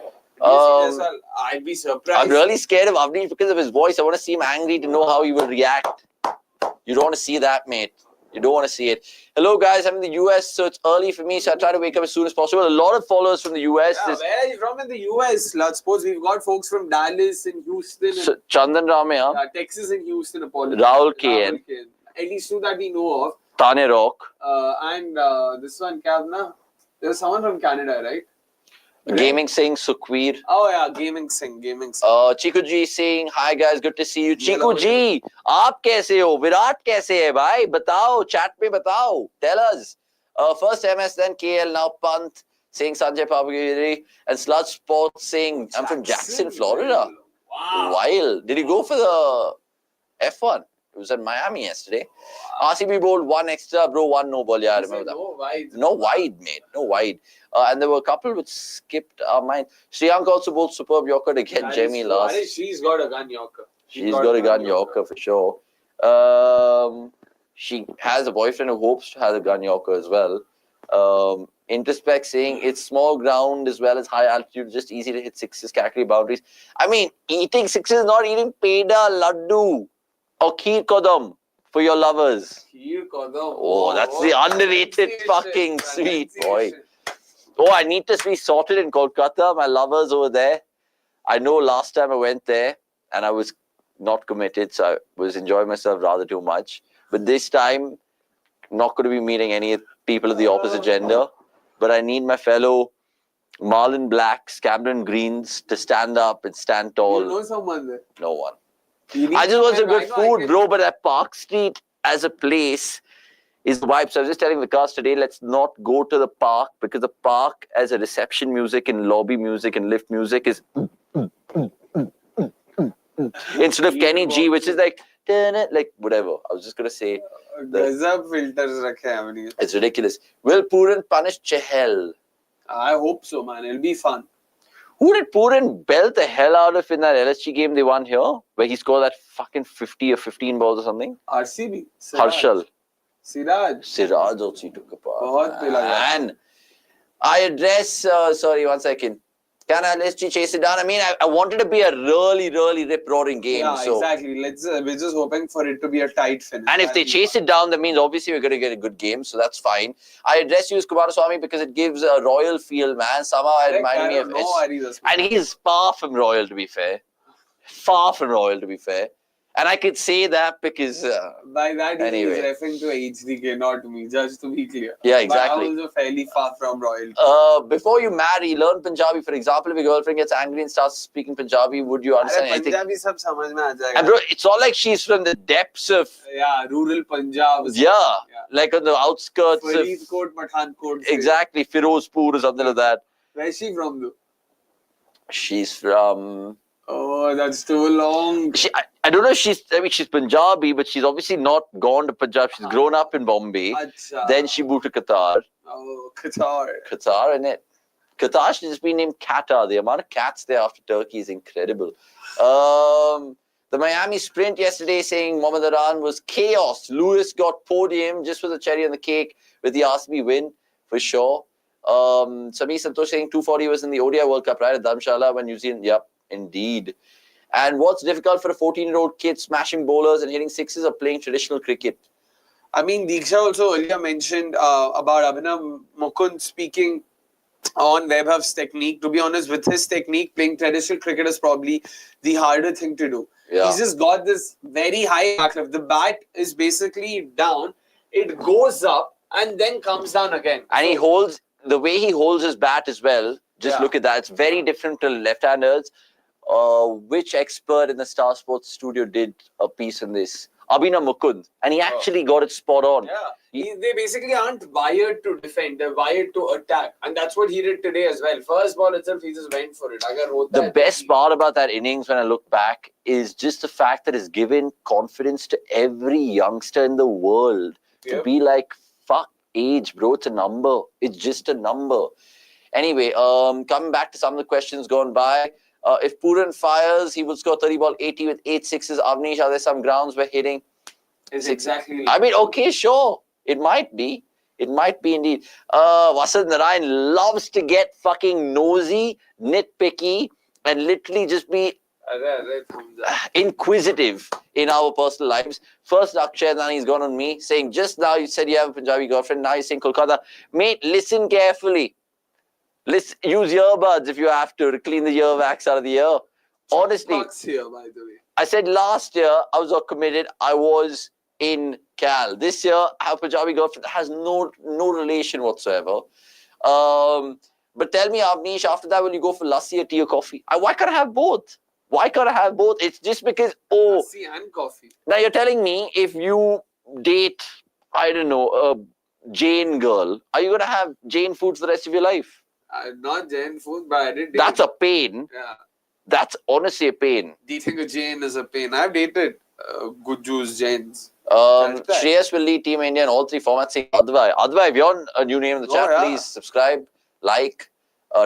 I'd be surprised. I'm really scared of Avnish because of his voice. I want to see him angry to know how he will react. You don't want to see that, mate. You don't want to see it. Hello, guys. I'm in the US, so it's early for me, so I try to wake up as soon as possible. A lot of followers from the US. Yeah, where are you from in the US? Let's suppose we've got folks from Dallas and Houston. And, Chandan Ramya. Texas and Houston. Apologies. Rahul KN. At least two that we know of. Tane Rock. And this one, there's someone from Canada, right? Gaming Singh, Sukhveer. Oh yeah, Gaming Singh. Chiku Ji saying, hi guys, good to see you. Chiku Ji, aap kaise ho? Virat kaise hai, bhai? Batao, chat mein batao. Tell us. First MS, then KL, now Pant, saying Sanjay Papagiri, and Sludge Sports saying, I'm from Jackson, Florida. Wow. Wild. Did he go for the F1? It was at Miami yesterday. Wow. RCB bowled 1 extra, bro, 1 no ball. Yeah, I remember that. No wide, mate. No wide. And there were a couple which skipped our mind. Shashank also bowled superb Yorker to get Jemmy last. She's got a gun Yorker. She's got a gun Yorker for sure. She has a boyfriend who hopes to have a gun Yorker as well. Introspect saying it's small ground as well as high altitude, just easy to hit sixes, category boundaries. I mean, eating sixes is not eating peda, laddu. Or Kheer Kodam for your lovers. Kheer Kodam. Oh, that's the underrated fucking sweet, boy. Oh, I need to be sorted in Kolkata. My lovers over there. I know last time I went there and I was not committed, so I was enjoying myself rather too much. But this time, I'm not going to be meeting any people of the opposite gender. But I need my fellow Marlon Blacks, Cameron Greens to stand up and stand tall. You know someone there? No one. I just want some good food, bro, but at Park Street as a place is the vibe. So I was just telling the cast today, let's not go to the park because the park as a reception music and lobby music and lift music is instead of Kenny G, which is like whatever. I was just going to say. Filters it's ridiculous. Will Pooran punish Chahal? I hope so, man. It'll be fun. Who did Pooran belt the hell out of in that LSG game they won here? Where he scored that fucking 50 or 15 balls or something? RCB. Harshal. Siraj also took a part. Man. I address, sorry, 1 second. Can LSG chase it down? I mean, I wanted to be a really, really rip-roaring game. Yeah, so. exactly. We're just hoping for it to be a tight finish. And if they chase it down, that means obviously we're going to get a good game. So that's fine. I address you as Kumaraswamy because it gives a royal feel, man. Somehow it reminded me of... And he's far from royal, to be fair. Far from royal, to be fair. And I could say that because... by that, anyway. He's referring to HDK, not to me, just to be clear. Yeah, exactly. But I was fairly far from royalty. Before you marry, learn Punjabi. For example, if your girlfriend gets angry and starts speaking Punjabi, would you understand anything? Punjabi sab samajh mein aa jayega. And bro, it's all like she's from the depths of... Yeah, rural Punjab. Yeah, like on the outskirts Faridkot, Pathankot. Exactly, Firozpur or something like that. Where's she from, though? She's from... Oh, that's too long. I don't know if she's Punjabi, but she's obviously not gone to Punjab. She's grown up in Bombay. Achha. Then she moved to Qatar. Oh, Qatar. Qatar, innit? Qatar should just be named Qatar. The amount of cats there after Turkey is incredible. The Miami sprint yesterday saying Mohammad Aran was chaos. Lewis got podium just for the cherry on the cake with the RCB win, for sure. Samir Santosh saying 240 was in the ODI World Cup, right? At Dharamshala when New Zealand... Yep. Indeed. And what's difficult for a 14-year-old kid smashing bowlers and hitting sixes or playing traditional cricket? I mean, Diksha also earlier mentioned about Abhinav Mukund speaking on Vaibhav's technique. To be honest, with his technique, playing traditional cricket is probably the harder thing to do. Yeah. He's just got this very high back lift. The bat is basically down. It goes up and then comes down again. And he holds... The way he holds his bat as well, just look at that. It's very different to left-handers. Which expert in the Star Sports studio did a piece on this? Abhinav Mukund. And he actually got it spot on. Yeah. They basically aren't wired to defend. They're wired to attack. And that's what he did today as well. First ball itself, he just went for it. The best part about that innings when I look back is just the fact that it's given confidence to every youngster in the world to be like, fuck age, bro. It's a number. It's just a number. Anyway, coming back to some of the questions gone by. If Pooran fires, he will score 30 ball 80 with 8 sixes. Avanish, are there some grounds where hitting? Is exactly. I mean, okay, sure. It might be. It might be indeed. Vasant Narayan loves to get fucking nosy, nitpicky, and literally just be inquisitive in our personal lives. First, Akshay and Avanish gone on me, saying, just now you said you have a Punjabi girlfriend, now you're saying Kolkata. Mate, listen carefully. Use earbuds if you have to clean the earwax out of the ear. Honestly, Here, by the way. I said last year I was not committed. I was in Cal. This year I have a Punjabi girlfriend that has no relation whatsoever. But tell me, Avnish, after that, will you go for lassi or tea or coffee? Why can't I have both? Why can't I have both? It's just because lassi and coffee. Now you're telling me if you date, I don't know, a Jain girl, are you gonna have Jain food for the rest of your life? Not Jain food, but I did date. That's a pain. Yeah. That's honestly a pain. Dating a Jain is a pain. I've dated good Jews, Jains. Shreyas will lead Team India in all 3 formats. Saying Advai, if you're a new name in the chat, please subscribe, like,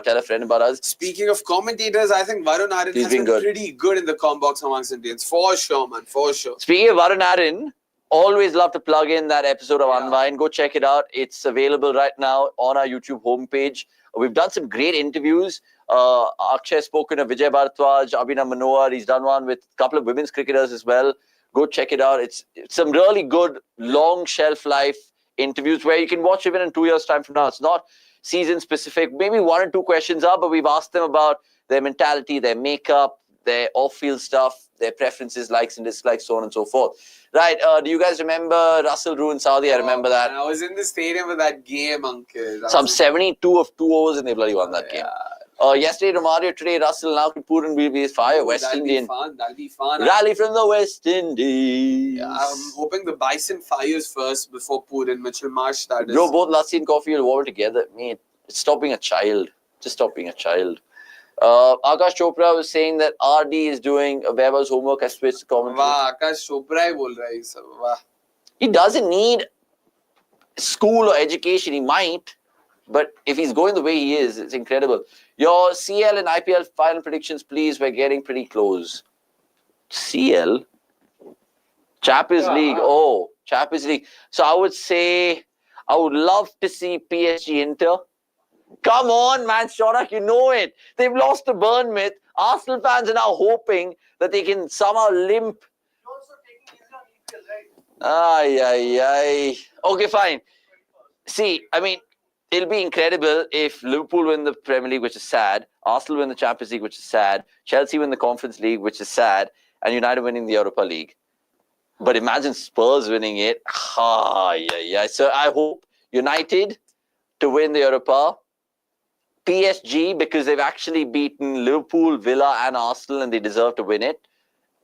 tell a friend about us. Speaking of commentators, I think Varun Aaron has been pretty good in the com box amongst Indians. For sure, man. For sure. Speaking of Varun Aaron, always love to plug in that episode of Unwind. Go check it out. It's available right now on our YouTube homepage. We've done some great interviews. Akshay has spoken of Vijay Bharadwaj, Abhinav Manohar. He's done one with a couple of women's cricketers as well. Go check it out. It's some really good, long shelf life interviews where you can watch even in 2 years' time from now. It's not season specific. Maybe 1 or 2 questions are, but we've asked them about their mentality, their makeup, their off-field stuff, their preferences, likes and dislikes, so on and so forth. Right, do you guys remember Russell ruined Saudi? I remember that. Man, I was in the stadium with that game, uncle. Some 72 of 2 overs and they bloody won that game. Yesterday, Romario, today, Russell, now Pooran will be fire. West Indian. That'll be fun. Rally from the West Indies. Yeah, I'm hoping the Bison fires first before Pooran. Mitchell Marsh, that is. Bro, both lassi and coffee will warm together. Mate, stop being a child. Just stop being a child. Akash Chopra was saying that RD is doing Vaibhav's homework. I switched the commentary. Wow, Akash Chopra hi bol raha hai sab. Wow. He doesn't need school or education. He might. But if he's going the way he is, it's incredible. Your CL and IPL final predictions, please. We're getting pretty close. CL? Champions League. Oh, Champions League. So I would say I would love to see PSG Inter. Come on, man, Shashank, you know it. They've lost to Bournemouth. Arsenal fans are now hoping that they can somehow limp. You're also taking easy on EPL, right? Ay, ay, ay. Okay, fine. See, I mean, it'll be incredible if Liverpool win the Premier League, which is sad. Arsenal win the Champions League, which is sad. Chelsea win the Conference League, which is sad. And United winning the Europa League. But imagine Spurs winning it. Yeah. So I hope United to win the Europa. PSG, because they've actually beaten Liverpool, Villa and Arsenal and they deserve to win it.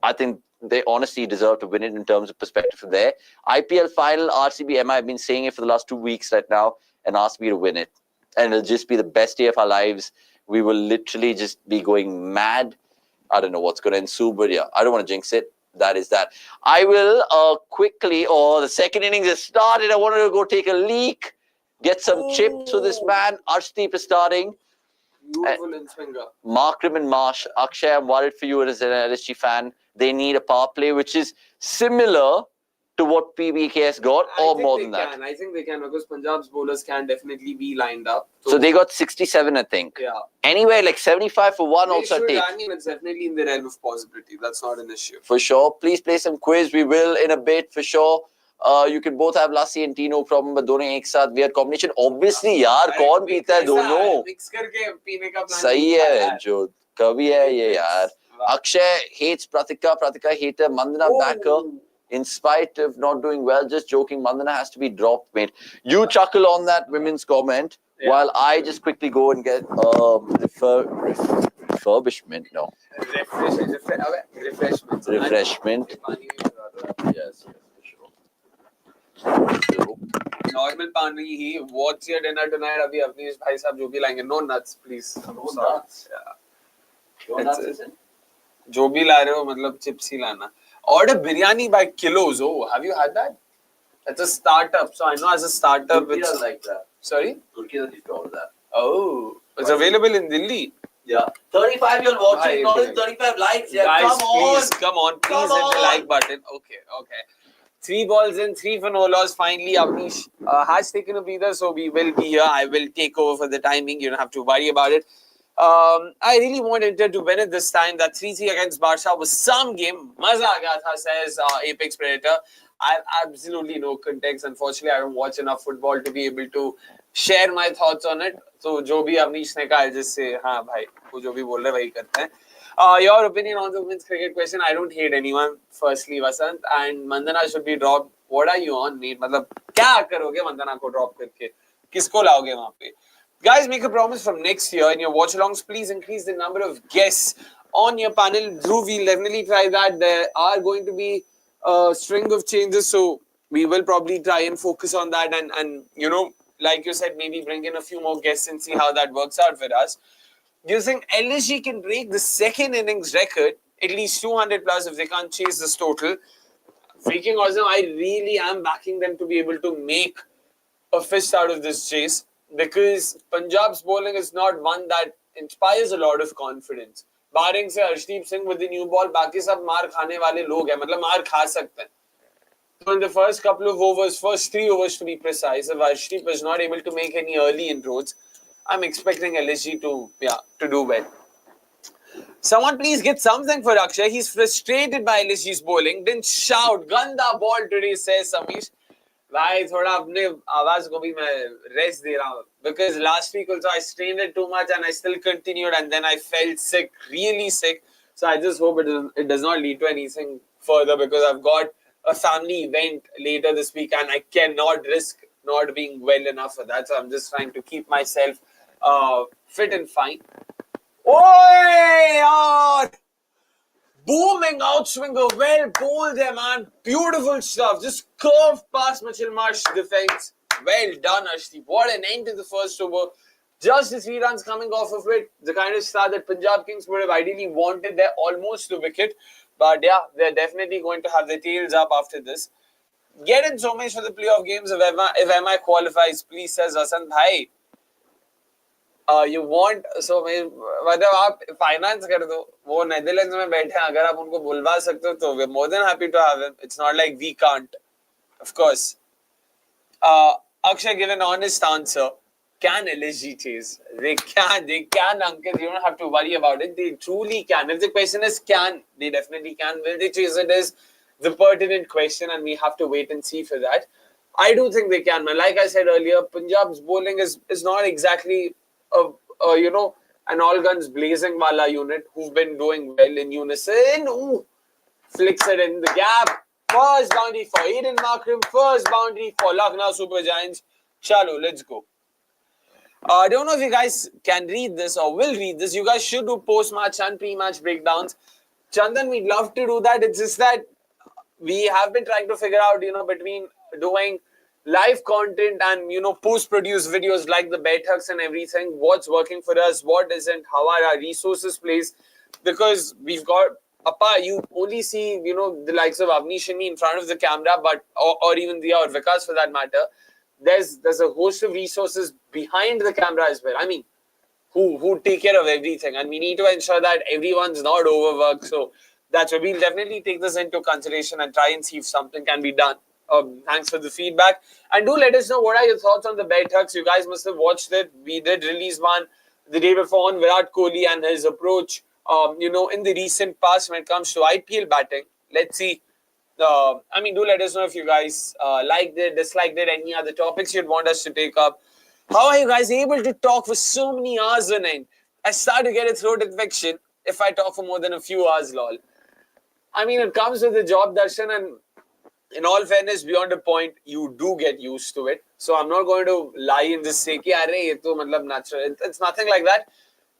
I think they honestly deserve to win it in terms of perspective from there. IPL final, RCB, I've been saying it for the last 2 weeks right now and asked me to win it. And it'll just be the best day of our lives. We will literally just be going mad. I don't know what's going to ensue, but yeah, I don't want to jinx it. That is that. I will quickly, the second innings has started. I wanted to go take a leak, get some chips for this man. Arshdeep is starting. Beautiful in swinger. Markram and Marsh. Akshay, I'm worried for you as an LSG fan. They need a power play, which is similar to what PBKS got, or more than that. I think they can, because Punjab's bowlers can definitely be lined up. So they got 67, I think. Yeah. Anyway, like 75 for one They also should, take. I mean, it's definitely in the realm of possibility. That's not an issue. For sure. Please play some quiz. We will in a bit, for sure. You can both have lassi and tea, no problem. But दोनों एक साथ weird combination. Obviously, यार कौन पीता है दोनों? Mix करके पीने का plan. सही है जो कभी है ये यार. Akshay hates Pratika. Pratika hater. Mandana backer. In spite of not doing well, just joking. Mandana has to be dropped, mate. You chuckle on that women's comment while I just quickly go and get refurbishment. No. Refreshment. Yes. Normal pani he. What's your dinner tonight? अभी Avanish भाई साहब जो भी लाएंगे. No nuts, please. No nuts. Yeah. जो भी ला रहे हो मतलब chips ही लाना. Order biryani by kilos. Oh, have you had that? It's a startup. So I know as a startup, It's like that. Sorry? Turkey doesn't do all that. Oh, it's available in Delhi. Yeah. 35 you're watching, not in 35 likes. Yeah, Guys, please, come on. please hit the like button. Okay. 3 balls in, 3 for no loss. Finally, Avanish has taken a breather, so we will be here. I will take over for the timing. You don't have to worry about it. I really want Inter to win it this time. That 3-3 against Barca was some game. Maza aa gaya tha, says Apex Predator. I have absolutely no context. Unfortunately, I don't watch enough football to be able to share my thoughts on it. So, जो भी Avanish ने कहा, I'll just say, हाँ भाई, वो जो भी बोल रहे वही करते हैं. Your opinion on the women's cricket question? I don't hate anyone. Firstly, Vasant and Mandana should be dropped. What are you on, mate? मतलब क्या करोगे Mandana को drop करके? किसको लाओगे वहाँ पे? Guys, make a promise from next year in your watchalongs. Please increase the number of guests on your panel. Dhruv, we'll definitely try that. There are going to be a string of changes, so we will probably try and focus on that. And you know, like you said, maybe bring in a few more guests and see how that works out for us. Do you think LSG can break the second innings record, at least 200 plus, if they can't chase this total? Freaking awesome. I really am backing them to be able to make a fist out of this chase. Because Punjab's bowling is not one that inspires a lot of confidence. Barring से Arshdeep Singh with the new ball, बाकी सब मार खाने वाले लोग हैं, मतलब मार खा सकते हैं. So in the first couple of overs, first 3 overs to be precise, if Arshdeep is not able to make any early inroads, I'm expecting LSG to do well. Someone please get something for Akshay. He's frustrated by LSG's bowling. Didn't shout. Ganda ball today, says Samish. भाई थोड़ा अपने आवाज को भी मैं rest दे रहा हूँ because last week also I strained it too much and I still continued and then I felt sick, really sick. So I just hope it does not lead to anything further because I've got a family event later this week and I cannot risk not being well enough for that. So I'm just trying to keep myself fit and fine. Oi, yaar! Booming outswinger, well bowled there, man. Beautiful stuff. Just curved past Mitchell Marsh defense. Well done, Arshdeep. What an end to the first over. Just the 3 runs coming off of it. The kind of start that Punjab Kings would have ideally wanted. They're almost to wicket. But yeah, they're definitely going to have their tails up after this. Get in so much for the playoff games if MI qualifies, please, says Vasant Bhai. You want so मतलब आप finance कर दो वो Netherlands में बैठे हैं अगर आप उनको बुलवा सकते हो तो we're more than happy to have him. It's not like we can't, of course. Akshay give an honest answer. Can LSG chase? They can, Ankit. You don't have to worry about it. They truly can. If the question is can, they definitely can. Will they chase it is the pertinent question, and we have to wait and see for that. I do think they can, man. Like I said earlier, Punjab's bowling is not exactly an all guns blazing wala unit who've been doing well in unison. Ooh, flicks it in the gap. First boundary for Aiden Markram. First boundary for Lucknow Super Giants. Chalo, let's go. I don't know if you guys can read this or will read this. You guys should do post-match and pre-match breakdowns. Chandan, we'd love to do that. It's just that we have been trying to figure out, between doing live content and, post-produced videos like the Beartucks and everything, what's working for us, what isn't, how are our resources placed. Because we've got, you only see, the likes of Avanish and me in front of the camera, but or even Dia or Vikas for that matter. There's a host of resources behind the camera as well. I mean, who take care of everything, and we need to ensure that everyone's not overworked. So that's why we'll definitely take this into consideration and try and see if something can be done. Thanks for the feedback, and do let us know what are your thoughts on the Beartucks. You guys must have watched it. We did release one the day before on Virat Kohli and his approach. In the recent past when it comes to IPL batting. Let's see. Do let us know if you guys liked it, disliked it, any other topics you'd want us to take up. How are you guys able to talk for so many hours on end? I start to get a throat infection if I talk for more than a few hours, lol. It comes with the job, Darshan, and in all fairness, beyond a point, you do get used to it. So I'm not going to lie and just say, natural. It's nothing like that.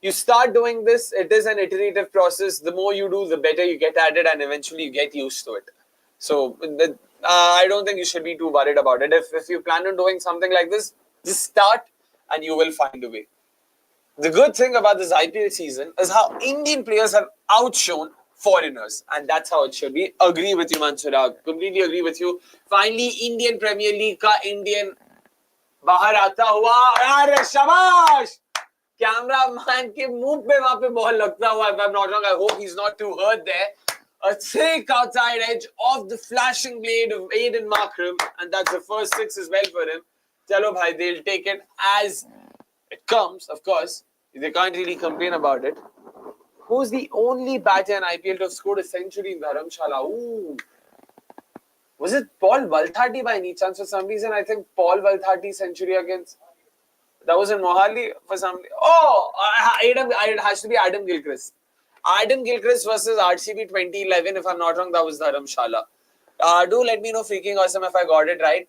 You start doing this, it is an iterative process. The more you do, the better you get at it, and eventually you get used to it. So I don't think you should be too worried about it. If you plan on doing something like this, just start and you will find a way. The good thing about this IPL season is how Indian players have outshone foreigners, and that's how it should be. Agree with you, Mansura. Completely agree with you. Finally, Indian Premier League ka Indian bahar aata hua. Arre, shabash! Cameraman ke muh pe wahan pe ball lagta hua. If I'm not wrong, I hope he's not too hurt there. A thick outside edge of the flashing blade of Aiden Markram, and that's the first six as well for him. Chalo bhai, they'll take it as it comes, of course. They can't really complain about it. Who's the only batter in IPL to have scored a century in Dharamshala? Ooh. Was it Paul Valthati by any chance? For some reason, I think Paul Valthati century against... That was in Mohali for some... Oh! It has to be Adam Gilchrist. Adam Gilchrist versus RCB 2011, if I'm not wrong, that was Dharamshala. Do let me know, freaking awesome, if I got it right.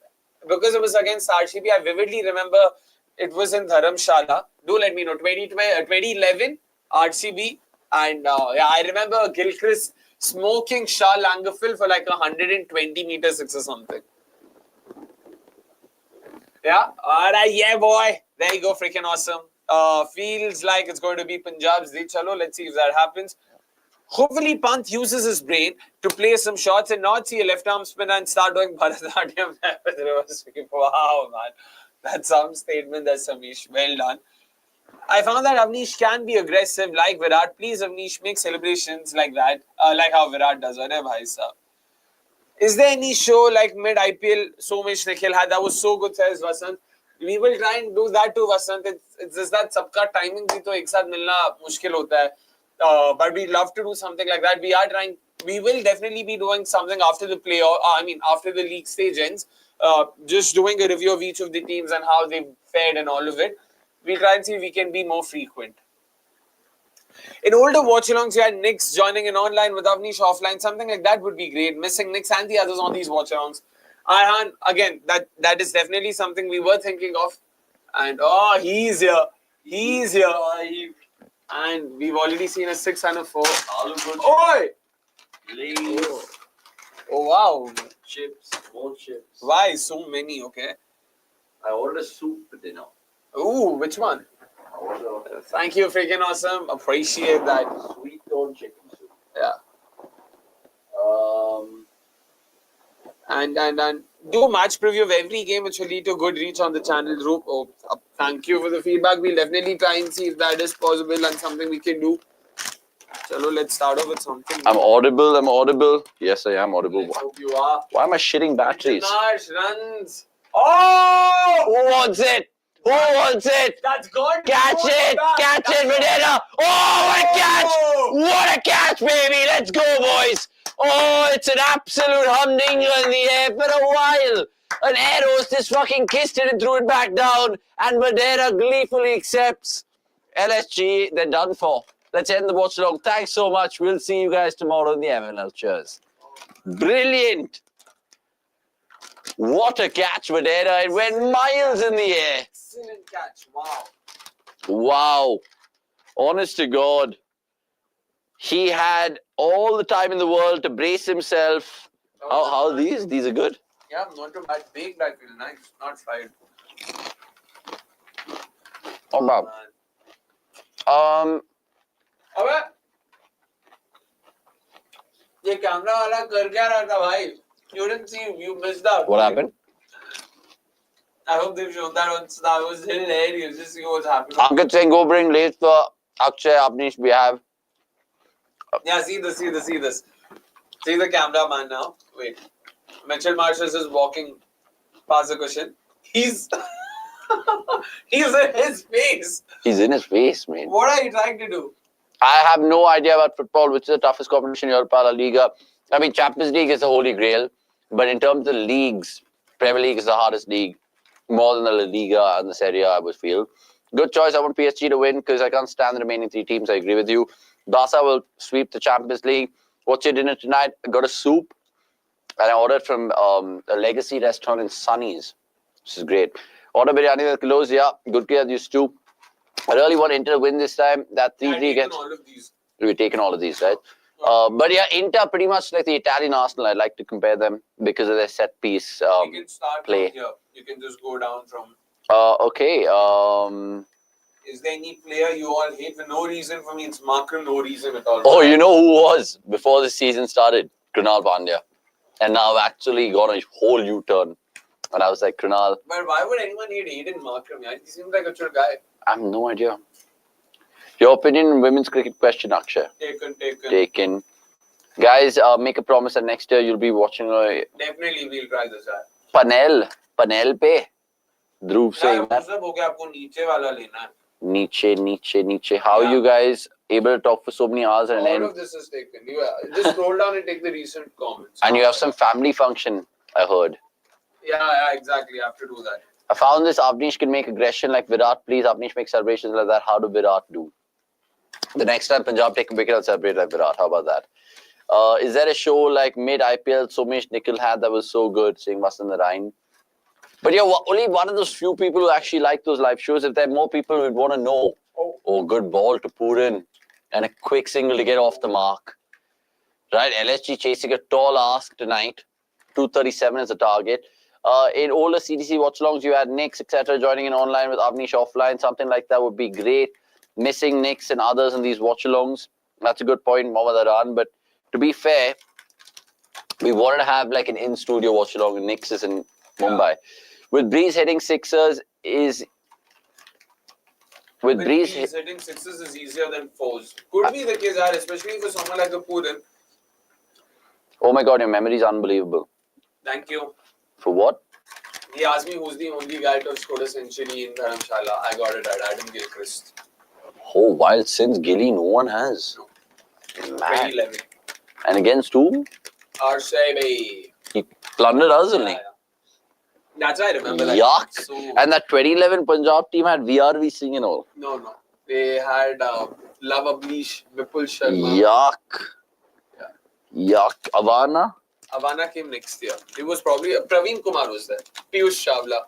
Because it was against RCB, I vividly remember it was in Dharamshala. Do let me know. 2011, RCB. And I remember Gilchrist smoking Shah Langafil for like 120 meter six or something. Yeah. Alright, yeah, boy. There you go, freaking awesome. Feels like it's going to be Punjab's day. Chalo, let's see if that happens. Hopefully, Pant uses his brain to play some shots and not see a left arm spinner and start doing Bharatanatyam with reverse sweep. Wow, man. That's some statement. That's Amish. Well done. I found that Avanish can be aggressive like Virat. Please, Avanish, make celebrations like that, like how Virat does. Is there any show like mid-IPL Somesh Nikhil had? That was so good, says Vasant. We will try and do that too, Vasant. It's just that sabka timing bhi to ek saath milna mushkil hota hai. But we love to do something like that. We are trying. We will definitely be doing something after the after the league stage ends. Just doing a review of each of the teams and how they fared and all of it. We'll try and see if we can be more frequent. In older watchalongs, you had Nicks joining in online with Avanish offline. Something like that would be great. Missing Nicks and the others on these watchalongs. Ayhan, again, that is definitely something we were thinking of. And he's here. He's here. And we've already seen a 6 and a 4. All good. Oi! Please. Oh, wow. Chips. More chips. Why so many? Okay. I ordered a soup for dinner. Ooh, which one? Thank you, freaking awesome. Appreciate that. Sweet corn chicken soup. Yeah. And do a match preview of every game, which will lead to good reach on the channel group. Oh, thank you for the feedback. We'll definitely try and see if that is possible and something we can do. Chalo, let's start off with something. I'm audible. Yes, I am audible. Let's hope you are. Why am I shitting batteries? Nash runs. Oh! Who wants it? Who wants it? That's gone. Catch it! Catch it, Wadhera! Oh, what a catch! What a catch, baby! Let's go, boys! Oh, it's an absolute humdinger in the air for a while. An air hostess fucking kissed it and threw it back down, and Wadhera gleefully accepts. LSG, they're done for. Let's end the watch along. Thanks so much. We'll see you guys tomorrow in the MNL. Cheers. Brilliant. What a catch, Wadhera. It went miles in the air. Excellent catch. Wow. Wow. Honest to God. He had all the time in the world to brace himself. How are these? These are good. Yeah, not too bad. Baked, I feel nice. Not fried. Oh, wow. अबे ये camera वाला कर क्या रहा था भाई? You didn't see, you missed out. What happened? I hope they've shown that on Star. It was hilarious. Just see what's happening. Akash Singh, go bring lace for Akshay, Avanish, we have. Yeah, see this. See the cameraman now. Wait. Mitchell Marshall is walking past the cushion. He's in his face. He's in his face, man. What are you trying to do? I have no idea about football, which is the toughest competition in Europa La Liga. I mean, Champions League is the holy grail. But in terms of leagues, Premier League is the hardest league. More than the La Liga and the Serie A, I would feel. Good choice. I want PSG to win because I can't stand the remaining three teams. I agree with you. Barca will sweep the Champions League. What's your dinner tonight? I got a soup. And I ordered from a legacy restaurant in Sunny's. This is great. Order biryani with close. Yeah, good kids used to. I really want Inter to win this time. That 3-3 gets. All of these. We've taken all of these, right? But yeah, Inter pretty much like the Italian Arsenal. I like to compare them because of their set piece You can start play. from here. You can just go down from. Okay. Is there any player you all hate for no reason? For me, it's Markram, no reason at all. Oh, you know who was before the season started? Krunal Pandya. And now I've actually got a whole U-turn. And I was like, Krunal. But why would anyone hate Aiden Markram? Yeah? He seems like a chill guy. I have no idea. Your opinion on women's cricket question, Akshay? Taken. Guys, make a promise that next year you'll be watching Definitely, we'll try this out. Panel pe. Dhruv saying that. Niche. How are you guys able to talk for so many hours and all end? of this is taken. You just scroll down and take the recent comments. And you have some family function, I heard. Yeah, exactly. You have to do that. I found this. Avanish can make aggression like Virat. Please, Avanish, make celebrations like that. How do Virat do? The next time Punjab take a wicket, I'll celebrate like Virat. How about that? Is there a show like mid-IPL Somesh Nikhil had that was so good, saying Vasan Narayan? But yeah, only one of those few people who actually like those live shows. If there are more people who'd want to know, oh, good ball to Pooran and a quick single to get off the mark. Right, LSG chasing a tall ask tonight. 237 is the target. In older CDC watch-alongs, you had Nicks, etc. joining in online with Avanish offline. Something like that would be great. Missing Nicks and others in these watch-alongs. That's a good point, Mohammad Aran. But to be fair, we wanted to have like an in-studio watch-along, and Nicks is in Mumbai. With Breeze hitting sixers With Breeze hitting sixes is easier than fours. Could be the case, especially for someone like a Pooran. Oh my God, your memory is unbelievable. Thank you. For what? He asked me who's the only guy to have scored a century in Dharamshala. I got it right. Adam Gilchrist. Oh, while since Gilly, no one has. No. Man. 2011. And against who? Arshdeep. He plundered us, didn't he? Yeah. That's why I remember that. Yuck. So, and that 2011 Punjab team had VRV Singh and all. No. They had Lava Bleach, Vipul Sharma. Yuck. Yuck. Avana came next year. It was probably Praveen Kumar was there. Piyush Chawla.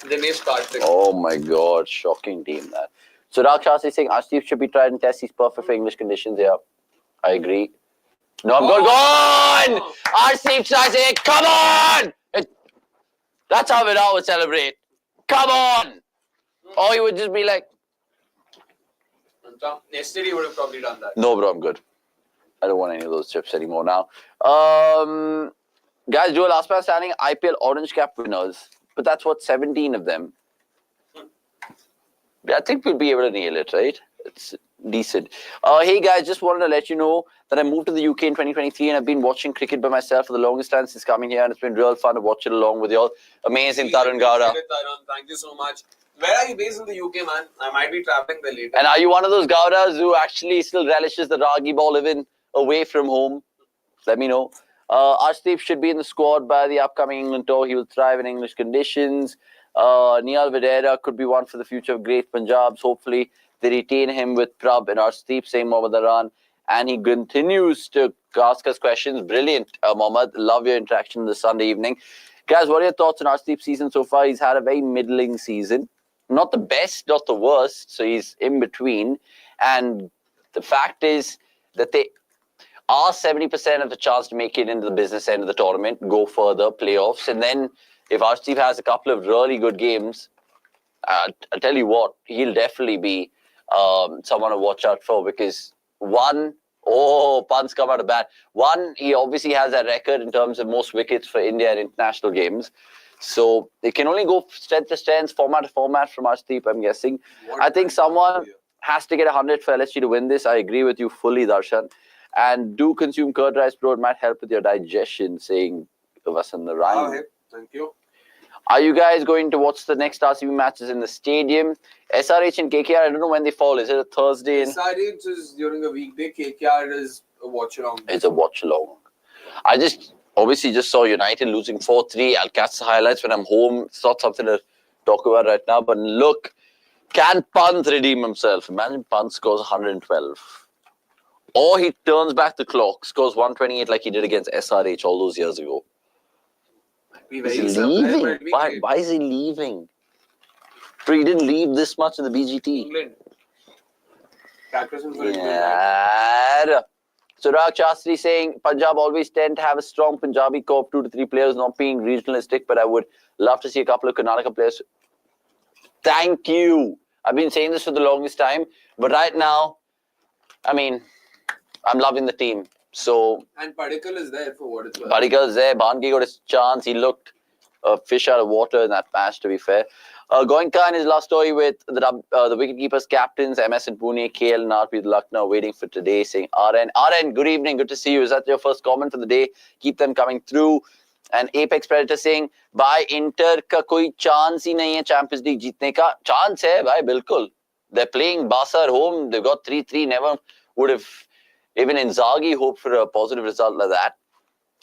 Dinesh Karthik. Oh my God, shocking team that. So Rakshas is saying Arshdeep should be tried in tests. He's perfect for English conditions. Yeah, I agree. No, I'm gone. Arshdeep tries it. Come on. That's how Virat would celebrate. Come on. Or he would just be like. Yesterday he would have probably done that. No, bro, I'm good. I don't want any of those chips anymore now. Guys, do a last man standing IPL orange cap winners. But that's what, 17 of them. I think we'll be able to nail it, right? It's decent. Hey guys, just wanted to let you know that I moved to the UK in 2023 and I've been watching cricket by myself for the longest time since coming here, and it's been real fun to watch it along with y'all. Amazing Tarun Gowda. Thank you so much. Where are you based in the UK, man? I might be traveling there later. And are you one of those Gaudas who actually still relishes the ragi ball living away from home? Let me know. Arshdeep should be in the squad by the upcoming England tour. He will thrive in English conditions. Neil Wadhera could be one for the future of great Punjabs. Hopefully, they retain him with Prab and Arshdeep, saying Mohammad Aran. And he continues to ask us questions. Brilliant, Mohammad. Love your interaction this Sunday evening. Guys, what are your thoughts on Arshdeep's season so far? He's had a very middling season. Not the best, not the worst. So he's in between. And the fact is that they are 70% of the chance to make it into the business end of the tournament, go further, playoffs. And then if Arshdeep has a couple of really good games, I'll tell you what, he'll definitely be someone to watch out for because Pant's come out of bat. One, he obviously has a record in terms of most wickets for India in international games. So it can only go strength to strength, format to format from Arshdeep, I'm guessing. I think someone has to get 100 for LSG to win this. I agree with you fully, Darshan. And do consume curd rice, bro. It might help with your digestion, saying Vasan the Rhyme. Okay, thank you. Are you guys going to watch the next RCB matches in the stadium? SRH and KKR, I don't know when they fall. Is it a Thursday? SRH is during a weekday. KKR is a watch-along. It's a watch-along. I obviously just saw United losing 4-3. I'll catch the highlights when I'm home. It's not something to talk about right now. But look, can Pant redeem himself? Imagine Pant scores 112. Or he turns back the clock, scores 128 like he did against SRH all those years ago. Is he leaving? Why is he leaving? But he didn't leave this much in the BGT. England. Practicing for England. Yeah. Suraj Shastri saying, Punjab always tend to have a strong Punjabi core of 2 to 3 players, not being regionalistic, but I would love to see a couple of Karnataka players. Thank you. I've been saying this for the longest time, but right now, I mean, I'm loving the team. So and Padikkal is there for what it's worth. Padikkal is there. Bangi got his chance. He looked a fish out of water in that match, to be fair. Goenka in his last story with the wicketkeepers, captains, MS and Pune, KL and RP with Lucknow, waiting for today, saying RN, good evening, good to see you. Is that your first comment for the day? Keep them coming through. And Apex Predator saying, by Inter ka koi chance hi nahi hai Champions League jeetne ka. Chance hai, bhai, bilkul. They're playing Barca at home. They've got 3-3. Never would have even Inzaghi hoped for a positive result like that.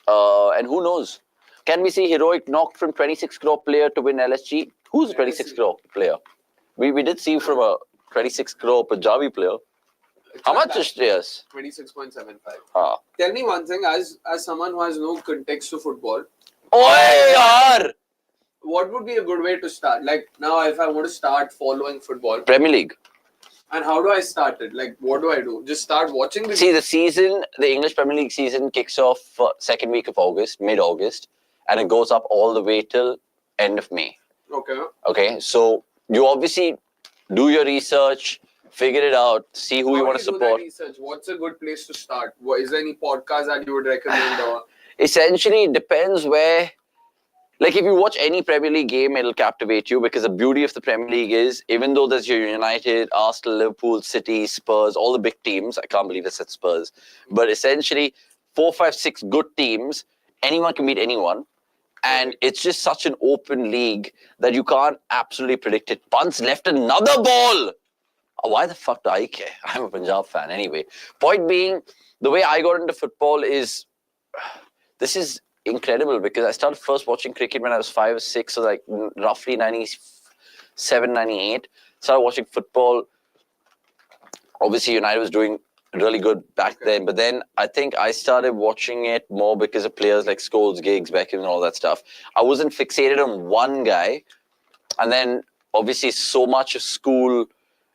And who knows? Can we see heroic knock from 26 crore player to win LSG? Who's a 26 crore player? We did see from a 26 crore Punjabi player. How much is Shreyas? 26.75. Tell me one thing, as someone who has no context to football. Oi, yaar! What would be a good way to start? Like now, if I want to start following football. Premier League. And how do I start it? Like, what do I do? Just start watching the the English Premier League season kicks off second week of August, mid-August, and it goes up all the way till end of May. Okay, so you obviously do your research, figure it out, see who you want to support. Research? What's a good place to start? Is there any podcast that you would recommend? Or Essentially, it depends where. Like, if you watch any Premier League game, it'll captivate you because the beauty of the Premier League is, even though there's your United, Arsenal, Liverpool, City, Spurs, all the big teams, I can't believe I said Spurs, but essentially 4, 5, 6 good teams, anyone can beat anyone. And it's just such an open league that you can't absolutely predict it. Pant's left another ball. Why the fuck do I care? I'm a Punjab fan anyway. Point being, the way I got into football is, this is incredible because I started first watching cricket when I was 5 or 6, so like roughly 97, 98. Started watching football. Obviously, United was doing really good back then, but then I think I started watching it more because of players like Scholes, Giggs, Beckham and all that stuff. I wasn't fixated on one guy, and then obviously so much of school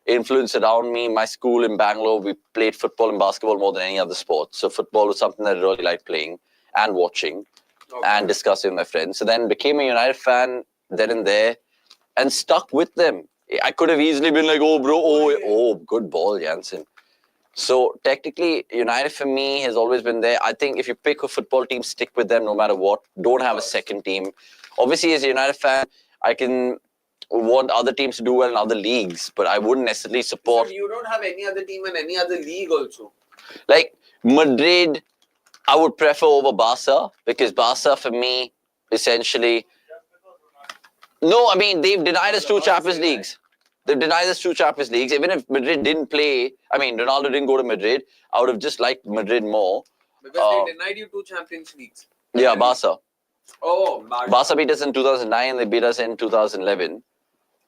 influence around me. My school in Bangalore, we played football and basketball more than any other sport, so football was something that I really liked playing and watching and discussing with my friends. So then became a United fan then and there and stuck with them. I could have easily been like, oh bro, oh good ball, Jansen. So technically, United for me has always been there. I think if you pick a football team, stick with them no matter what. Don't have a second team. Obviously, as a United fan, I can want other teams to do well in other leagues, but I wouldn't necessarily support. So you don't have any other team in any other league also? Like Madrid, I would prefer over Barca because Barca for me, essentially, No, I mean, they've denied us 2 Champions Leagues. They've denied us 2 Champions Leagues. Even if Madrid didn't play, I mean, Ronaldo didn't go to Madrid, I would have just liked Madrid more. Because they denied you 2 Champions Leagues. Yeah, Barca. Oh, Barca beat us in 2009 and they beat us in 2011.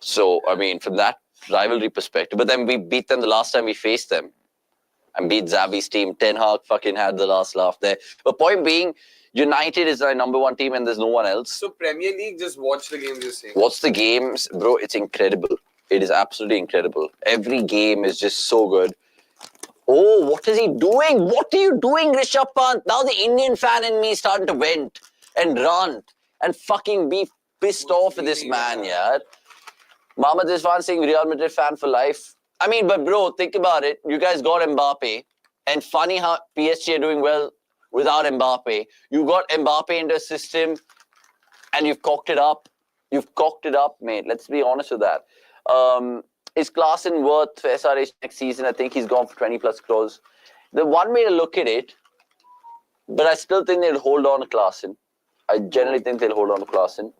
So, I mean, from that rivalry perspective. But then we beat them the last time we faced them. And beat Xavi's team. Ten Hag fucking had the last laugh there. But point being, United is our number 1 team and there's no one else. So Premier League, just watch the games you're saying. Watch the games, bro. It's incredible. It is absolutely incredible. Every game is just so good. Oh, what is he doing? What are you doing, Rishabh Pant? Now the Indian fan in me is starting to vent and rant and fucking be pissed off with this man, yeah. Mohammad Rizwan saying Real Madrid fan for life. I mean, but bro, think about it. You guys got Mbappe. And funny how PSG are doing well without Mbappe. You got Mbappe into a system and you've cocked it up. You've cocked it up, mate. Let's be honest with that. Is Klaassen worth for SRH next season? I think he's gone for 20 plus crores. The one way to look at it, but I still think they'll hold on to Klaassen. I generally think they'll hold on to Klaassen.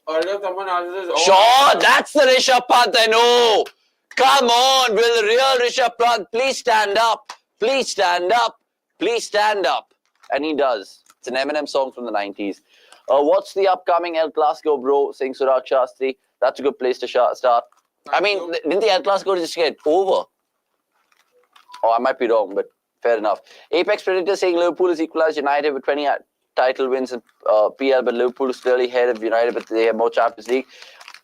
Someone answers, Sure, that's the Rishabh Pant I know. Come on, will the real Rishabh Pant please stand up? Please stand up. Please stand up. And he does. It's an Eminem song from the 90s. What's the upcoming El Clasico, bro? Saying Suraj Shastri. That's a good place to start. I mean, didn't the El Clasico just get over? Oh, I might be wrong, but fair enough. Apex Predator saying Liverpool is equalized United with 20 title wins in PL, but Liverpool is clearly ahead of United, but they have more Champions League.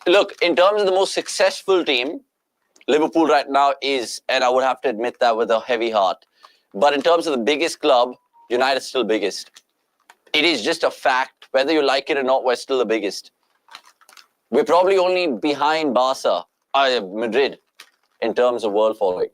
Look, in terms of the most successful team, Liverpool right now is, and I would have to admit that with a heavy heart. But in terms of the biggest club, United is still biggest. It is just a fact. Whether you like it or not, we're still the biggest. We're probably only behind Madrid, in terms of world following.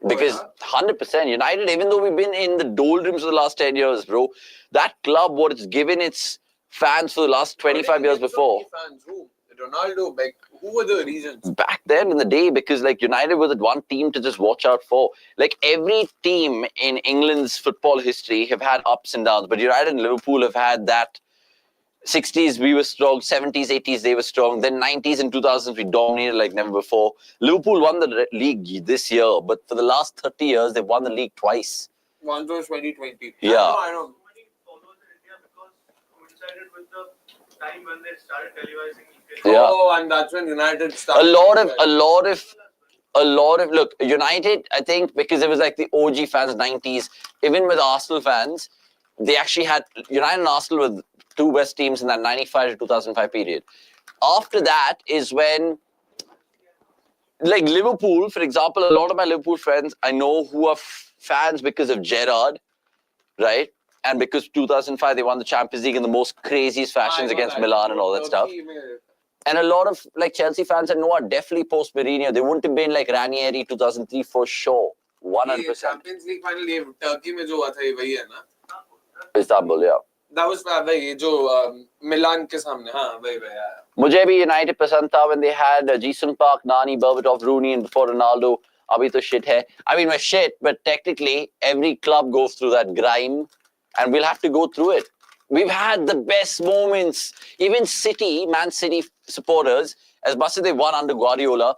Because 100% United, even though we've been in the doldrums for the last 10 years, bro, that club, what it's given its fans for the last 25 years before. Fans, who? Ronaldo, like, who were the reasons? Back then in the day, because like United was the one team to just watch out for. Like every team in England's football history have had ups and downs, but United and Liverpool have had that. 60s we were strong, 70s, 80s they were strong, then 90s and 2000s we dominated like never before. Liverpool won the league this year, but for the last 30 years they've won the league twice. Once was 2020. Yeah. I know. Many followers in India because coincided with the time when they started televising IPL. Yeah. Oh, and that's when United started. A lot of look, United, I think, because it was like the OG fans, 90s, even with Arsenal fans, they actually had United and Arsenal were two best teams in that 95 to 2005 period. After that is when, like Liverpool, for example, a lot of my Liverpool friends I know who are fans because of Gerrard, right? And because 2005 they won the Champions League in the most craziest fashions against Milan and all that stuff. And a lot of like Chelsea fans I know are definitely post Mourinho. They wouldn't have been like Ranieri 2003 for sure. 100%. Champions League final ये Turkey में जो हुआ था ये वही है ना? Istanbul, yeah. That was वही जो Milan के सामने. हाँ वही वही. मुझे भी United पसंद था when they had Jason Park, Nani, Berbatov, Rooney and before Ronaldo. अभी तो shit है. I mean we're shit, but technically every club goes through that grime and we'll have to go through it. We've had the best moments. Even City, Man City supporters, as much as they won under Guardiola,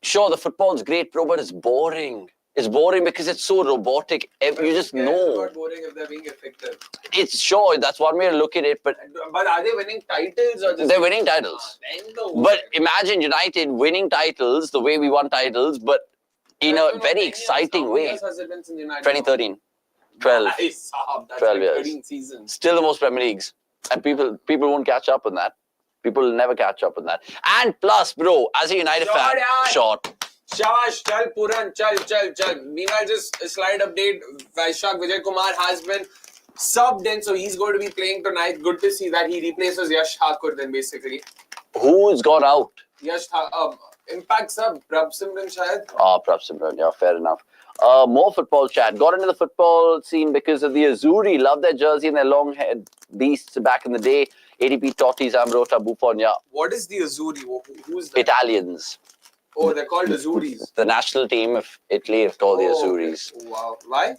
sure, the football's great, bro, but it's boring. It's boring because it's so robotic. You just know. It's not boring if they're being effective. It's sure, that's one way to look at it, but are they winning titles or just... They're winning titles. But imagine United winning titles the way we won titles, but in a very exciting way. How many years has it been since United? 2013. 12. Nice. That's 12 like years. 13 seasons. Still the most Premier Leagues. And people won't catch up on that. People will never catch up on that. And plus, bro, as a United fan, short. Shabash, chal, Pooran, chal. Meanwhile, just a slide update. Vaishak Vijay Kumar has been subbed in, so he's going to be playing tonight. Good to see that he replaces Yash Thakur then, basically. Who's gone out? Yash Thakur. Impact sub, Prabhsimran shayad. Prabhsimran, yeah, fair enough. More football chat. Got into the football scene because of the Azzurri. Love their jersey and their long head beasts back in the day. ADP, Totti, Zambrotta, Buffon, yeah. What is the Azzurri? Who's that? Italians. Oh, they're called Azzuris. The national team of Italy is called the Azzuris. Okay. Wow. Why?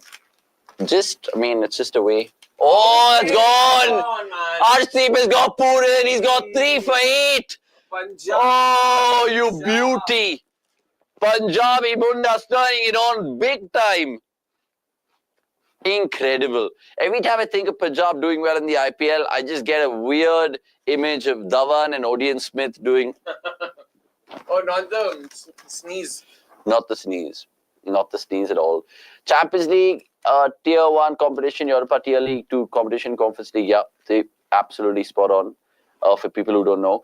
It's just a way. Oh, it's gone. Come on, man. Arshdeep has got Pooran. He's got 3 for 8. Punjab. Oh, you Punjab. beauty. Punjabi Bunda's turning it on big time. Incredible. Every time I think of Punjab doing well in the IPL, I just get a weird image of Dhawan and Odean Smith doing... Oh, not the sneeze. Not the sneeze. Not the sneeze at all. Champions League, Tier 1 competition, Europa Tier League 2 competition, Conference League. Yeah, they absolutely spot on for people who don't know.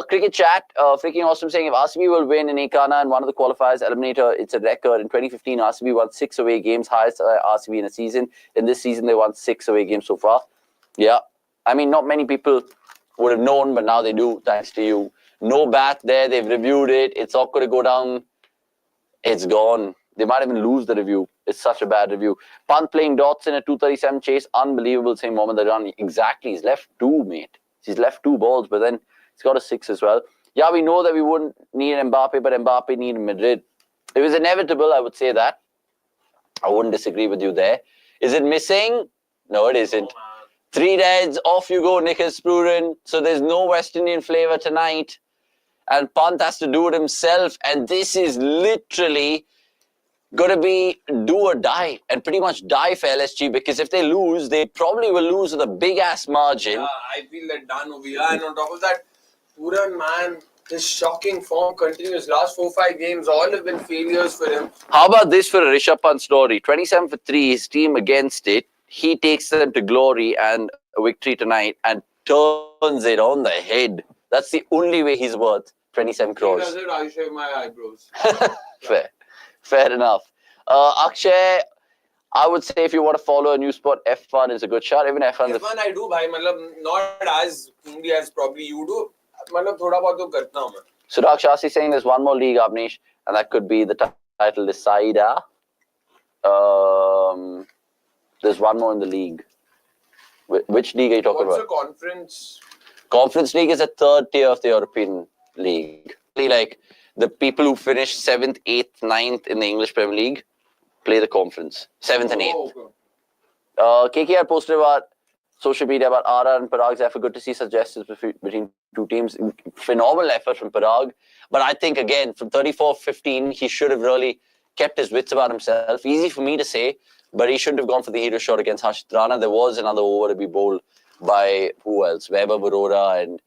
Cricket chat, freaking awesome saying, if RCB will win in Ekana and one of the qualifiers, eliminator, it's a record. In 2015, RCB won 6 away games, highest RCB in a season. In this season, they won 6 away games so far. Yeah. I mean, not many people would have known, but now they do, thanks to you. No bat there. They've reviewed it. It's not going to go down. It's gone. They might even lose the review. It's such a bad review. Pant playing dots in a 237 chase. Unbelievable, saying Mohammad Adnan. Exactly. He's left 2, mate. He's left 2 balls, but then he's got a 6 as well. Yeah, we know that we wouldn't need Mbappe, but Mbappe needed Madrid. It was inevitable, I would say that. I wouldn't disagree with you there. Is it missing? No, it isn't. 3 reds. Off you go, Nicholas Pooran. So there's no West Indian flavour tonight. And Pant has to do it himself. And this is literally going to be do or die. And pretty much die for LSG. Because if they lose, they probably will lose with a big-ass margin. Yeah, I feel that done over here. And on top of that, Pooran, man, his shocking form continues. Last 4-5 games, all have been failures for him. How about this for a Rishabh Pant story? 27 for 3, his team against it. He takes them to glory and a victory tonight and turns it on the head. That's the only way he's worth 27 crores. He does it, I shave my eyebrows. Fair enough. Akshay, I would say if you want to follow a new sport, F1 is a good shot. Even F1 F1 I do, bhai. Not as keenly as probably you do. Thoda bahut to karta hu main. Sudhak Shasi saying there's one more league, Avnish, and that could be the title decider. There's one more in the league. Which league are you talking about? What's the conference? Conference League is a 3rd tier of the European League. Like the people who finish 7th, 8th, 9th in the English Premier League play the conference. 7th and 8th. Okay. KKR posted about social media about Ara and Parag's effort. Good to see suggestions between 2 teams. Phenomenal effort from Parag. But I think, again, from 34-15, he should have really kept his wits about himself. Easy for me to say, but he shouldn't have gone for the hero shot against Harshit Rana. There was another over to be bowled by who else? Weber, Barora and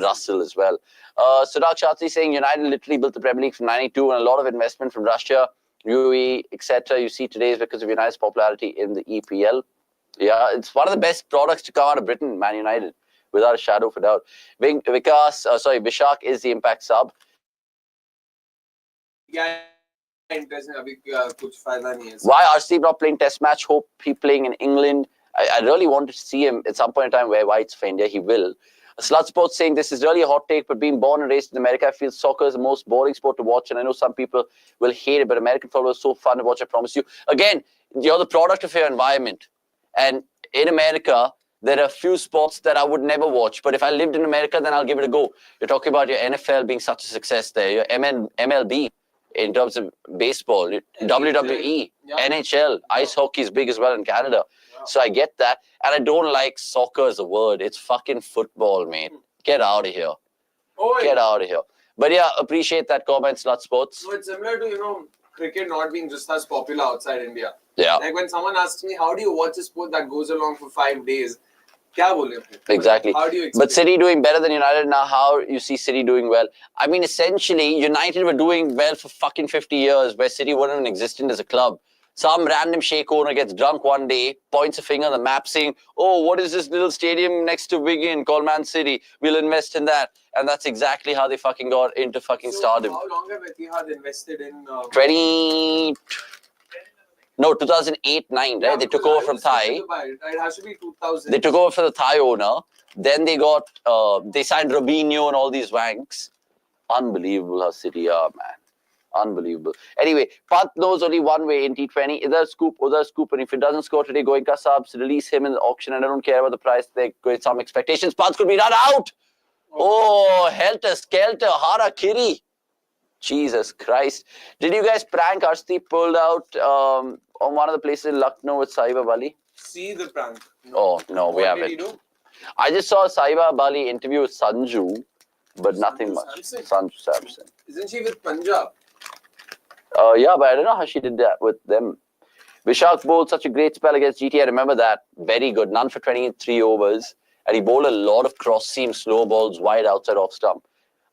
Russell as well. Sudhak Shatri saying United literally built the Premier League from 92 and a lot of investment from Russia, UAE, etc. You see today is because of United's popularity in the EPL. Yeah, it's one of the best products to come out of Britain, Man United, without a shadow of a doubt. Vishak is the Impact sub. Yeah, interesting. Why Arshdeep not playing Test match? Hope he playing in England. I really want to see him at some point in time wear whites for India. He will. Slut Sports saying this is really a hot take, but being born and raised in America, I feel soccer is the most boring sport to watch. And I know some people will hate it, but American football is so fun to watch, I promise you. Again, you're the product of your environment. And in America, there are a few sports that I would never watch. But if I lived in America, then I'll give it a go. You're talking about your NFL being such a success there. Your MLB in terms of baseball, WWE, yeah. NHL, ice hockey is big as well in Canada. So I get that. And I don't like soccer as a word. It's fucking football, mate. Get out of here. Get out of here. But yeah, appreciate that comment, Slut Sports. So it's similar to, cricket not being just as popular outside India. Yeah. Like when someone asks me, how do you watch a sport that goes along for 5 days? Kya bole? Exactly. How do you but City doing better than United now. How you see City doing well? I mean, essentially, United were doing well for fucking 50 years where City weren't even existent as a club. Some random sheikh owner gets drunk one day, points a finger on the map saying, oh, what is this little stadium next to Wigan called Man City? We'll invest in that. And that's exactly how they fucking got into fucking stardom. How long have Etihad invested in... 2008-9, right? Yeah, they took over from Thai. It has to be 2000. They took over for the Thai owner. Then they got, they signed Robinho and all these wanks. Unbelievable how City are, man. Unbelievable. Anyway, Pant knows only one way in T20. Either scoop, other scoop. And if it doesn't score today, Goenka subs, release him in the auction. And I don't care about the price. They got some expectations. Pant could be run out. Oh, helter skelter, harakiri. Jesus Christ. Did you guys prank Arshdeep pulled out on one of the places in Lucknow with Sahiba Ali? see the prank? Oh, no, we haven't. What did he do? I just saw Saiba Bali interview with Sanju, but nothing much. Sanju Samson. Isn't she with Punjab? Yeah, but I don't know how she did that with them. Vishak bowled such a great spell against GT. I remember that. Very good. None for 23 overs. And he bowled a lot of cross-seam slow balls wide outside off stump.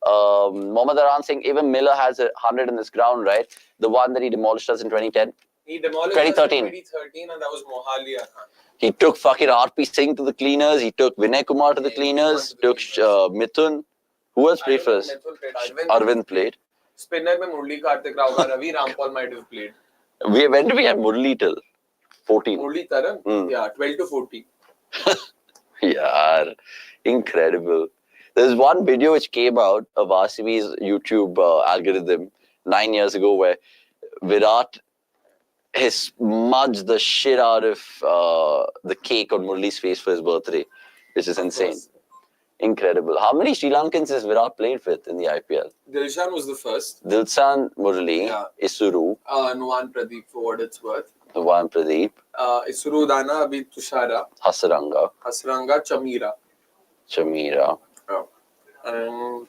Mohammad Aran saying even Miller has 100 in this ground, right? The one that he demolished us in 2010. He demolished 2013. us in 2013 and that was Mohali. He took fucking RP Singh to the cleaners. He took Vinay Kumar to the cleaners. Took Mithun. Who else played first? Arvind played. Spinner mein Murli Kartik Rao ka Ravi Rampal might have played. When did we have Murli till? 14. Murli Taran? Yeah, 12 to 14. Yeah, incredible. There's one video which came out of RCB's YouTube algorithm 9 years ago where Virat has smudged the shit out of the cake on Murli's face for his birthday, which is insane. Incredible. How many Sri Lankans has Virat played with in the IPL? Dilshan was the first. Dilshan, Murli, Isuru. Nuwan Pradeep for what it's worth. Nuwan Pradeep. Isuru Dana, Abhi Tushara. Hasaranga. Chamira. Oh.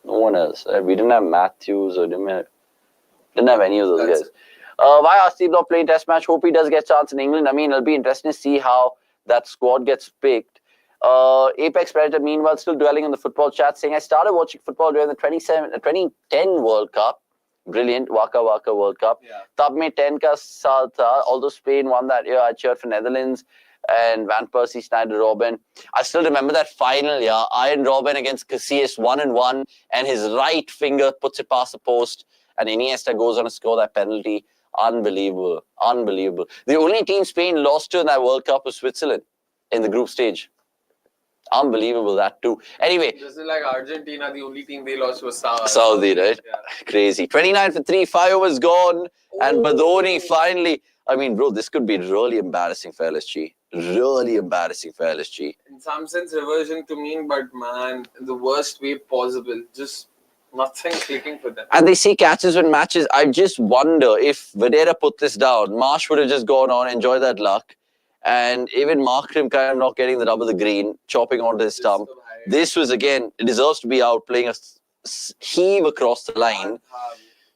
No one else. We didn't have Matthews or didn't have any of those guys. Why Arshdeep not playing test match? Hope he does get a chance in England. I mean, it'll be interesting to see how that squad gets picked. Apex Predator, meanwhile, still dwelling on the football chat, saying, I started watching football during the 2010 World Cup. Brilliant. Waka Waka World Cup. Tab mein 10 ka saal tha. Although Spain won that year, I cheered for Netherlands and Van Persie, Snyder, Robben. I still remember that final, Iron Robben against Casillas, 1-1, and his right finger puts it past the post, and Iniesta goes on to score that penalty. Unbelievable. Unbelievable. The only team Spain lost to in that World Cup was Switzerland in the group stage. Unbelievable, that too. Anyway. This is like Argentina, the only team they lost was Saudi, right? Yeah. Crazy. 29 for 3, 5 overs gone. And Badoni finally. I mean, bro, this could be really embarrassing for LSG. Really embarrassing for LSG. In some sense, reversion to mean, but man, the worst way possible. Just nothing clicking for them. And they see catches when matches. I just wonder if Wadhera put this down, Marsh would have just gone on, enjoy that luck. And even Markram kind of not getting the rub of the green, chopping onto his stump. This was, again, it deserves to be out, playing a heave across the line.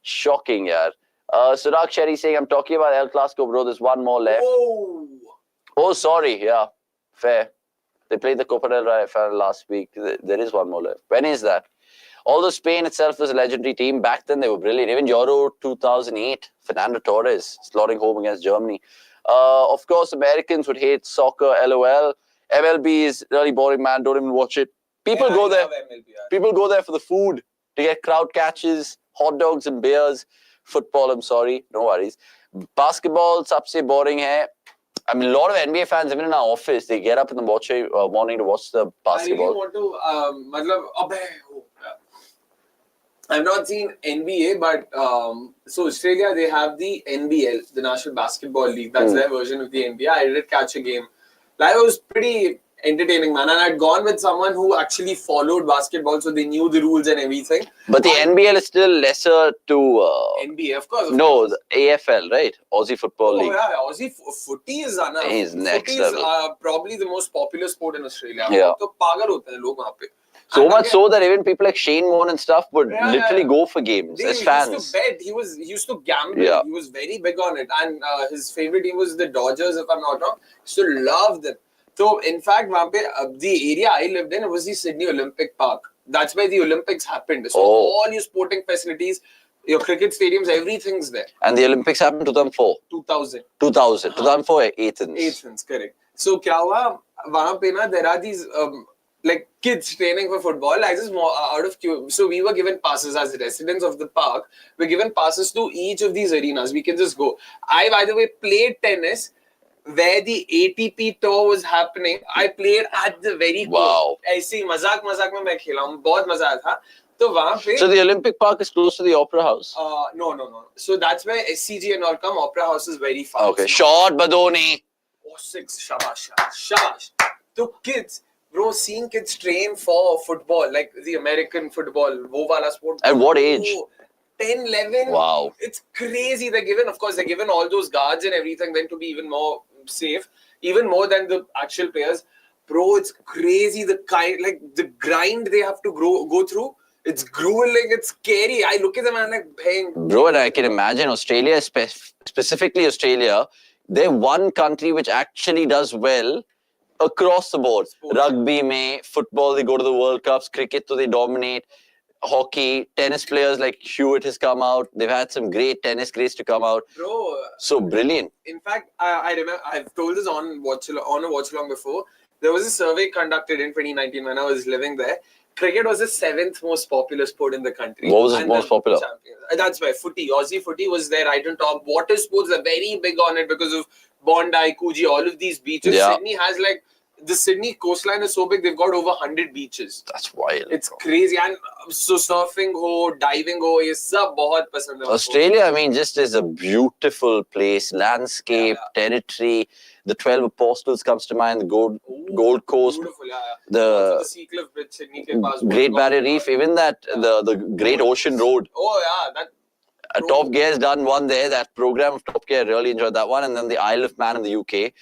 Shocking, yeah. Surak Sherry saying, I'm talking about El Clasico, bro. There's one more left. Oh, sorry. Yeah, fair. They played the Copa del Rey final last week. There is one more left. When is that? Although Spain itself was a legendary team, back then they were brilliant. Even Euro 2008, Fernando Torres slaughtering home against Germany. Of course, Americans would hate soccer, LOL. MLB is really boring, man. Don't even watch it. People go there. People go there for the food, to get crowd catches, hot dogs and beers. Football, I'm sorry. No worries. Basketball, sabse boring hai. I mean, a lot of NBA fans, even in our office, they get up in the morning to watch the basketball. I really want to, I've not seen NBA, but so Australia, they have the NBL, the National Basketball League. That's their version of the NBA. I did catch a game. Live was pretty entertaining, man. And I'd gone with someone who actually followed basketball, so they knew the rules and everything. But the NBL is still lesser to... NBA, of course. The AFL, right? Aussie Football League. Oh, yeah. Aussie footy is next level. Footy is probably the most popular sport in Australia. Yeah. So pagal hote hain log wahan pe. So much so that even people like Shane Warne and stuff would literally go for games as fans. He used to bet. He used to gamble. Yeah. He was very big on it. And his favorite team was the Dodgers, if I'm not wrong. He used to love them. So, in fact, the area I lived in was the Sydney Olympic Park. That's where the Olympics happened. So, all your sporting facilities, your cricket stadiums, everything's there. And the Olympics happened in 2004? 2000. 2004, Athens. Athens, correct. So, kya hua? Wahan pe na, there are these... like kids training for football. I just out of curiosity. So we were given passes as residents of the park. We're given passes to each of these arenas. We can just go. I, by the way, played tennis where the ATP tour was happening. I played at the very court. Wow. ऐसे मजाक में मैं खेला हूँ. बहुत मजा आया था. तो वहाँ पे. So the Olympic Park is close to the Opera House. No. So that's where SCG and all come. Opera House is very far. Okay. Short Badoni. Oh, 6. Shabash. So kids. Bro, seeing kids train for football, like the American football, wo wala sport. At what age? 10, 11. Wow. It's crazy. They're given, of course, they're given all those guards and everything, then to be even more safe, even more than the actual players. Bro, it's crazy the grind they have to go through. It's grueling, it's scary. I look at them and I'm like, bang. Bro, and I can imagine Australia, specifically Australia, they're one country which actually does well across the board. Sport. Rugby, football, they go to the World Cups. Cricket, so they dominate. Hockey, tennis players like Hewitt has come out. They've had some great tennis greats to come out. Bro, so brilliant. In fact, I remember I've told this on a Watchalong before. There was a survey conducted in 2019 when I was living there. Cricket was the 7th most popular sport in the country. What was the most popular? That's why footy. Aussie footy was there right on top. Water sports are very big on it because of Bondi, Coogee, all of these beaches. Yeah. Sydney has the Sydney coastline is so big, they've got over 100 beaches. That's wild. It's crazy. And so surfing ho, diving ho, ye sab bahut pasand hai. Australia, I mean, just is a beautiful place, landscape, territory. The 12 Apostles comes to mind, the Gold Coast. Beautiful, yeah. The Sea Cliff Bridge, Sydney ke paas. Great Barrier Reef, even that, the Great Ocean Road. Oh, yeah. Top Gear has done one there, that program of Top Gear, I really enjoyed that one. And then the Isle of Man in the UK.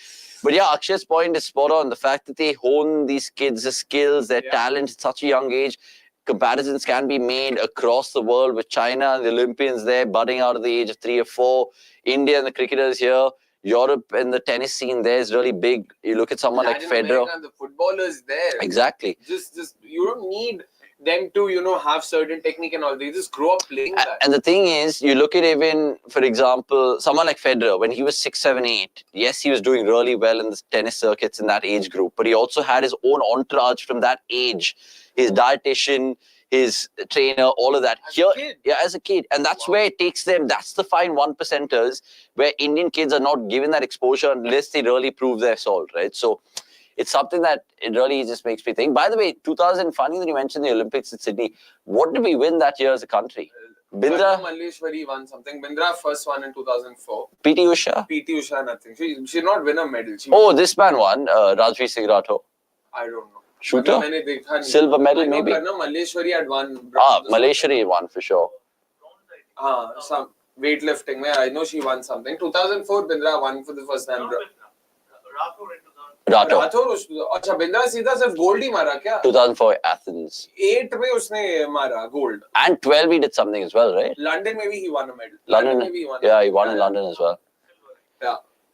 But yeah, Akshay's point is spot on. The fact that they hone these kids' skills, their talent at such a young age. Comparisons can be made across the world with China and the Olympians there, budding out at the age of 3 or 4. India and the cricketers here. Europe and the tennis scene there is really big. You look at someone like Federer. And the footballers there. Exactly. Just you don't need them to, have certain technique and all. They just grow up playing that. And the thing is, you look at even, for example, someone like Federer, when he was 6, 7, 8, yes, he was doing really well in the tennis circuits in that age group, but he also had his own entourage from that age. His dietitian, his trainer, all of that. As a kid. And that's where it takes them. That's the fine 1%ers where Indian kids are not given that exposure unless they really prove their salt, right? So it's something that it really just makes me think. By the way, 2000, funny that you mentioned the Olympics in Sydney. What did we win that year as a country? Bindra Malleshwari won something. Bindra first won in 2004. PT Usha? PT Usha, nothing. She did not win a medal. This man won. Rajveer Singh Rathore. I don't know. Shooter? Silver medal, maybe? No, Malleshwari had won. Malleshwari won for sure. Some weightlifting. I know she won something. 2004, Bindra won for the first time. Rathore. अच्छा बिंद्रा सीधा सिर्फ gold ही मारा क्या 2004 Athens 8 में उसने मारा gold and 12 he did something as well, right? London maybe he won a medal. London he won in London as well.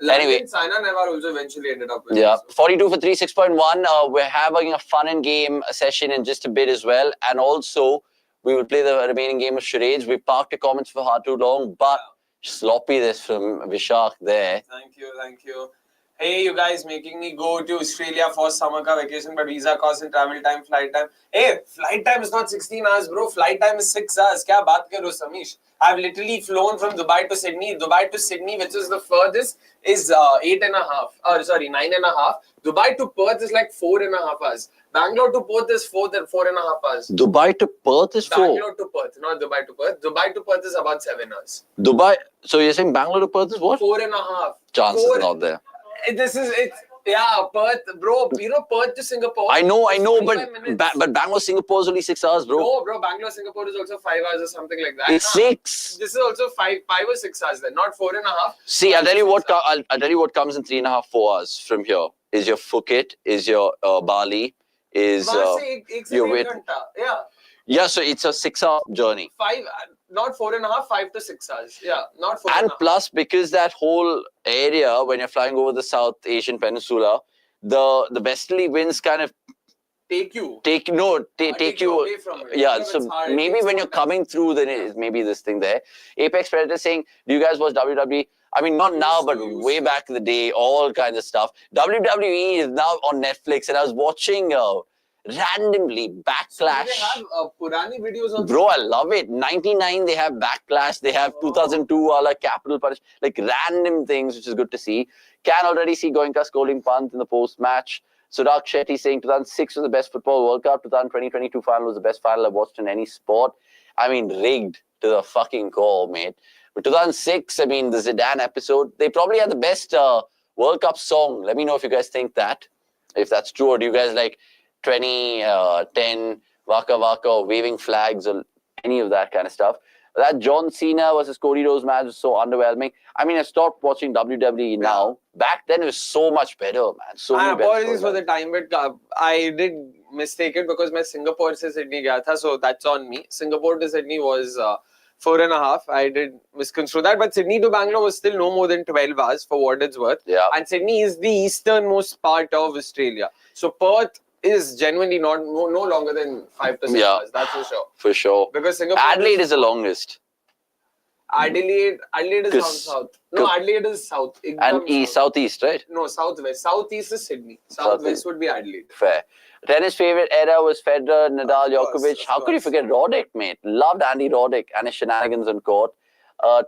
Anyway, Saina Nehwal also eventually ended up with 42 for 3, 6.1. We're having a fun and game session in just a bit as well, and also we will play the remaining game of charades. We parked the comments for far too long, but sloppy this from Vishak there. Thank you. Hey, you guys making me go to Australia for summer vacation, but visa cost and travel time, flight time. Hey, flight time is not 16 hours, bro. Flight time is 6 hours. Kya baat kar rahe ho, Samish? I've literally flown from Dubai to Sydney. Dubai to Sydney, which is the furthest, is 9.5. Dubai to Perth is like 4.5 hours. Bangalore to Perth is 4.5 hours. Dubai to Perth is 4? Bangalore to Perth, not Dubai to Perth. Dubai to Perth is about 7 hours. Dubai, so you're saying Bangalore to Perth is what? 4.5. Chances not there. Perth, bro. You know Perth to Singapore. I know, but Bangalore, Singapore is only 6 hours, bro. No, bro. Bangalore, Singapore is also 5 hours or something like that. It's 6. This is also 5 or 6 hours then, not 4.5. See, I'll tell you what. I'll tell you what comes in 3.5, 4 hours from here. Is your Phuket? Is your Bali? Is your wait? Yeah. So it's a 6-hour journey. 5. Not 4.5, 5 to 6 hours. Yeah, not 4.5. And plus, because that whole area, when you're flying over the South Asian Peninsula, the westerly winds kind of take you away from it. Yeah, so maybe when you're coming through, then it is maybe this thing there. Apex Predator saying, do you guys watch WWE? I mean, not now, but way back in the day, all kinds of stuff. WWE is now on Netflix, and I was watching randomly Backlash. Do they have Purani videos also? Bro, I love it. 99, they have Backlash. They have 2002, Capital Punish. Like random things, which is good to see. Can already see Goenka scolding Pant in the post-match. Sudhak Shetty saying 2006 was the best football World Cup. 2020-22 final was the best final I've watched in any sport. I mean, rigged to the fucking core, mate. But 2006, I mean, the Zidane episode, they probably had the best World Cup song. Let me know if you guys think that. If that's true, or do you guys like 2010 Waka Waka or waving flags or any of that kind of stuff. That John Cena versus Cody Rhodes match was so underwhelming. I mean, I stopped watching WWE now. Back then, it was so much better, man. So many better apologies for the time, but I did mistake it because my Singapore to Sydney gaya tha, so that's on me. Singapore to Sydney was 4.5. I did misconstrue that, but Sydney to Bangalore was still no more than 12 hours for what it's worth. Yeah. And Sydney is the easternmost part of Australia. So Perth is genuinely no longer than 5 to 6 hours. That's for sure. For sure. Because Singapore Adelaide is the longest. Adelaide is down south. No, Adelaide is south. And east, southeast, right? No, southwest. Southeast is Sydney. Southwest would be Adelaide. Fair. Tennis favorite era was Federer, Nadal, Djokovic. How could you forget Roddick, mate? Loved Andy Roddick and his shenanigans on court.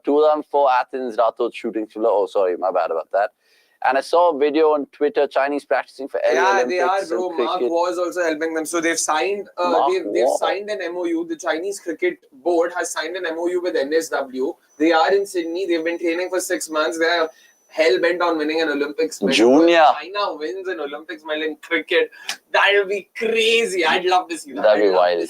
2004 Athens, Rathod shooting thriller. Oh, sorry, my bad about that. And I saw a video on Twitter, Chinese practicing for LA Olympics. They are, bro. Mark was also helping them. So they've signed they've signed an MOU. The Chinese Cricket Board has signed an MOU with NSW. They are in Sydney. They've been training for 6 months. They are hell-bent on winning an Olympics medal. Junior. If China wins an Olympics medal in cricket, that will be crazy. I'd love to see that. That'd be wild.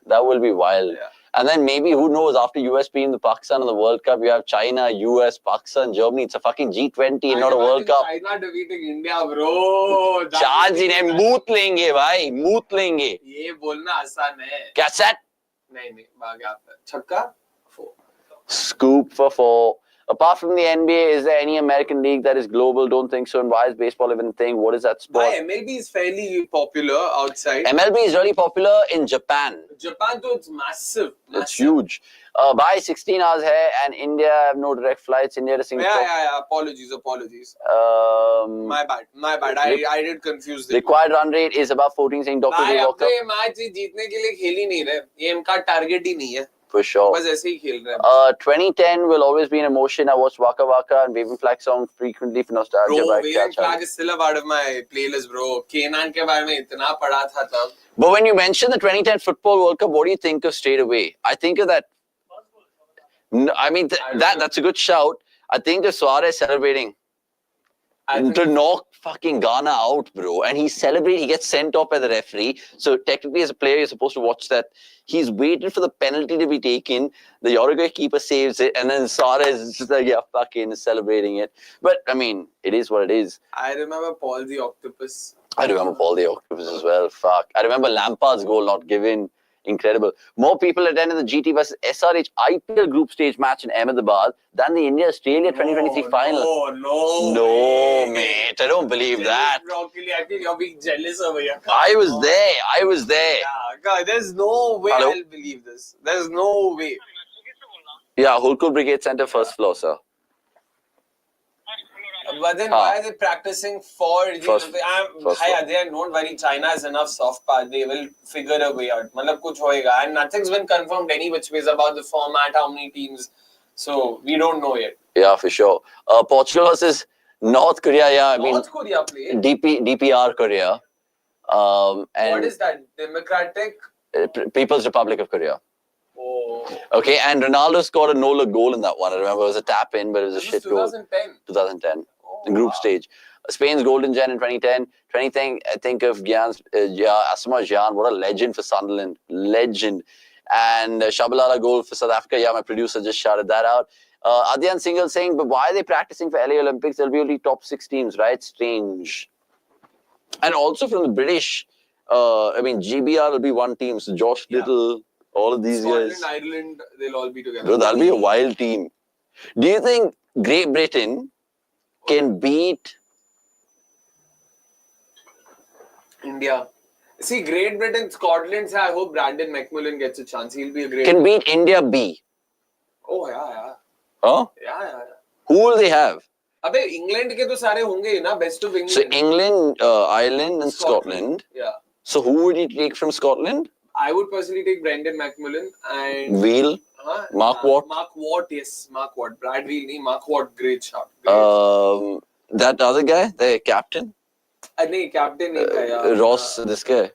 That will be wild. Yeah. And then maybe, who knows, after US being the Pakistan of the World Cup, you have China, US, Pakistan, Germany. It's a fucking G20, not a World Cup. China defeating India, bro. Charge in hai, mooth lenge, bhai. Mooth lenge. ये बोलना आसान है. Catch that? नहीं, भाग गया. छक्का? 4. Scoop for 4. Apart from the NBA, is there any American league that is global? Don't think so. And why is baseball even a thing? What is that sport? MLB is fairly popular outside. MLB is really popular in Japan. Japan, though, it's massive. It's huge. By 16 hours hai, and India have no direct flights. India to Singapore. Yeah. Apologies. My bad. I did confuse them. Required run rate is about 14, saying Dr. Walker. ये match जीतने के लिए खेल ही नहीं रहे. ये इनका target ही नहीं है. For sure. बस ऐसे ही खेल रहे हैं. 2010 will always be an emotion. I watch Waka Waka and Waving Flag song frequently for nostalgia. Bro, Waving Flag is still a part of my playlist, bro. Kenan के बारे में इतना पढ़ा था तब. But when you mention the 2010 Football World Cup, what do you think of straight away? I think of that. No, I mean, that's a good shout. I think of Suarez celebrating. To knock fucking Ghana out, bro. And he celebrates, he gets sent off by the referee. So technically, as a player, you're supposed to watch that. He's waited for the penalty to be taken. The Uruguay keeper saves it. And then Suarez is just like, yeah, fucking celebrating it. But, I mean, it is what it is. I remember Paul the Octopus. I remember Paul the Octopus as well. Fuck. I remember Lampard's goal not given. Incredible. More people attended the GT versus SRH IPL group stage match in Ahmedabad than the India-Australia 2023 final. No, mate. I don't believe that. I think you're being jealous over here. I was there. Yeah, God, there's no way I'll believe this. There's no way. Yeah, Hulkur Brigade Center, first floor, sir. But then why are they practicing for the don't worry, China has enough soft power. They will figure a way out. मतलब कुछ होएगा. And nothing's been confirmed any which ways about the format, how many teams. So we don't know yet. Yeah, for sure. Portugal versus North Korea. Yeah, North Korea played. DPR Korea. And what is that? Democratic? People's Republic of Korea. Oh. Okay, and Ronaldo scored a no-look goal in that one. I remember it was a tap-in, but it was a shit goal. 2010. Group stage. Spain's Golden Gen in 2010. 2010, I think of Gyan's, Asma Gyan. What a legend for Sunderland. Legend. And Shabalala goal for South Africa. Yeah, my producer just shouted that out. Adyan Singhal saying, but why are they practicing for LA Olympics? There'll be only top 6 teams, right? Strange. And also from the British, GBR will be one team. So Josh Little, all of these guys. Scotland, Ireland, they'll all be together. Bro, that'll be a wild team. Do you think Great Britain can beat India? See, Great Britain, Scotland, I hope Brandon McMillan gets a chance. He'll be a great... Can beat India B. Oh, yeah. Huh? Yeah. Who will they have? अबे England के तो सारे होंगे ना, best of England. So England, Ireland and Scotland. Yeah. So who would you take from Scotland? I would personally take Brendan McMillan and... Wheel? Mark Watt? Mark Watt, yes. Mark Watt. Brad Wheel, Mark Watt, great shot. That other guy, the captain? No, captain नहीं था यार. Ross, this guy.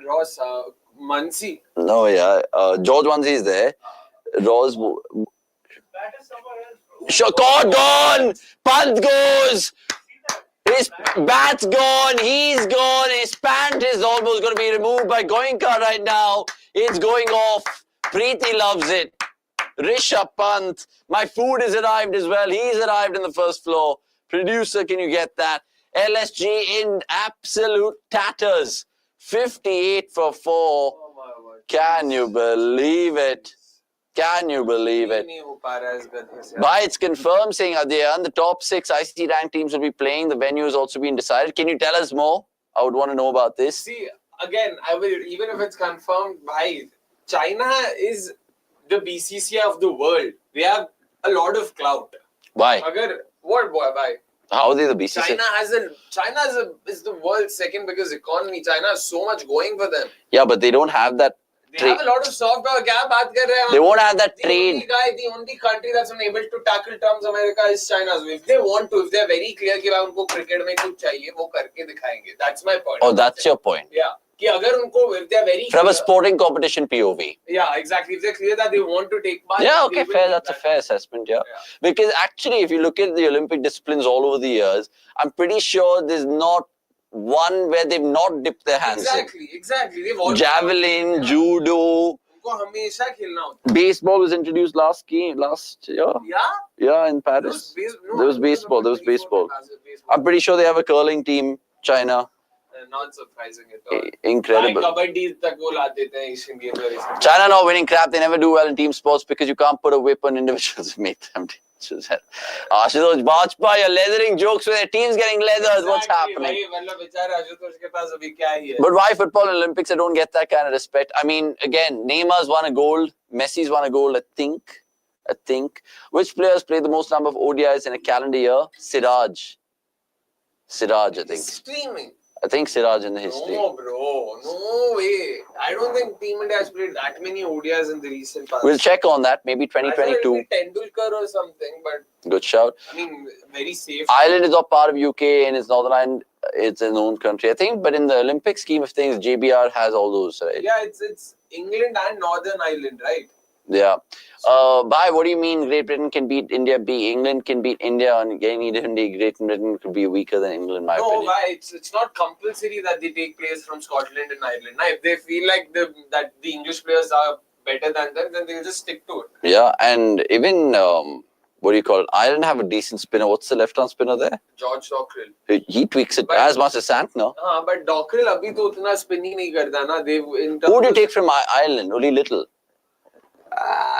Ross, Muncy. No, yeah. George Muncy is there. Ross... That is somewhere else, bro. Shot gone! Pant goes! His bat's gone, he's gone, his pant is almost going to be removed by Goenka right now. It's going off. Preeti loves it. Rishabh Pant. My food has arrived as well. He's arrived in the first floor. Producer, can you get that? LSG in absolute tatters. 58 for 4. Oh my word. Can you believe it? Can you believe it? Bhai, it's confirmed saying Adyan, the top 6 ICC ranked teams will be playing. The venue has also been decided. Can you tell us more? I would want to know about this. See, again, I will, even if it's confirmed, bhai, China is the BCCI of the world. They have a lot of clout. Why? What boy, bhai? How are they the BCCI? China is the world's second biggest economy. China has so much going for them. Yeah, but they don't have that. They have a lot of soft power. They won't have that trade. The only country that's unable to tackle terms America is China. So if they want to, if they're very clear कि भाई उनको cricket में कुछ चाहिए, वो करके दिखाएंगे. That's my point. Oh, that's your point. Yeah. कि अगर उनको, if they're very From clear, a sporting competition POV. Yeah, exactly. If they're clear that they want to take part. Yeah, okay, fair. That's a fair assessment, yeah. Because actually, if you look at the Olympic disciplines all over the years, I'm pretty sure there's not one where they've not dipped their hands Exactly. They've all Javelin, judo. उनको हमेशा खेलना होता Baseball was introduced last year. Yeah? Yeah, in Paris. There was baseball. I'm pretty sure they have a curling team, China. Not surprising at all. Incredible. Kabaddi tak wo la dete hain Asian Games or Asian China not winning crap. They never do well in team sports because you can't put a whip on individuals and make them dangerous. Ashutosh Bajpayee, you're leathering jokes with their teams getting leathers. What's happening? But why football and Olympics? I don't get that kind of respect. I mean, again, Neymar's won a gold. Messi's won a gold, I think. Which players play the most number of ODIs in a calendar year? Siraj, I think. Streaming. I think Siraj in the history. No, bro. No way. I don't think Team India has played that many ODIs in the recent past. We'll check on that. Maybe 2022. I thought it would be Tendulkar or something, but... Good shout. I mean, very safe. Ireland is not part of UK and it's Northern Ireland. It's a known country, I think. But in the Olympic scheme of things, JBR has all those, right? Yeah, it's England and Northern Ireland, right? Yeah. Bhai, what do you mean Great Britain can beat India? England can beat India on any different day. Great Britain could be weaker than England, in my opinion. No, bhai, it's not compulsory that they take players from Scotland and Ireland. Now, if they feel like that the English players are better than them, then they'll just stick to it. Yeah, and even, what do you call it? Ireland have a decent spinner. What's the left-arm spinner there? George Dockrell. He tweaks it as much as Santner. But Dockrell abhi to utna spin hi nahi karta na. Who do you take from Ireland? Only little.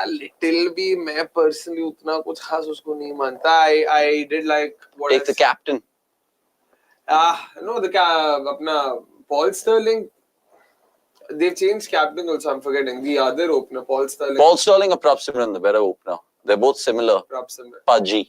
Little भी मैं personally उतना कुछ खास उसको नहीं मानता. I did like what take the captain. No, अपना Paul Sterling. They've changed captain also. I'm forgetting the other opener, Paul Sterling. Paul Sterling or Prabhsimran, the better opener. They're both similar. Prabhsimran.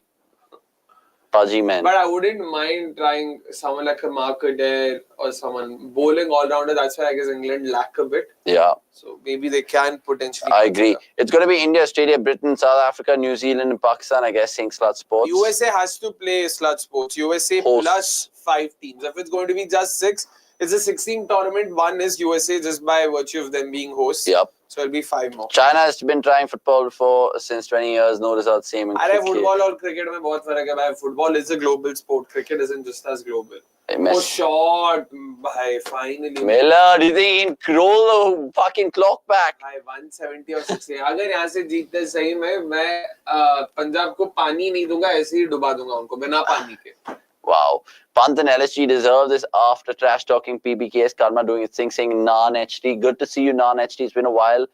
Pudgy man. But I wouldn't mind trying someone like a Mark Adair or someone bowling all-rounder. That's why I guess England lack a bit. Yeah. So maybe they can potentially... I agree. It's going to be India, Australia, Britain, South Africa, New Zealand and Pakistan, I guess, saying slut sports. USA has to play slut sports. USA plus 5 teams. If it's going to be just 6, it's a 16 tournament. 1 is USA just by virtue of them being hosts. Yep. So it'll be 5 more. China has been trying football for since 20 years. No results. Same in cricket. Football और cricket में बहुत फर्क है भाई. Football is a global sport. Cricket isn't just as global. Oh, shot, bhai, finally. Miller, do you think he can roll the fucking clock back? Bhai, 170 or 60. अगर यहाँ से जीतते सही में मैं पंजाब को पानी नहीं दूंगा, ऐसे ही डुबा दूंगा उनको बिना पानी के. Wow. Pant and LSG deserve this after trash talking PBKS. Karma doing its thing, saying non-HD. Good to see you, non-HD. It's been a while.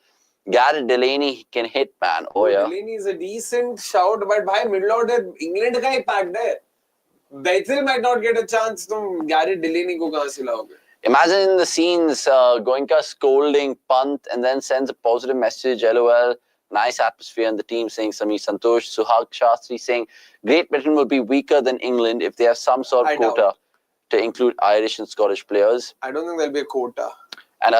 Garrett Delaney can hit, man. Oh, yeah. Delaney is a decent shout, but bhai, middle order, England का ही packed है. Bethel might not get a chance. तुम Garrett Delaney को कहाँ से लाओगे? Imagine the scenes, Goenka scolding Pant and then sends a positive message, LOL. Nice atmosphere in the team saying Samir Santosh. Suhag Shastri saying Great Britain will be weaker than England if they have some sort of quota to include Irish and Scottish players. I don't think there'll be a quota. And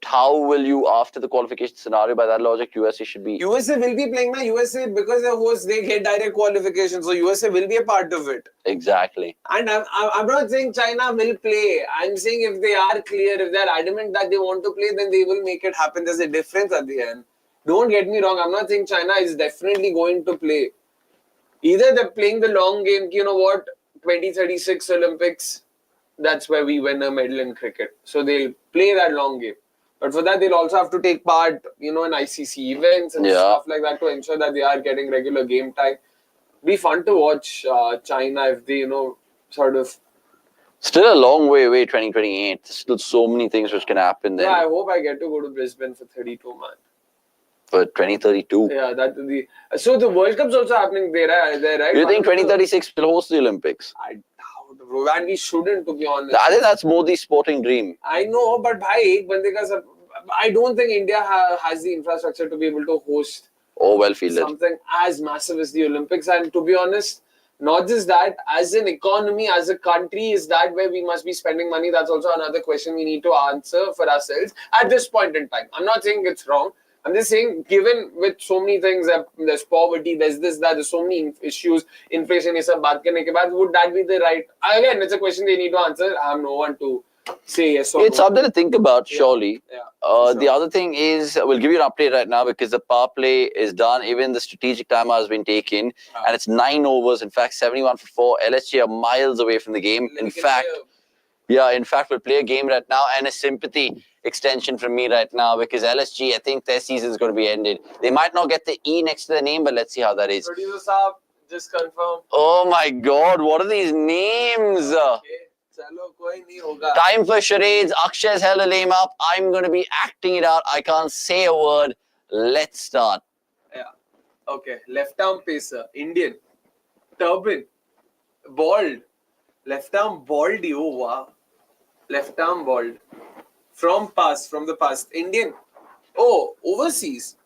how will you, after the qualification scenario, by that logic, USA should be... USA will be playing my USA because they're hosts, they get direct qualification. So USA will be a part of it. Exactly. And I'm not saying China will play. I'm saying if they are clear, if they're adamant that they want to play, then they will make it happen. There's a difference at the end. Don't get me wrong. I'm not saying China is definitely going to play. Either they're playing the long game, you know what, 2036 Olympics, that's where we win a medal in cricket. So they'll play that long game. But for that, they'll also have to take part, in ICC events and stuff like that to ensure that they are getting regular game time. Be fun to watch China if they, sort of. Still a long way away, 2028. There's still so many things which can happen then. Yeah, I hope I get to go to Brisbane for 32, man. For 2032? Yeah, that will be. So the World Cup's also happening there, right? Do you think 2036 will host the Olympics? I doubt, bro. And we shouldn't, to be honest. I think that's Modi's sporting dream. I know, but bhai, I don't think India has the infrastructure to be able to host well fielded. Something as massive as the Olympics. And to be honest, not just that, as an economy, as a country, is that where we must be spending money? That's also another question we need to answer for ourselves at this point in time. I'm not saying it's wrong. I'm just saying, given with so many things, there's poverty, there's this, that, there's so many issues, inflation, ये सब बात करने के बाद, would that be the right? Again, it's a question they need to answer. I have no one to say yes or no. It's something to think about, surely. Yeah. Sure. The other thing is, we'll give you an update right now because the power play is done. Even the strategic timer has been taken, and it's 9 overs. In fact, 71 for 4. LSG are miles away from the game. In fact, we'll play a game right now, and a sympathy extension from me right now because LSG, I think their season is going to be ended. They might not get the E next to their name, but let's see how that is. Producer Saab, just confirm. Oh my God, what are these names? Time for charades. Akshay's held a lame up. I'm going to be acting it out. I can't say a word. Let's start. Yeah. Okay. Left arm pacer. Indian. Turban. Bald. Left arm baldy. Oh, wow. Left arm bald. From the past. Indian. Oh, overseas.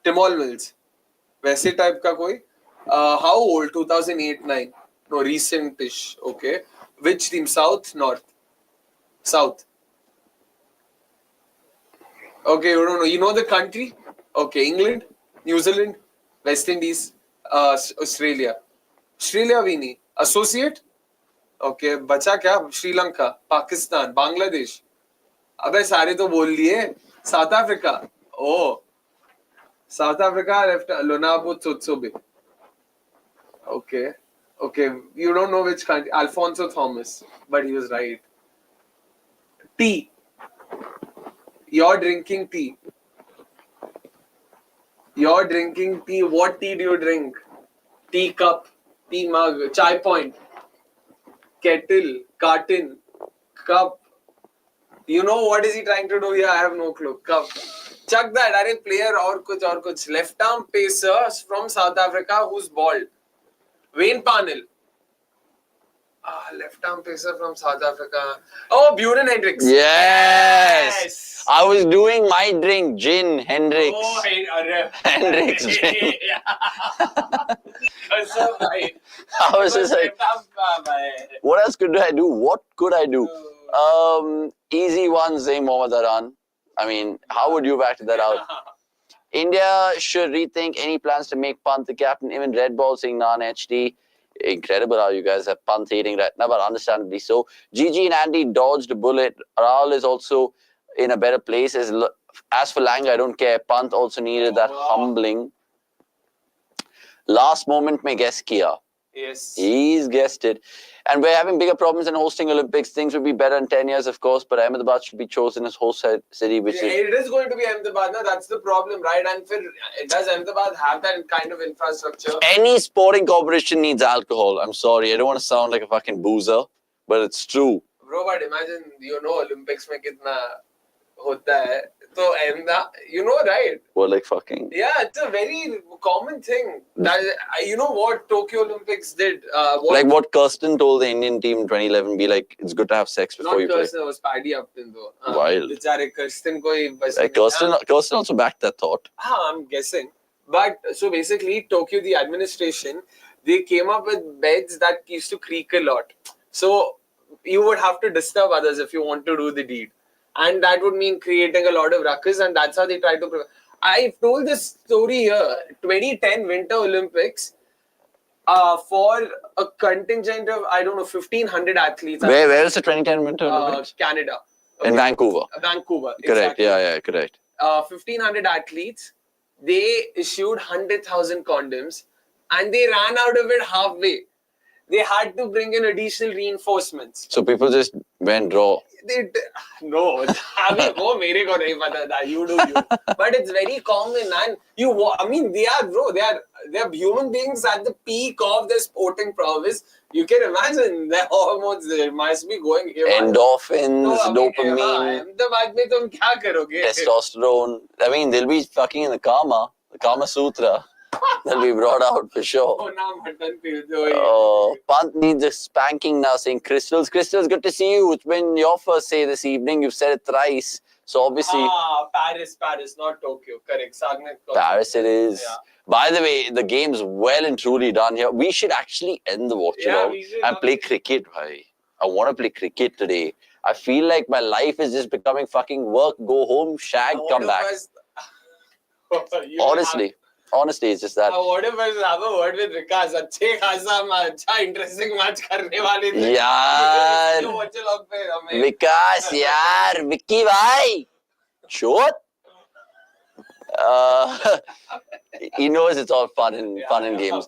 Timol Mills. वैसे type का कोई. How old? 2008-9. No, recent-ish. Okay. Which team? South? North? South. Okay, you don't know. You know the country? Okay, England, New Zealand, West Indies, Australia. Australia भी नहीं. Associate? Okay, बचा क्या? Sri Lanka, Pakistan, Bangladesh. अबे सारे तो बोल लिए. South Africa. Oh. South Africa left Lonabo Tsotsobe. Okay. Okay, you don't know which country. Alfonso Thomas, but he was right. Tea. You're drinking tea. You're drinking tea. What tea do you drink? Tea cup, tea mug, chai point, kettle, carton, cup. You know what is he trying to do here? I have no clue. Cup. Chuck that. Are a player or kuch. Left arm pacer from South Africa who's bald. Wayne Parnell. Left arm pacer from South Africa. Oh, Buren Hendricks. Yes. I was doing my drink, gin, Hendricks. Oh, Hendricks gin. I was just like, what else could I do? What could I do? Easy one, Zayn Mohammad Aran. I mean, how would you have acted that out? India should rethink any plans to make Pant the captain. Even Red Ball saying non-HD. Incredible how you guys have Pant hating right now, but understandably so. Gigi and Andy dodged a bullet. Rahul is also in a better place. As for Lang, I don't care. Pant also needed that humbling. Last moment may guess kiya. Yes. He's guessed it. And we're having bigger problems in hosting Olympics. Things would be better in 10 years, of course, but Ahmedabad should be chosen as host city, which it is going to be Ahmedabad. No, that's the problem, right? And does Ahmedabad have that kind of infrastructure? Any sporting competition needs alcohol. I'm sorry. I don't want to sound like a fucking boozer, but it's true. Bro, but imagine, Olympics mein kitna hota hai. So, you know, right? What, like fucking? Yeah, it's a very common thing. That, you know what Tokyo Olympics did? Like what Kirsten told the Indian team in 2011, be like, it's good to have sex before you play. Not Kirsten, it was Paddy Upton though. Wild. Kirsten Kirsten also backed that thought. I'm guessing. But, so basically, Tokyo, the administration, they came up with beds that used to creak a lot. So, you would have to disturb others if you want to do the deed. And that would mean creating a lot of ruckus, and that's how they try to... I've told this story here. 2010 Winter Olympics, for a contingent of, 1,500 athletes. Where is the 2010 Winter Olympics? Canada. In Vancouver. Vancouver, correct, exactly. Yeah, correct. 1,500 athletes, they issued 100,000 condoms, and they ran out of it halfway. they had to bring in additional reinforcements. So people just went raw. No, अभी वो मेरे को नहीं पता था. You do you. But it's very common, man. I mean, they are human beings at the peak of their sporting prowess. You can imagine the hormones there must be going here. Endorphins, dopamine. The बाद में तुम क्या करोगे? Testosterone. I mean, they'll be fucking in the Kama Sutra. They'll be brought out for sure. Pant needs a spanking now, saying Crystals, good to see you. It's been your first say this evening. You've said it thrice. So obviously... Paris, not Tokyo. Correct. Paris it is. Yeah. By the way, the game's well and truly done here. We should actually end the Watchalong and play cricket, bhai. I want to play cricket today. I feel like my life is just becoming fucking work, go home, shag, come back. Honestly, it's just that. What if I have a word with Vikas? अच्छा interesting match करने वाले थे. यार, विकास यार, विक्की भाई, शोध. He knows it's all fun and games.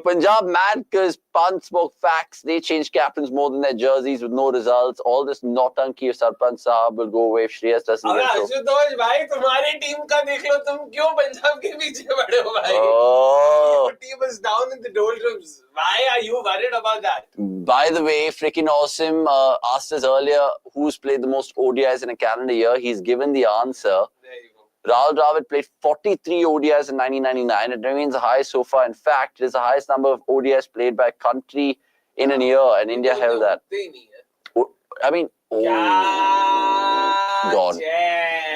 Punjab mad because Pant spoke facts. They changed captains more than their jerseys with no results. All this nautanki of Sarpanch Sahab will go away if Shreyas doesn't get through. Ashutosh भाई, तुम्हारी team का देख लो, तुम क्यों पंजाब के पीछे पड़े हो भाई? Your team is down in the doldrums. Why are you worried about that? By the way, freaking awesome asked us earlier who's played the most ODIs in a calendar year. He's given the answer. There you go. Rahul Dravid played 43 ODIs in 1999. It remains the highest so far. In fact, it is the highest number of ODIs played by a country in a year, and India held that. I mean, gone.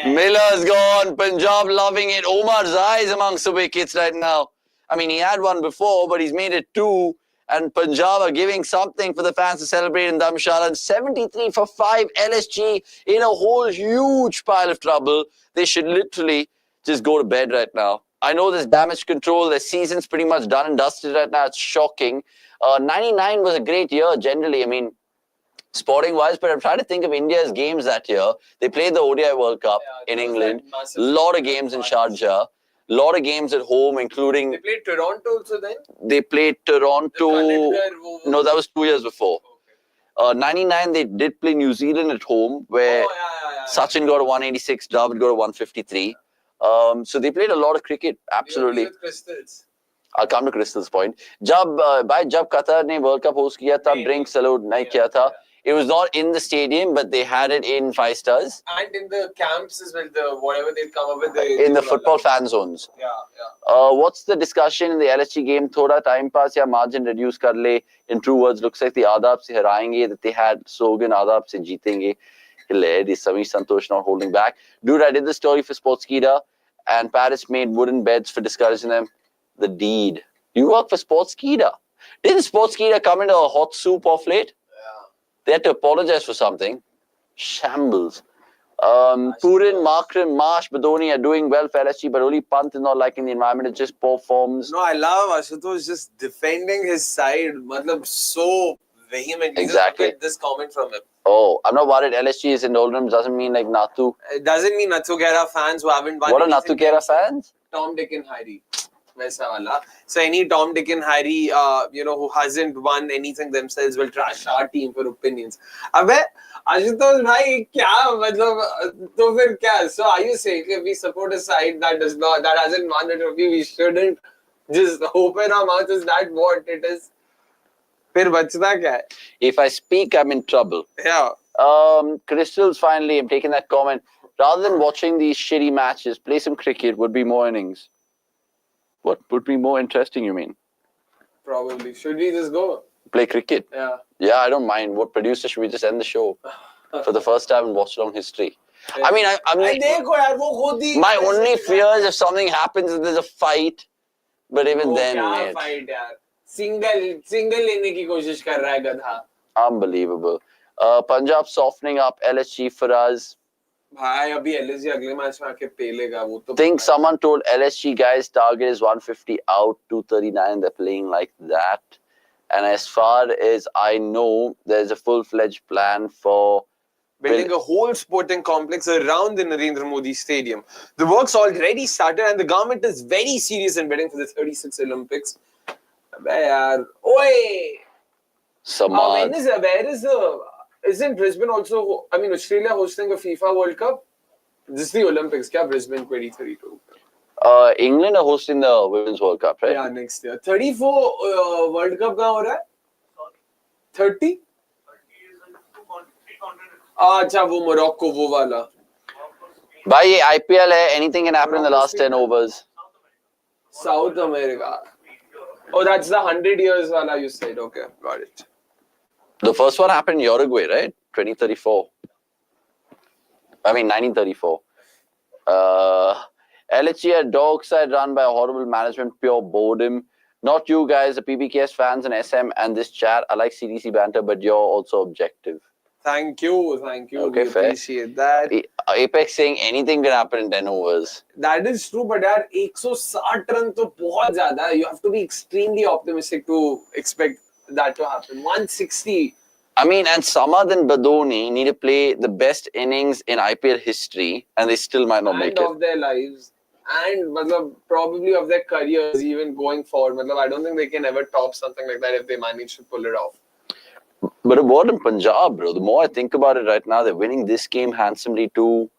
Miller's gone. Punjab loving it. Omar Zai is amongst the wickets right now. I mean, he had one before, but he's made it two. And Punjab are giving something for the fans to celebrate in Dharamshala. And 73 for 5 LSG in a whole huge pile of trouble. They should literally just go to bed right now. I know there's damage control. Their season's pretty much done and dusted right now. It's shocking. 99 was a great year generally. I mean, sporting-wise, but I'm trying to think of India's games that year. They played the ODI World Cup in England. A lot of games in Sharjah. A lot of games at home, including... They played Toronto also then? They played Toronto... No, that was 2 years before. 99, they did play New Zealand at home, where Sachin got a 186, Dravid got a 153. So they played a lot of cricket, absolutely. I'll come to Crystal's point. Jab Qatar ne World Cup host kiya tha, drinks allowed nahi kiya tha. It was not in the stadium, but they had it in 5 stars. And in the camps as well, whatever they'd come up with. In the football fan zones. Yeah. What's the discussion in the LSG game? Thoda time pass ya margin reduce kar le. In true words, looks like the Adab se harayenge, that they had slogan Adab se jeetenge. Hilarious. Samish Santosh not holding back. Dude, I did the story for Sportskeeda, and Paris made wooden beds for discouraging them. The deed. You work for Sportskeeda. Didn't Sportskeeda come into a hot soup of late? They had to apologize for something. Shambles. Pooran, Markram, Ayush Badoni are doing well for LSG, but only Pant is not liking the environment. It's just poor forms. No, I love Ashutosh just defending his side. Matlab, so vehemently. Exactly. Just this comment from him. Oh, I'm not worried. LSG is in doldrums. Doesn't mean like Natu. It doesn't mean Nathu Kera fans who haven't won. What are Nathu Kera fans? Tom, Dick and Harry. So any Tom, Dick and Harry, who hasn't won anything themselves will trash our team for opinions. Abbe, Ashutosh bhai, kya matlab, to fir kya? So are you saying if we support a side that hasn't won the trophy, we shouldn't just open our mouths? Is that what it is? Fir bachta kya hai? If I speak, I'm in trouble. Yeah. Crystals, finally, I'm taking that comment. Rather than watching these shitty matches, play some cricket would be more innings. What would be more interesting, you mean? Probably. Should we just go? Play cricket? Yeah. Yeah, I don't mind. What producer should we just end the show? For the first time in Watchalong history. I mean, I'm like, my only fear is if something happens and there's a fight. But even then, mate. Fight, single लेने की कोशिश कर रहा है गधा. Unbelievable. Punjab softening up LSG for us. भाई अभी LSG अगले मैच में आके पेलेगा वो तो. Think someone told LSG guys target is 150 out, 239. They're playing like that. And as far as I know, there's a full-fledged plan for building a whole sporting complex around the Narendra Modi Stadium. The work's already started and the government is very serious in bidding for the 36 Olympics. Abbe yaar, oi! Samad. Isn't Brisbane also, I mean, Australia hosting a FIFA World Cup? This is the Olympics, kya? Brisbane 2032. England are hosting the Women's World Cup, right? Yeah, next year. 34 World Cup kahan ho raha hai? 30? 30 is in 3 continents. अच्छा वो Morocco वो वाला. Bhai, ye IPL hai. Anything can happen in the last 10 overs. South America. Oh, that's the 100 years wala you said. Okay, got it. The first one happened in Uruguay, right? 2034. I mean, 1934. LHG had dog side run by a horrible management, pure boredom. Not you guys, the PBKS fans and SM and this chat. I like CDC banter, but you're also objective. Thank you. Okay, we fair. appreciate that. Apex saying anything can happen in 10 overs. That is true, but yaar, 160 run to bahut zyada hai. You have to be extremely optimistic to expect that to happen. 160. I mean, and Samad and Badoni need to play the best innings in IPL history, and they still might not make it. And of their lives, and probably of their careers, even going forward. I don't think they can ever top something like that if they manage to pull it off. But what in Punjab, bro? The more I think about it right now, they're winning this game handsomely too.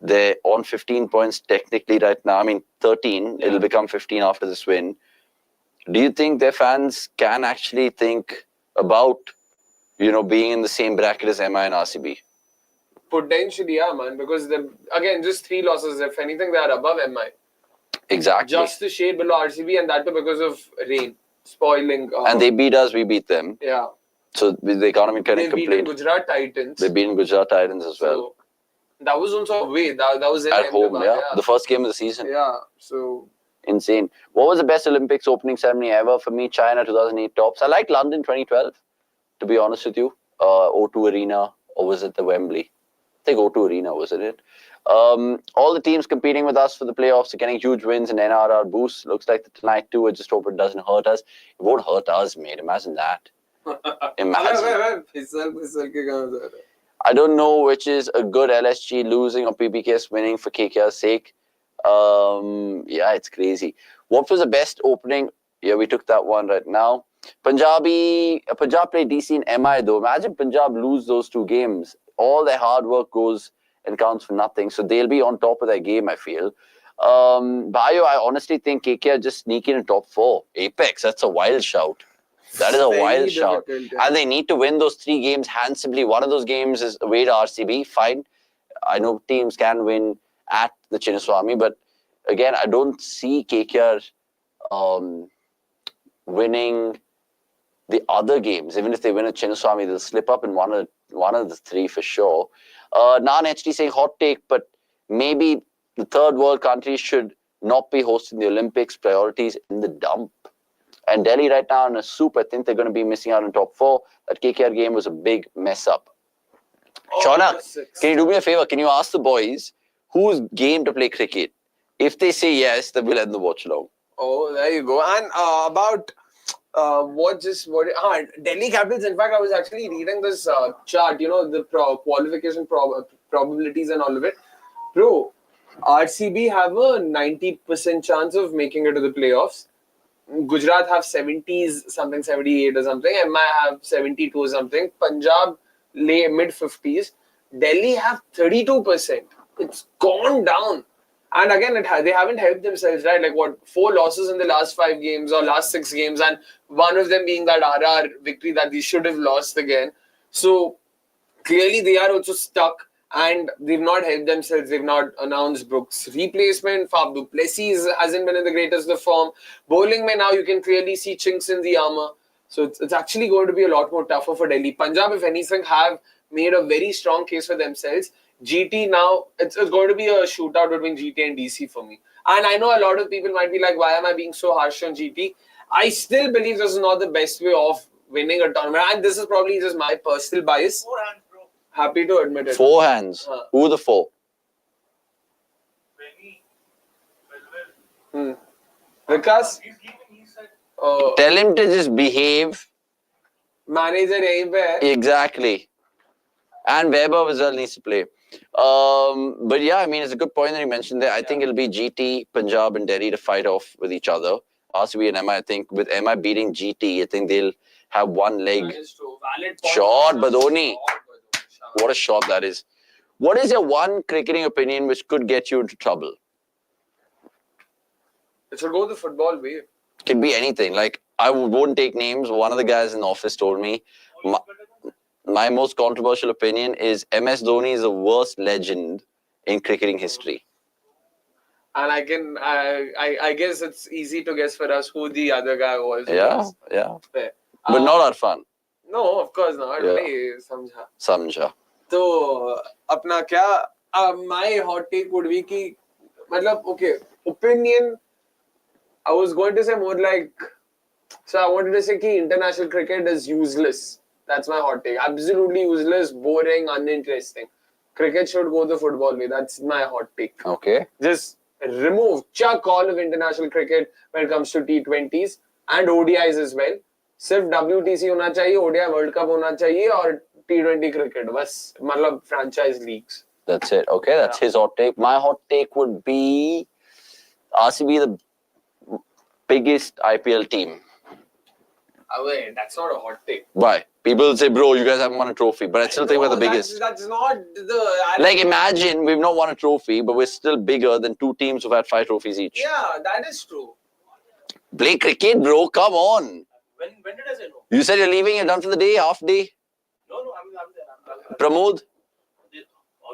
They're on 15 points technically right now. I mean, 13. Yeah. It'll become 15 after this win. Do you think their fans can actually think about, being in the same bracket as MI and RCB? Potentially, yeah, man. Because, again, just 3 losses. If anything, they are above MI. Exactly. Just a shade below RCB, and that too because of rain. Spoiling. And they beat us, we beat them. Yeah. So the economy kind of complained. They've beaten Gujarat Titans. They've beaten Gujarat Titans as well. So, that was also away. That was in at home, yeah. The first game of the season. Yeah, so... Insane. What was the best Olympics opening ceremony ever? For me, China 2008 tops. I like London 2012, to be honest with you. O2 Arena, or was it the Wembley? I think O2 Arena, wasn't it? All the teams competing with us for the playoffs are getting huge wins and NRR boosts. Looks like tonight too. I just hope it doesn't hurt us. It won't hurt us, mate. Imagine that. Imagine. I don't know which is a good LSG losing or PBKS winning for KKR's sake. Yeah, it's crazy. What was the best opening? Yeah, we took that one right now. Punjab played DC in MI though. Imagine Punjab lose those 2 games. All their hard work goes and counts for nothing. So they'll be on top of their game, I feel. Bayo, I honestly think KKR just sneak in top 4. Apex, that's a wild shout. That is a wild shout. Yeah. And they need to win those 3 games handsomely. One of those games is away to RCB. Fine. I know teams can win at the Chinnaswamy, but again, I don't see KKR winning the other games. Even if they win at Chinnaswamy, they'll slip up in one of the 3 for sure. Nan HD saying hot take, but maybe the third world countries should not be hosting the Olympics. Priorities in the dump. And Delhi right now in a soup, I think they're going to be missing out on top 4. That KKR game was a big mess up. Shaunak, can you do me a favor? Can you ask the boys who's game to play cricket? If they say yes, then we'll end the watch along. Oh, there you go. And about Delhi Capitals. In fact, I was actually reading this chart, the qualification probabilities and all of it. Bro, RCB have a 90% chance of making it to the playoffs. Gujarat have 70s something, 78 or something. MI have 72 or something. Punjab lay mid-50s. Delhi have 32%. It's gone down. And again, they haven't helped themselves, right? 4 losses in the last 5 games or last 6 games, and one of them being that RR victory that they should have lost again. So clearly they are also stuck, and they've not helped themselves. They've not announced Brooks' replacement. Faf du Plessis hasn't been in the greatest of form. Bowling now you can clearly see chinks in the armor. So it's actually going to be a lot more tougher for Delhi. Punjab, if anything, have made a very strong case for themselves. GT now, it's going to be a shootout between GT and DC for me. And I know a lot of people might be like, why am I being so harsh on GT? I still believe this is not the best way of winning a tournament. And this is probably just my personal bias. 4 hands, bro. Happy to admit it. 4 hands. Who are the 4? Benny, well. Vikas? He's leaving, he said. Tell him to just behave. Manager yahin pe hai. Exactly. And Weber as well needs to play. But yeah, I mean, it's a good point that you mentioned there. I think it'll be GT, Punjab and Delhi to fight off with each other. RCB and MI. I think with MI beating GT, I think they'll have one leg. That is true. Valid point. Shot, Badoni. What a shot that is. What is your one cricketing opinion which could get you into trouble? It should go the football way. Could be anything. Like, I won't take names. One of the guys in the office told me, my most controversial opinion is MS Dhoni is the worst legend in cricketing history. And I guess it's easy to guess for us who the other guy was. Yeah. Fair. But not Irfan. No, of course not. Yeah. Bhai, Samjha. So, अपना क्या? My hot take would be कि, मतलब, okay, opinion. I was going to say more like, so I wanted to say कि international cricket is useless. That's my hot take. Absolutely useless, boring, uninteresting. Cricket should go the football way. That's my hot take. Okay. Just chuck all of international cricket when it comes to T20s and ODIs as well. सिर्फ WTC होना चाहिए, ODI World Cup होना चाहिए और T20 cricket. बस मतलब franchise leagues. That's it. Okay, that's his hot take. My hot take would be RCB the biggest IPL team. Wait, that's not a hot take. Why? People say, bro, you guys haven't won a trophy, but I still think we're the biggest. That's not the... Like, imagine we've not won a trophy, but we're still bigger than two teams who've had 5 trophies each. Yeah, that is true. Play cricket, bro. Come on. When did I say no? You said you're leaving. You're done for the day, half day. No, I'm there. Pramod.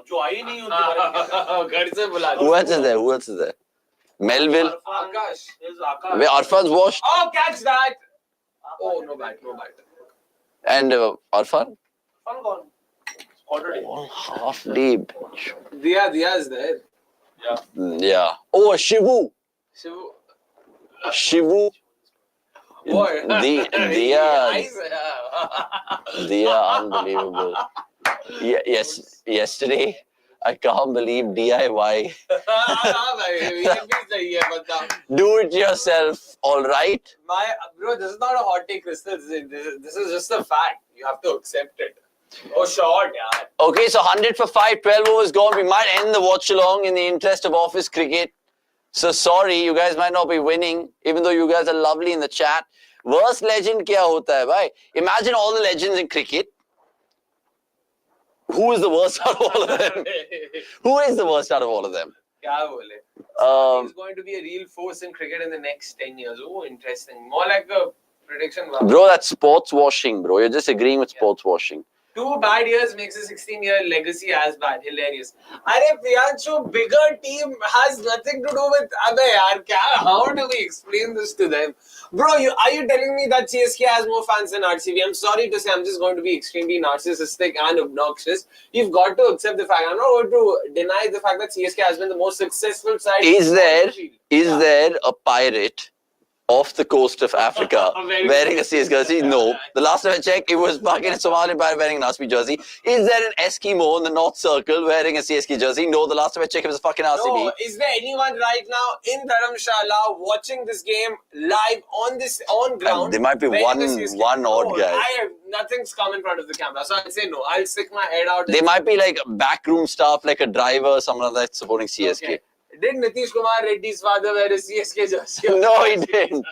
जो आई नहीं उनके घर से बुला Who else is there? Who else is there? Melville. Akash. There's Akash. Wait, Arfan's washed. Oh, catch that! Oh, no bat. And Arfan? Fun gone. Already. All half day. Diya is there. Yeah. Oh, Shivu. Shivu. What? Diya, unbelievable. Yes, yesterday, I can't believe DIY. Do it yourself, all right? Bro, this is not a hot take, Crystal. This is just a fact. You have to accept it. Oh, short, yeah. Okay, so 100 for 5, 12 overs gone. We might end the watch-along in the interest of office cricket. So sorry, you guys might not be winning, even though you guys are lovely in the chat. Worst legend kya hota hai, bhai? Imagine all the legends in cricket. Who is the worst out of all of them? Who is the worst out of all of them? Kya bole? He's going to be a real force in cricket in the next 10 years. Oh, interesting. More like a prediction. Bro, that's sports washing, bro. You're just agreeing with sports washing. 2 bad years makes a 16-year legacy as bad. Hilarious. Arey, Priyanshu, bigger team has nothing to do with... Abey yaar, how do we explain this to them? Bro, are you telling me that CSK has more fans than RCB? I'm sorry to say, I'm just going to be extremely narcissistic and obnoxious. You've got to accept the fact. I'm not going to deny the fact that CSK has been the most successful side. Is there a pirate off the coast of Africa wearing a CSK jersey? No. The last time I checked, it was fucking Somalian pirate wearing an RCB jersey. Is there an Eskimo in the North Circle wearing a CSK jersey? No. The last time I checked, it was a fucking RCB. No. Is there anyone right now in Dharamshala watching this game live on ground? There might be one odd guy. Nothing's come in front of the camera, so I'll say no. I'll stick my head out. There might be like backroom staff, like a driver or someone that's supporting CSK. Okay. Did Nitish Kumar Reddy's father wear a CSK jersey? No, he didn't.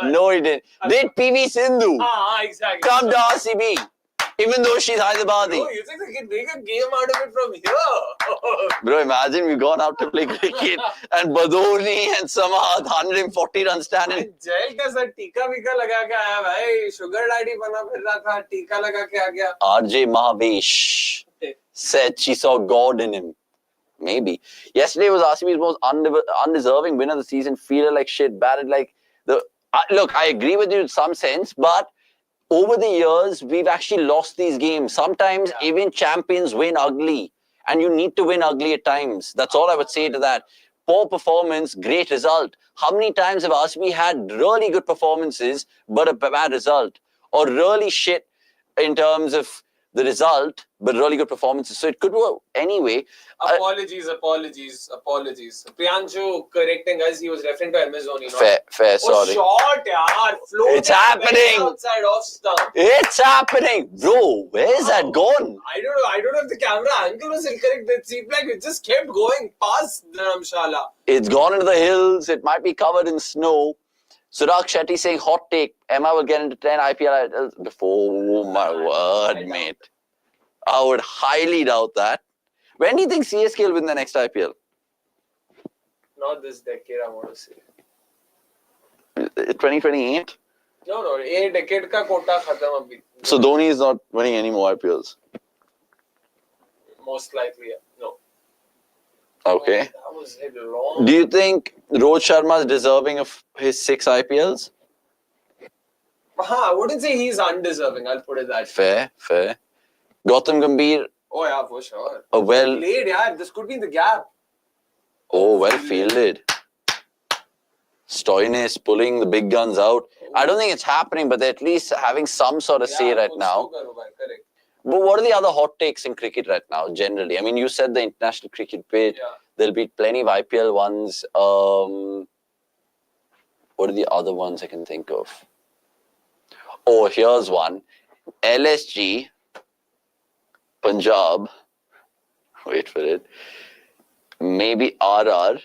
No, he didn't. Did PV Sindhu exactly. come to RCB, even though she's Hyderabadi? Oh, you think they can make a game out of it from here? Bro, imagine we've gone out to play cricket and Badoni and Samad 140 runs standing. Jail के sir टीका वीका लगा के आया भाई, sugar daddy बना फिर रहा था, टीका लगा के आ गया. RJ Mahavesh said she saw God in him. Maybe. Yesterday was RCB's most undeserving win of the season. Fielded like shit, batted like the... look, I agree with you in some sense, but over the years, we've actually lost these games. Sometimes even champions win ugly, and you need to win ugly at times. That's all I would say to that. Poor performance, great result. How many times have RCB had really good performances, but a bad result? Or really shit in terms of the result, but really good performances. So it could work anyway. Apologies. Priyanshu correcting us, he was referring to MS Dhoni. Fair, sorry. Short, yaar. It's happening. Outside off stump. It's happening. Bro, where's that gone? I don't know if the camera angle was incorrect. It seemed like it just kept going past Dharamshala. It's gone into the hills. It might be covered in snow. Surak Shetty saying hot take. Emma will get into 10 IPL before. Oh my word, mate. I would highly doubt that. When do you think CSK will win the next IPL? Not this decade, I want to say. 2028? No. ये decade का quota खत्म अभी. So Dhoni is not winning any more IPLs? Most likely, yeah. No. Okay. That was hit long. Do you think Rohit Sharma is deserving of his 6 IPLs? I wouldn't say he's undeserving. I'll put it that way. Fair. Gautam Gambhir. Oh yeah, for sure. Well played, yeah. This could be in the gap. Oh, well fielded. Stoinis pulling the big guns out. I don't think it's happening, but they're at least having some sort of say right now. Correct. But what are the other hot takes in cricket right now, generally? I mean, you said the international cricket bit. Yeah. There'll be plenty of IPL ones. What are the other ones I can think of? Oh, here's one. LSG, Punjab, wait for it, maybe RR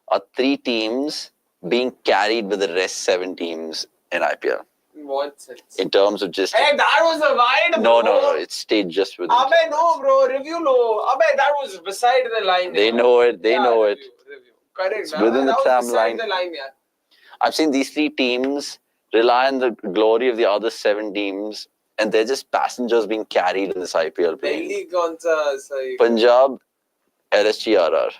are 3 teams being carried with the rest 7 teams in IPL. What sense? In terms of just... Hey, that was a wide, No, bro. it stayed just within... Abe, no, bro. Review low. Abe, that was beside the line. They know it. Review. Correct. It's within the tram line. The line, yeah. I've seen these 3 teams rely on the glory of the other 7 teams, and they're just passengers being carried in this IPL plane. Delhi kaun sa sahi? Punjab, LSG, RR.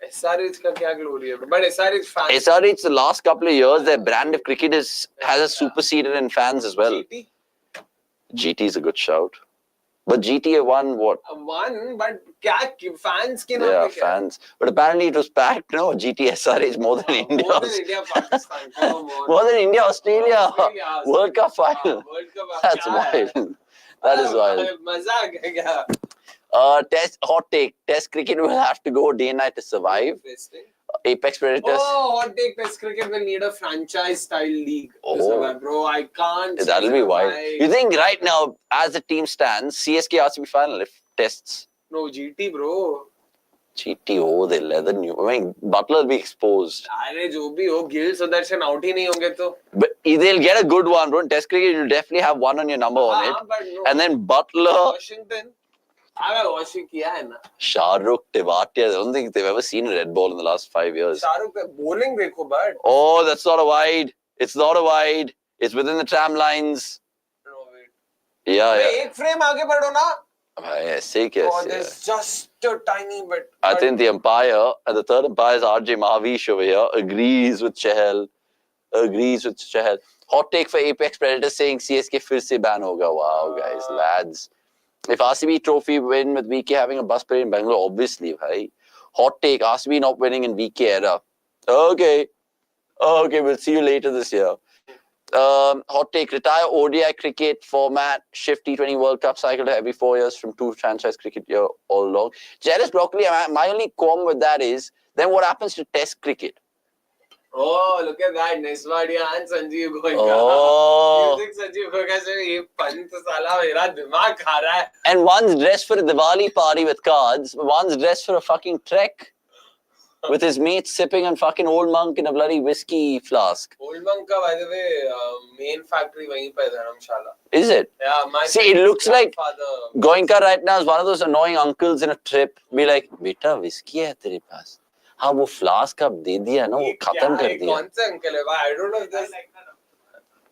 SRH ka kya glory hai? But SRH fans. SRH, the last couple of years, their brand of cricket has superseded in fans as well. GT is a good shout. But GT won what? Won, but fans ke Yeah, fans. But apparently it was packed, no? GT SRH more than India. More than India, Pakistan. More than India, Australia. World Cup final. World Cup. That's wild. That is wild. Mazak hai kya? Hot take. Test cricket will have to go day and night to survive. Interesting. Apex Predators. Oh, hot take. Test cricket will need a franchise-style league. Bro, I can't. That'll be wild. You think right now, as the team stands, CSK RCB final if tests? No, GT, bro. GT, they leather new. I mean, Butler will be exposed. Arey, jo bhi ho, Gill Sudarshan out hi nahi honge to. But they'll get a good one, bro. In Test cricket, you'll definitely have one on your number on it. But no. And then Butler. Washington. Washington kiya hai na. Shahrukh, Tewatia. I don't think they've ever seen a red ball in the last 5 years. Shahrukh, bowling dekho, but. Oh, that's not a wide. It's not a wide. It's within the tram lines. No, wait. Yeah. Ek frame aage badho na. Oh, there's just a tiny bit. I think the umpire, and the third umpire is RJ Mahavish over here, agrees with Chahal. Hot take for Apex Predators saying CSK फिर से ban होगा. Wow, guys, lads. If RCB trophy win with VK having a bus parade in Bangalore, obviously, bhai. Hot take, RCB not winning in VK era. Okay, we'll see you later this year. Hot take, retire ODI cricket format, shift T20 World Cup cycle to every 4 years from 2 franchise cricket year all along. Jairus Broccoli, my only qualm with that is, then what happens to test cricket? Oh, look at that. Neswadia and Sanjeev Goenka. Oh. You think Sanjeev Goenka said, "Ye Pant sala mera dimag kha raha hai." And one's dressed for a Diwali party with cards, one's dressed for a fucking trek with his mates sipping on fucking Old Monk in a bloody whiskey flask. Old Monk ka, by the way, main factory wahin pe hai, Dharamshala. Is it? Yeah, See, it looks like Goenka right now is one of those annoying uncles in a trip. Be like, beta, whiskey hai tere paas. हाँ वो flask अब दे दिया ना वो खत्म कर दिया. कौन सा अंकल है? I don't know if this.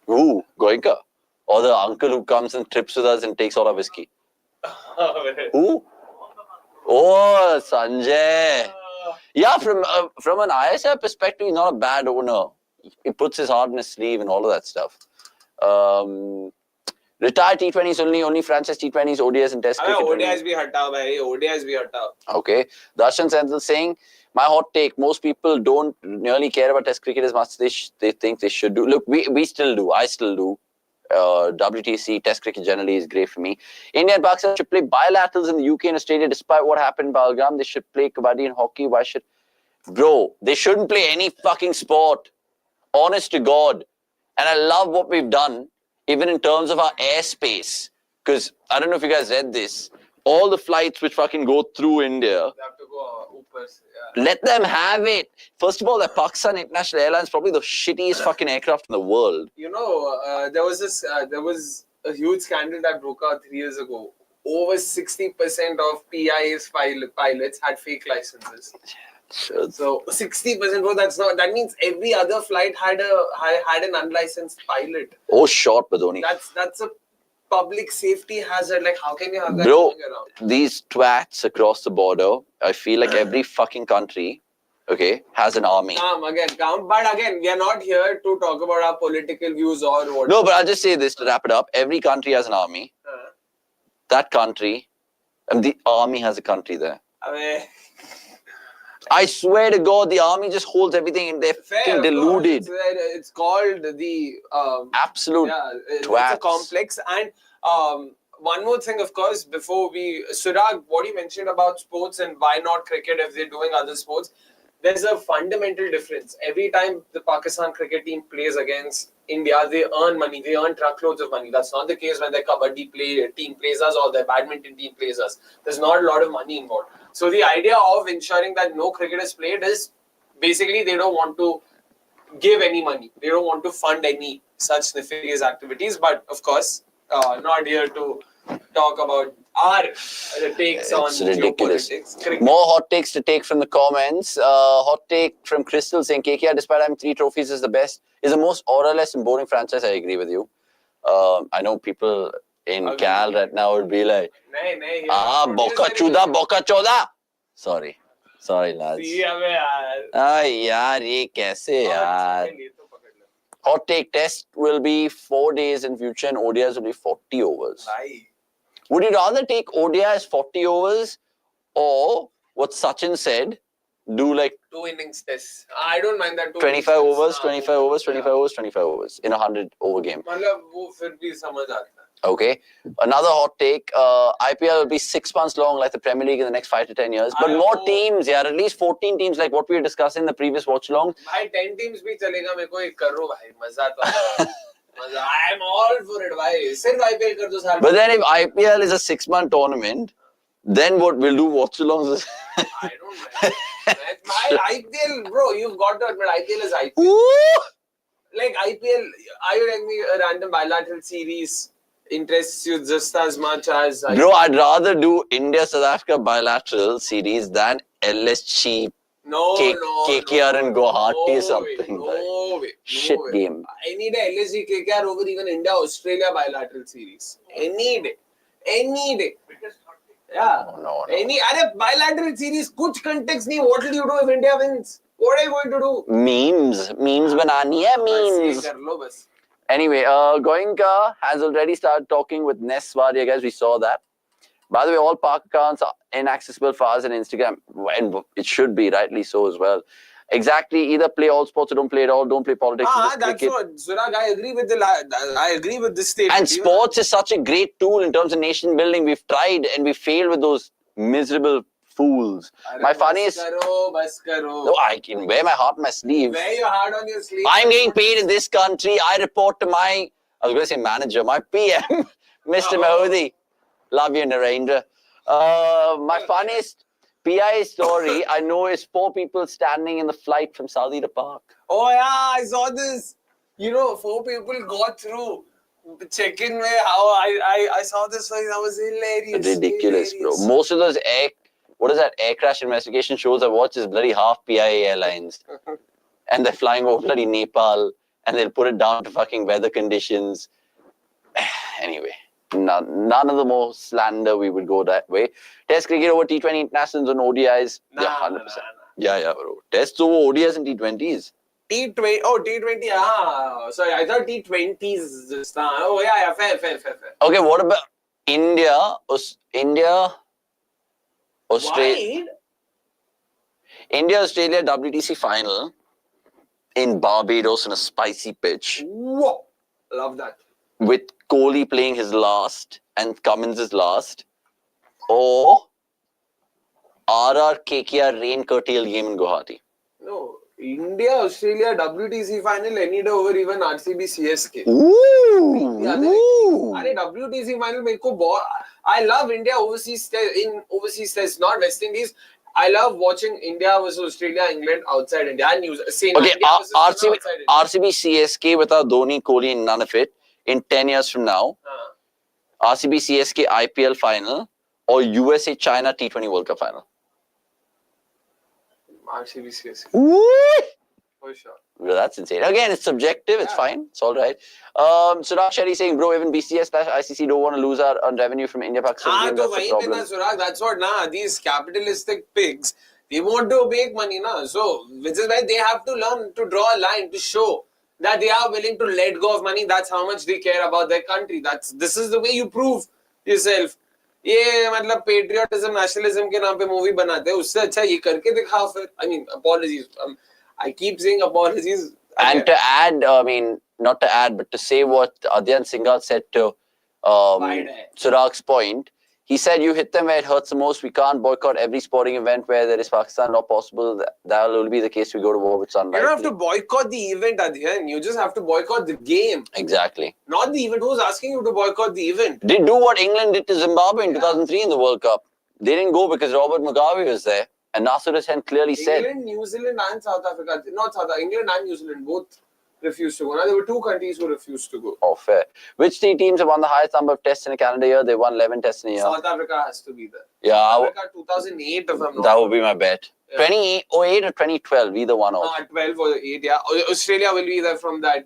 Who? Goenka? Or the uncle who comes and trips with us and takes all our whiskey? Who? Oh, Sanjay. Yeah, from an ISL perspective, he's not a bad owner. He puts his heart in his sleeve and all of that stuff. Retired T20s only franchise T20s, ODIs and Test cricket. ODIs bhi hatao, bhai. ODIs bhi hatao. Okay. Darshan Senthil saying, my hot take, most people don't nearly care about Test cricket as much as they think they should do. Look, we still do. I still do. WTC, Test cricket generally is great for me. India and Pakistan should play bilaterals in the UK and Australia despite what happened in Balgam. They should play kabaddi and hockey. Why should... Bro, they shouldn't play any fucking sport. Honest to God. And I love what we've done, even in terms of our airspace. Because, I don't know if you guys read this, all the flights which fucking go through India Let them have it. First of all, the Pakistan International Airlines probably the shittiest fucking aircraft in the world. You know, there was a huge scandal that broke out 3 years ago. Over 60% of PIA's pilots had fake licenses. Sure. So 60%, bro. That means every other flight had an unlicensed pilot. Oh, short, Badoni. That's a public safety hazard. Like, how can you have that Bro, going around? these twats across the border, I feel like every fucking country, okay, has an army. Calm. But again, we are not here to talk about our political views or what. No, but I'll just say this to wrap it up. Every country has an army. That country, and the army has a country there. I swear to God, the army just holds everything and they're fucking deluded. It's called the absolute it's twats. a complex. And one more thing, of course, before Surag, what you mentioned about sports and why not cricket if they're doing other sports, there's a fundamental difference. Every time the Pakistan cricket team plays against India, they earn money. They earn truckloads of money. That's not the case when their kabaddi team plays us or their badminton team plays us. There's not a lot of money involved. So the idea of ensuring that no cricket is played is basically they don't want to give any money. They don't want to fund any such nefarious activities. But of course, not here to talk about our takes on ridiculous. geopolitics. More hot takes to take from the comments. Hot take from Crystal saying KKR, despite having 3 trophies, is the most orderless and boring franchise. I agree with you. I know people in Cal right now would be like, boka choda. Sorry, lads. Yaar, ye kaise yaar. Hot take, test will be 4 days in future and ODIs will be 40 overs. Would you rather take ODIs 40 overs or what Sachin said, do like 2 innings test? I don't mind that. 25 overs, 25 overs, 25 overs, 25 overs in a 100 over game. Okay. Another hot take, IPL will be 6 months long like the Premier League in the next 5 to 10 years. But more teams, yeah, at least 14 teams like what we were discussing in the previous Watchalong. 10 teams bhi chalega, mere ko ek karo bhai, maza to I am all for it, bhai. Sirf IPL kar do saal. But then if IPL is a 6-month tournament, then what we'll do Watchalongs? I don't know. IPL, bro, you've got to admit, IPL is IPL. Woo! Like IPL, are you telling me a random bilateral series interests you just as much as IPL? Bro, I'd rather do India-South Africa bilateral series than LSG, KKR and Guwahati or something. No way. Shit game. I need a LSG KKR over even India-Australia bilateral series. Any day. Yeah. No. Any other bilateral series, kuch context nahi. What will you do if India wins? What are you going to do? Memes banani hai, memes. Anyway, Goenka has already started talking with Ness Wadia, guys. We saw that. By the way, all Park accounts are inaccessible for us on Instagram. And it should be, rightly so as well. Exactly. Either play all sports or don't play at all. Don't play politics. That's what, Surag, I agree with this statement. And sports is such a great tool in terms of nation building. We've tried and we failed with those miserable fools. My funniest... Bas karo. No, I can wear my heart on my sleeve. Wear your heart on your sleeve. I'm getting paid in this country. I report to my, I was going to say manager, my PM, Mr. Mahudi. Love you, Narendra. My funniest PI story, I know, is 4 people standing in the flight from Saudi to Park. Oh, yeah, I saw this. 4 people got through. Check-in way, how I saw this one. That was hilarious. Ridiculous, bro. Most of those air crash investigation shows I watch is bloody half PIA airlines. And they're flying over bloody Nepal and they'll put it down to fucking weather conditions. Anyway, none of the more slander we would go that way. Test cricket over T20 internationals and ODIs. Yeah, 100%. Yeah, bro. Tests over ODIs and T20s. T20, T20, sorry, I thought T20s just oh yeah, fair. Okay, what about India, Australia? India, Australia WTC final in Barbados on a spicy pitch. Whoa, love that. With Kohli playing his last and Cummins his last. Or RR KKR rain curtail game in Guwahati. No. India, Australia, WTC final, any day over even RCB CSK. Ooh! WTC final, I love India overseas tests, not West Indies. I love watching India versus Australia, England outside India. And India versus RCB, outside India. RCB CSK without Dhoni, Kohli, and none of it in 10 years from now. RCB CSK IPL final or USA China T20 World Cup final. RCB CSK. For sure. Well, that's insane. Again, it's subjective. It's fine. It's all right. Suraj Shetty saying, bro, even BCS/ICC don't want to lose out on revenue from India Pakistan. That's the problem. Suraj, that's what these capitalistic pigs, they want to make money so which is why they have to learn to draw a line to show that they are willing to let go of money. That's how much they care about their country. This is the way you prove yourself. ये मतलब patriotism, nationalism के नाम पे movie बनाते हैं उससे अच्छा ये करके दिखाओ फिर. I mean, apologies. I keep saying apologies. And to add, I mean, not to add, but to say what Adyan Singhal said to Suraj's point, he said, you hit them where it hurts the most. We can't boycott every sporting event where there is Pakistan not possible. That will be the case. We go to war with sunlight. You don't have to boycott the event, Adyan. You just have to boycott the game. Exactly. Not the event. Who's asking you to boycott the event? They do what England did to Zimbabwe in 2003 in the World Cup. They didn't go because Robert Mugabe was there. And Nasser Hussain clearly said... England, New Zealand and South Africa, England and New Zealand both refused to go. Now, there were two countries who refused to go. Oh, fair. Which three teams have won the highest number of tests in a calendar year? They won 11 tests in a year. South Africa has to be there. Yeah. South Africa 2008, if I'm not That would be my bet. Yeah. 2008 or 2012, either one of 12 or 8, yeah. Australia will be there from that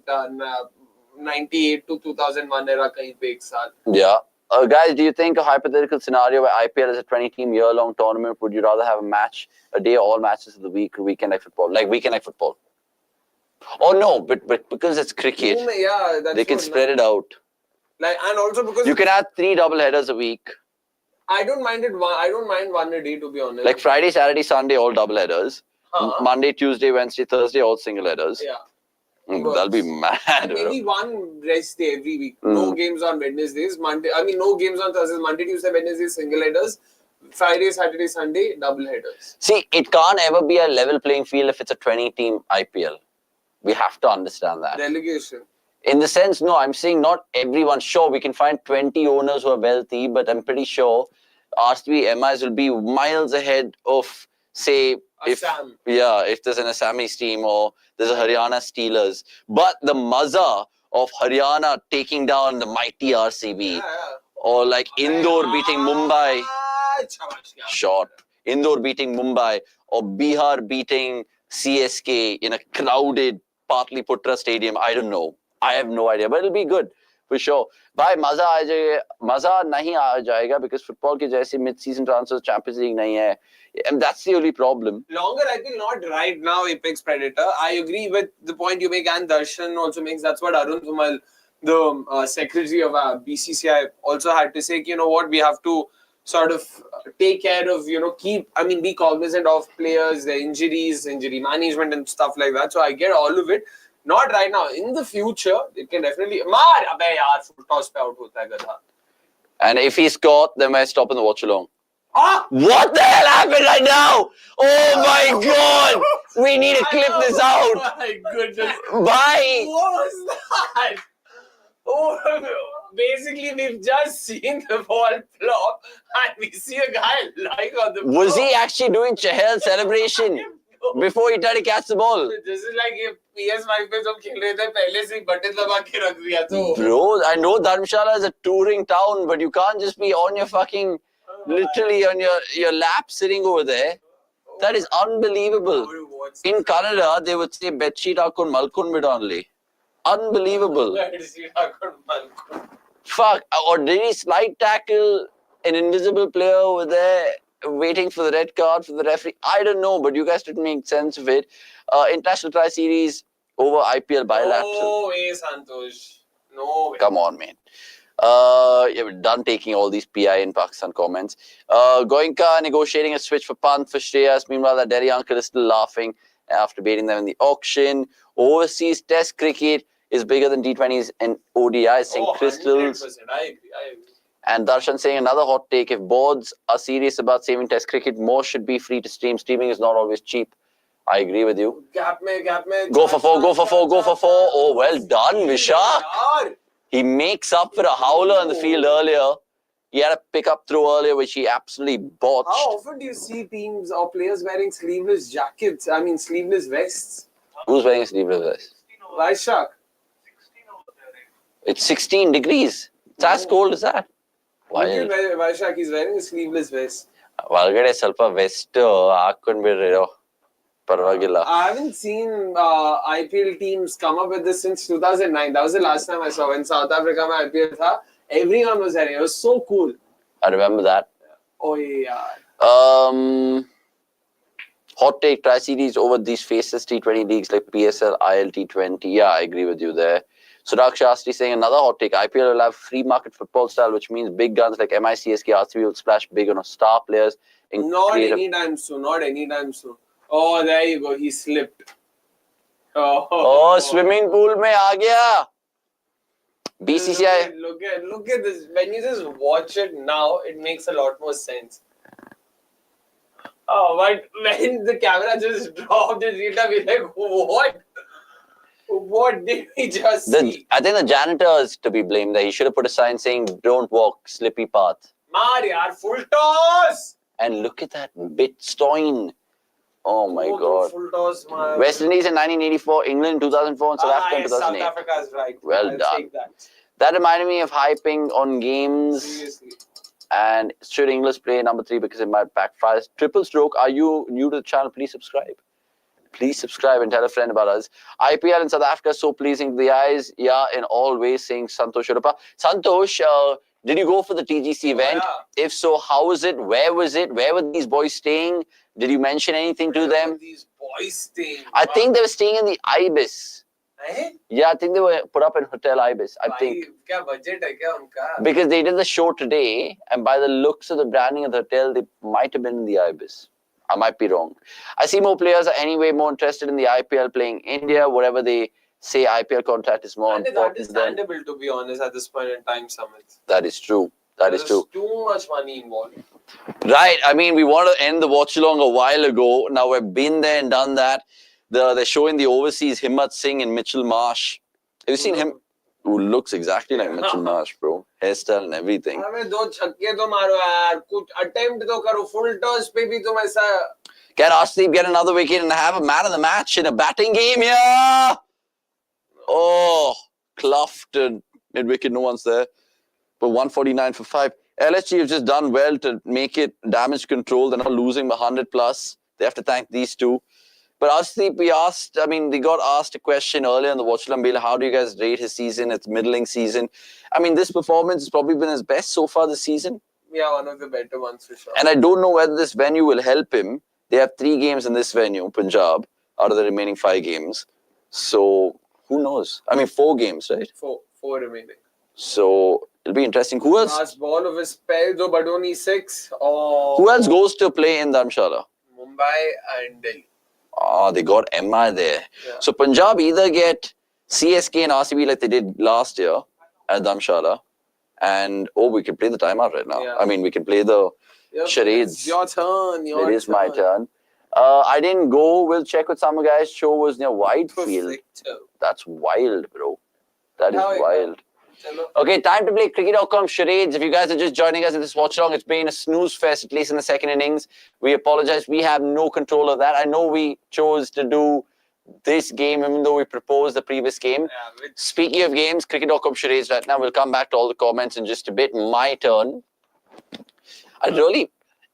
98 to 2001 era. Yeah. Guys, do you think a hypothetical scenario where IPL is a 20-team year-long tournament, would you rather have a match a day, all matches of the week, or weekend like football? Like weekend like football? Oh no, but because it's cricket, they can spread it out. Like, and also because you can add 3 double headers a week. I don't mind it. I don't mind one a day, to be honest. Like Friday, Saturday, Sunday, all double headers. Monday, Tuesday, Wednesday, Thursday, all single headers. Yeah. That'll be mad. And maybe one rest day every week. No games on Wednesdays. No games on Thursdays. Monday, Tuesday, Wednesday, single headers. Friday, Saturday, Sunday, double headers. See, it can't ever be a level playing field if it's a 20-team IPL. We have to understand that. Delegation. In the sense, no, I'm saying not everyone. Sure, we can find 20 owners who are wealthy, but I'm pretty sure RCB MIs will be miles ahead of, say, if there's an Assamese team or there's a Haryana Steelers. But the maza of Haryana taking down the mighty RCB or like Indore beating Mumbai. Indore beating Mumbai or Bihar beating CSK in a crowded Patliputra stadium. I don't know. I have no idea, but it'll be good for sure. Bhai, maza nahi aa jayega because football ke jaise mid-season transfers, Champions League nahi hai. And that's the only problem. Longer, I think not right now, Apex Predator. I agree with the point you make, and Darshan also makes. That's what Arun Thumal, the secretary of BCCI, also had to say. You know what, we have to sort of take care of, be cognizant of players, their injuries, injury management and stuff like that. So I get all of it. Not right now. In the future, it can definitely... full toss pe out hota hai gadha. And if he's caught, then I stop in the Watchalong. What the hell happened right now? Oh my God! We need to clip this out. Oh my goodness. Bye. What was that? Basically, we've just seen the ball flop and we see a guy lying on the floor. Was he actually doing Chahal celebration before he tried to catch the ball? This is like if PS5 पे जब खेल रहे थे पहले से button दबा के रख दिया तो. Bro, I know Dharamshala is a touring town, but you can't just be on your fucking, literally on your lap sitting over there. That is unbelievable. In Canada, they would say bedsheet akun malkun midonli. Unbelievable. Fuck. Or did he slide tackle an invisible player over there waiting for the red card for the referee? I don't know, but you guys didn't make sense of it. International Tri-Series over IPL bilateral. No way, Santosh. No way. Come on, man. We're done taking all these PI in Pakistan comments. Goenka negotiating a switch for Pant for Shreyas. Meanwhile, that Delhi uncle is still laughing after beating them in the auction. Overseas Test cricket is bigger than T20s and ODIs. Saying crystals. 100%. I agree. And Darshan saying another hot take. If boards are serious about saving Test cricket, more should be free to stream. Streaming is not always cheap. I agree with you. Gap mein. Go for four. Oh, well done, Visha. He makes up for a howler in the field earlier. He had a pick-up throw earlier, which he absolutely botched. How often do you see teams or players wearing sleeveless jackets? I mean, sleeveless vests. Who's wearing a sleeveless vest? Vaishak. 16 over there, right? It's 16 degrees. It's as cold as that. Look at Wild. Vaishak, he's wearing a sleeveless vest. ಒಳಗಡೆ ಸ್ವಲ್ಪ West ಹಾಕೊಂಡ್ಬಿಡ್ರಿ ಪರವಾಗಿಲ್ಲ. I haven't seen IPL teams come up with this since 2009. That was the last time I saw when South Africa mein IPL tha. Everyone was wearing it. It was so cool. I remember that. Oh yeah. Hot take, Tri-Series over these faceless T20 leagues like PSL, IL, T20. Yeah, I agree with you there. Sudhak Shastri saying another hot take. IPL will have free market football style, which means big guns like MICSK, RCB will splash big on star players. Not anytime soon. Not anytime soon. Oh, there you go. He slipped. Oh, swimming pool mein aa gaya. BCCI. Look at this. When you just watch it now, it makes a lot more sense. Oh, but when the camera just dropped, it's like, what? What did we just see? I think the janitor is to be blamed there. He should have put a sign saying, don't walk, slippy path. Maar yaar, full toss! And look at that bit Stoin. Oh my God. Full toss, maar. West Indies in 1984, England in 2004, and South Africa in 2008. South Africa's right. Well I'll done. take that. That reminded me of hyping on games. Seriously. And should English play number 3 because it might backfire? Triple stroke, are you new to the channel? Please subscribe. Please subscribe and tell a friend about us. IPL in South Africa, so pleasing to the eyes. Yeah, in all ways, saying Santosh Urapa. Santosh, did you go for the TGC event? Yeah. If so, how was it? Where was it? Where were these boys staying? Did you mention anything to them? These boys staying. I think they were staying in the Ibis. Eh? Yeah, I think they were put up in Hotel Ibis. I think. Kya budget hai kya unka? Because they did the show today, and by the looks of the branding of the hotel, they might have been in the Ibis. I might be wrong. I see more players are anyway more interested in the IPL playing India. Whatever they say, IPL contract is more And it's important than. understandable, to be honest, at this point in time, Samit. That is true. That is true. Too much money involved. Right. I mean, we wanted to end the watch-along a while ago. Now we've been there and done that. They're showing the overseas Himmat Singh and Mitchell Marsh. Have you seen him? Who looks exactly like Mitchell Marsh, bro. Hairstyle and everything. अबे दो छक्के तो मारो यार, कुछ attempt तो करो, full toss पे भी तुम ऐसा. Get Arshdeep, get another wicket and have a man of the match in a batting game, yeah! Oh, cluffed mid-wicket, no one's there. But 149 for 5. LSG have just done well to make it damage control. They're not losing by 100 plus. They have to thank these two. But Arshdeep, they got asked a question earlier in the Watchalong, how do you guys rate his season? It's middling season. I mean, this performance has probably been his best so far this season. Yeah, one of the better ones for sure. And I don't know whether this venue will help him. They have 3 games in this venue, Punjab, out of the remaining 5 games. So, who knows? I mean, 4 games, right? 4 remaining. So, it'll be interesting. Who else? Last ball of his spell, though, Badoni 6. Oh. Who else goes to play in Dharamshala? Mumbai and Delhi. They got MI there. Yeah. So, Punjab either get CSK and RCB like they did last year at Dharamshala. And, we can play the timeout right now. Yeah. I mean, we can play the charades. It's your turn. It is my turn. I didn't go. We'll check with some guys. Show was near Whitefield. That's wild, bro. That is wild. Okay, time to play cricket.com charades. If you guys are just joining us in this watch along, it's been a snooze fest, at least in the second innings. We apologize. We have no control of that. I know we chose to do this game, even though we proposed the previous game. Yeah, Speaking of games, cricket.com charades right now. We'll come back to all the comments in just a bit. My turn.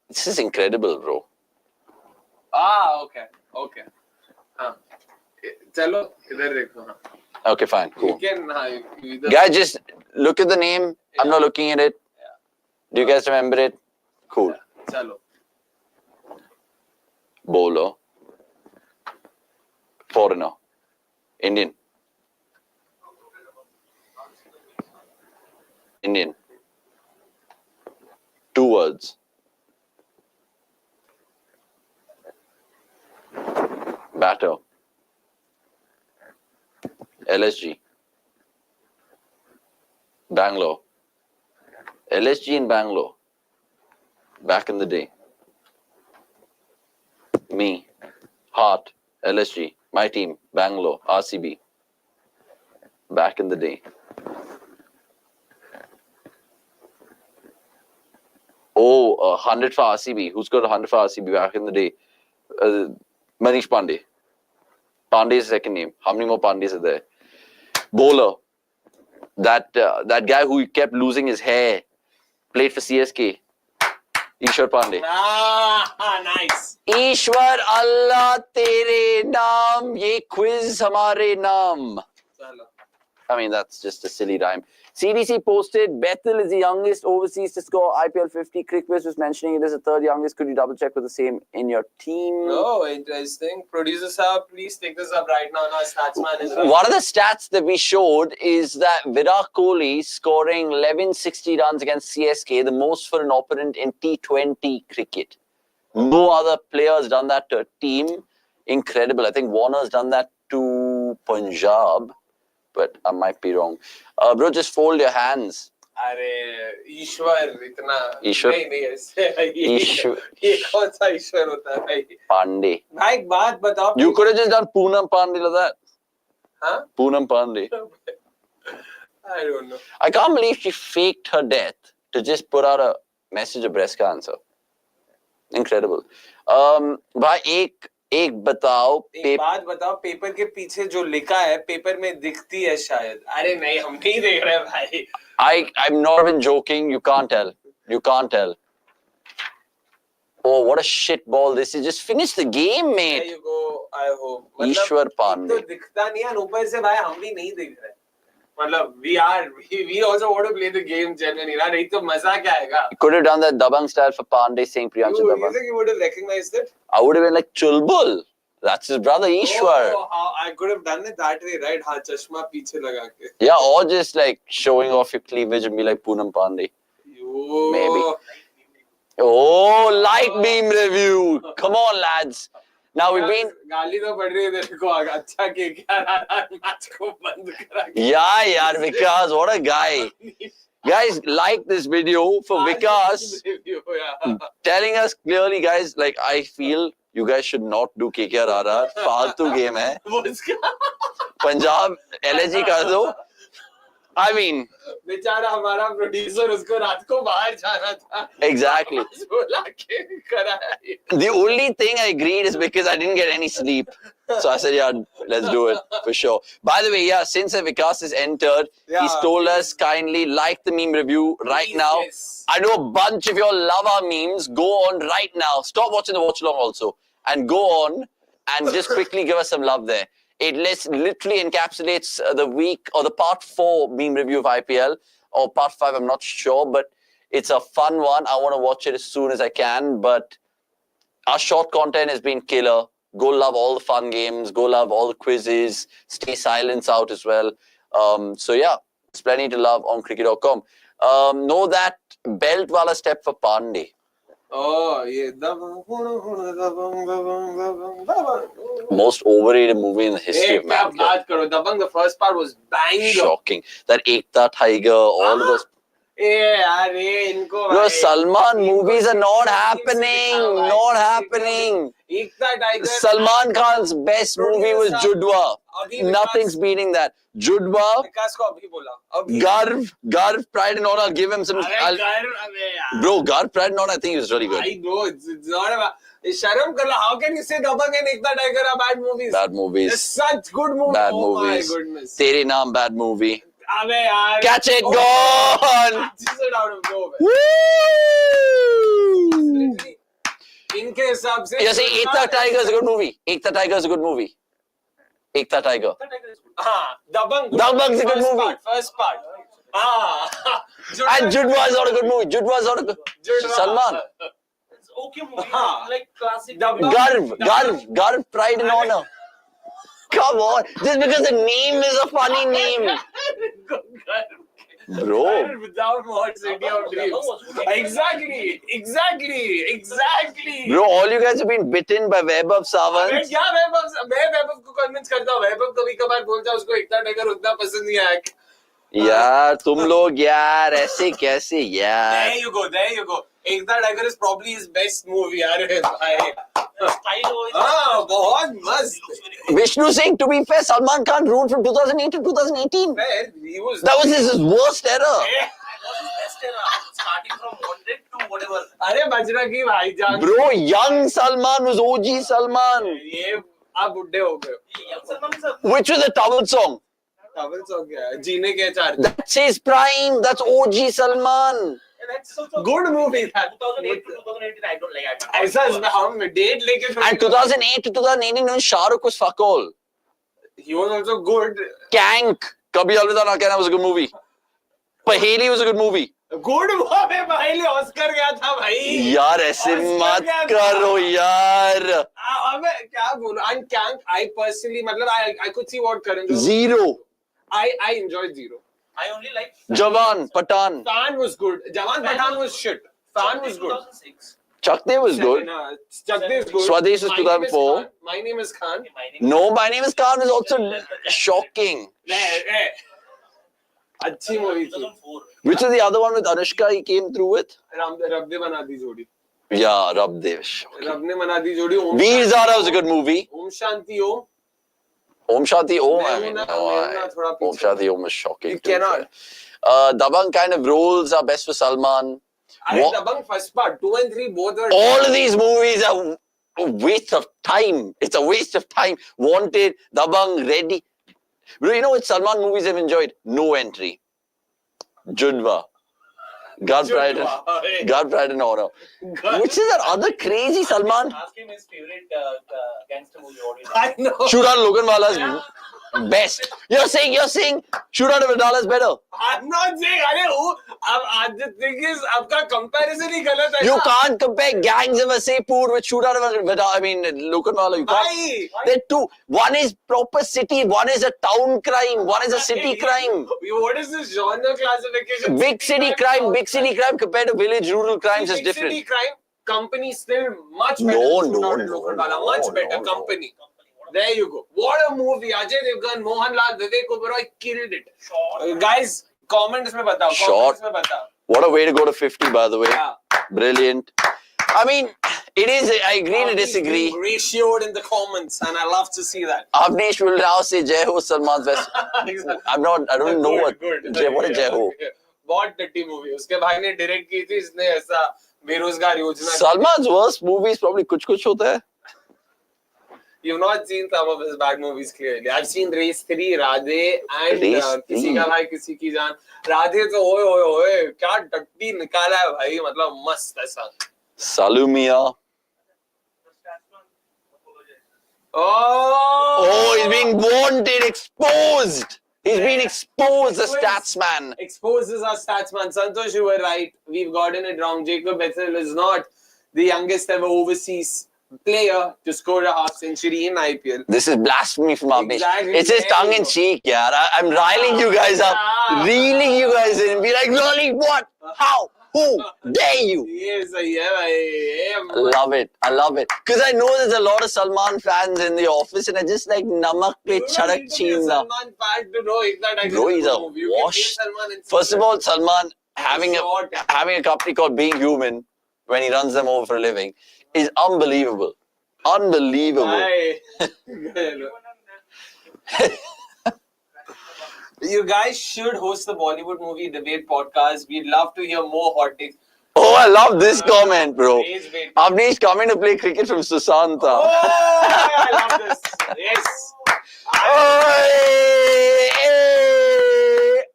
This is incredible, bro. Okay. Chalo, idhar dekho. Okay, fine, cool. You can, Guys, just look at the name. Yeah. I'm not looking at it. Yeah. Do you guys remember it? Cool. Yeah. Chalo. Bowler. Foreigner. Indian. Indian. 2 words. Batter. LSG. Bangalore. LSG in Bangalore. Back in the day. Me. Heart. LSG. My team. Bangalore. RCB. Back in the day. 100 for RCB. Who scored 100 for RCB back in the day? Manish Pandey. Pandey is the second name. How many more Pandeys are there? Bowler. That guy who kept losing his hair. Played for CSK. Ishwar Pandey. Nice. Ishwar Allah tere naam, ye quiz hamare naam. I mean, that's just a silly rhyme. CDC posted Bethel is the youngest overseas to score IPL 50. Crickwiz was mentioning it is the third youngest. Could you double check with the same in your team? No, interesting. Producer sir, please take this up right now. Now, Statsman is right. One of the stats that we showed is that Virat Kohli scoring 1160 runs against CSK, the most for an opponent in T20 cricket. No other player has done that to a team. Incredible. I think Warner's done that to Punjab. But I might be wrong. Bro, just fold your hands. अरे ईश्वर इतना ईश्वर? नहीं ऐसे ईश्वर ये कौन सा ईश्वर होता है भाई Pandey. भाई एक बात बताओ You could have just done Poonam Pandey like that. हाँ Poonam Pandey. I don't know. I can't believe she faked her death to just put out a message of breast cancer. Incredible. भाई एक बताओ एक बात बताओ paper के पीछे जो लिखा है पेपर में दिखती है शायद अरे नहीं हम नहीं देख रहे भाई I'm not even joking. You can't tell. You can't tell. Oh, what a shit ball this is. Just finish the game, mate. There you go. I hope. ईश्वर पांडे. तो दिखता नहीं है ऊपर से भाई हम भी नहीं देख रहे मतलब we also want to play the game genuinely ना नहीं तो मजा क्या आएगा You could have done that Dabang style for Pandey saying Priyanshu you Dabang. think you would have recognized it I would have been like Chulbul. That's his brother Ishwar. oh, I could have done it that way right हाँ चश्मा पीछे लगा के Yeah, or just like showing off your cleavage and be like Poonam Pandey. Maybe. Oh, like meme review. Come on, lads. Now we've been. गाली तो पड़ रही है तेरे को अच्छा के क्या मैच को बंद करा Yeah, yaar, Vikas, what a guy. Guys, like this video for Vikas telling us clearly, guys, like I feel you guys should not do KKR. फालतू game है. Punjab LSG कर दो. I mean, बेचारा हमारा producer उसको रात को बाहर जाना था. Exactly. The only thing I agreed is because I didn't get any sleep. So I said, yeah, let's do it for sure. By the way, yeah, since Vikas has entered, he's told us kindly like the meme review right now. Yes. I know a bunch of you all love our memes. Go on right now. Stop watching the watch along also. And go on and just quickly give us some love there. It literally encapsulates the week or the part 4 meme review of IPL or part 5, I'm not sure, but it's a fun one. I want to watch it as soon as I can, but our short content has been killer. Go love all the fun games. Go love all the quizzes. Stay silence out as well. So yeah, there's plenty to love on cricket.com. Know that belt wala step for Pandey. Oh, yeah. Most overrated movie in the history of man. Dabang, the first part was bang. Shocking. That Ekta Tiger, all of those. Bro, Salman movies are not happening. Not happening. Salman Khan's best movie was Judwa. Nothing's beating that. Judwa, Garv, Pride and Honor. I'll give him some. Bro, Garv, Pride and Honor, I think he was really good. I know, it's not about. Sharam Karla, how can you say Dabang and Ekta Tiger are bad movies? Bad movies. They're such good movies. Bad movies. My goodness. Tere Naam, bad movie. Catch it, gone! Just it out of nowhere. Woo! इनके हिसाब से You say Ekta Tiger is a good movie. Ekta Tiger is a good movie. Ekta Tiger. हाँ, Dabang is a good movie. First part. हाँ. And Judwa is not a good movie. Judwa is not a good. Salman. It's okay movie. हाँ. Like classic. Garv, Pride and Honor. Come on, just because the name is a funny name. Bro. Without more City of Dreams. Exactly. Bro, all you guys have been bitten by Vaibhav Sawant. क्या वैभव को convince करता हूँ वैभव कभी कभार बोलता है उसको एकता tiger उतना पसंद नहीं आया यार तुम लोग यार ऐसे कैसे यार There you go. Ekta Tiger is probably his best movie यार भाई हाँ बहुत मस्त Vishnu Singh, to be fair, Salman Khan ruled from 2008 to 2018. That was his worst era. Best era, starting from 100 to whatever. अरे बजरंगी भाईजान. Bro, young Salman was OG Salman. ये आप बुड्ढे हो गए. Which was a Tamil song? Tamil song क्या है? जीने के चार. That's his prime. That's OG Salman. That's so Good movie था. 2008 to 2018 I don't like. ऐसा हम डेट लेके. And 2008 to 2018, Shah Rukh was fuck all. He was also good. Kank. Kabhi Alvida Na Kehna was a good movie. Paheli was a good movie. Good movie भाई ले Oscar गया था भाई. यार ऐसे मत करो यार. अबे क्या बोलूं? And Kank, I personally मतलब I could see what Karan. Zero. I enjoyed Zero. I only like Jawan, Pathan. Fan was good. Jawan Pathan was shit. Fan was good. 2006. Chakde was good. Chakde is good. Swadesh was 2004. My Name is Khan. No, My Name is Khan is also shocking. अच्छी movie थी. 2004. Which is the other one with Anushka he came through with? रब ने बना दी जोड़ी. Yeah, Rab Dev. रब ने बना दी जोड़ी. Veer Zara was a good movie. Om Shanti Om. Om Shanti Om, I मैं mean, हूं ना, no, मैं हूं ना, थोड़ा Om पीछे. Shanti Om was shocking. You to be cannot. fair. Dabang kind of roles are best for Salman. अरे What- Dabangg first part 2 and 3 both are. All of these movies are a waste of time. It's a waste of time. Wanted, Dabang, Ready. Bro, you know which Salman movies I've enjoyed? No Entry. Judva. God Pride and Honor. Which is that other crazy Salman? Ask him his favorite gangster movie. I know. Shootout Loganwala's best. You're saying Shootout of Adala is better. I'm not saying अरे वो अब the thing is आपका comparison ही गलत है. You can't compare Gangs of Wasseypur with Shootout of Adala. I mean, Loganwala. You can't. भाई. They're two. One is proper city. One is a town crime. One is a city crime. What is this genre classification? Big city crime compared to village rural crimes is Big different. City crime company still much better. No, than no, Shootout in no, Lokanwala. no, Much better no. company. There you go. What a movie! Ajay Devgan, Mohanlal, Vivek Oberoi killed it. Guys, comments में बताओ. Short. Comments में बताओ. What a way to go to 50, by the way. Yeah. Brilliant. I mean, it is. I agree to disagree. Ratioed in the comments, and I love to see that. Avnish will now say Jai Ho Salman's best. Exactly. I'm not. I don't know what. What is Jai Ho? बहुत टट्टी movie. उसके भाई ने direct की थी. इसने ऐसा बेरोजगार योजना. Salman's worst movies probably कुछ कुछ होता है. You've not seen some of his bad movies clearly. I've seen Race 3, Radhe, and Race किसी 3. का भाई किसी की जान. राधे तो ओए क्या टट्टी निकाला है भाई. मतलब मस्त ऐसा. Salumia. Oh, he's being wanted, exposed. He's been exposed, the stats man. Exposes our stats man. Santosh, you were right. We've gotten it wrong. Jacob Bethel is not the youngest ever overseas player to score a half century in IPL. This is blasphemy from Avnish. Exactly. It's his tongue in cheek, yeah. I'm riling you guys up, reeling you guys in. Be like, Lolly, what? How? Who? Dare you? Yes, yeah. Love it. I love it. Because I know there's a lot of Salman fans in the office and I just like namak pe charak cheena. Salman fan to know that I Bro, he's a wash. First of all, Salman having a company called Being Human when he runs them over for a living is unbelievable. Unbelievable. You guys should host the Bollywood movie debate podcast. We'd love to hear more hot takes. Oh, I love this comment, bro. Wait. Avnish coming to play cricket from Susanta. Oh, I love this. Yes.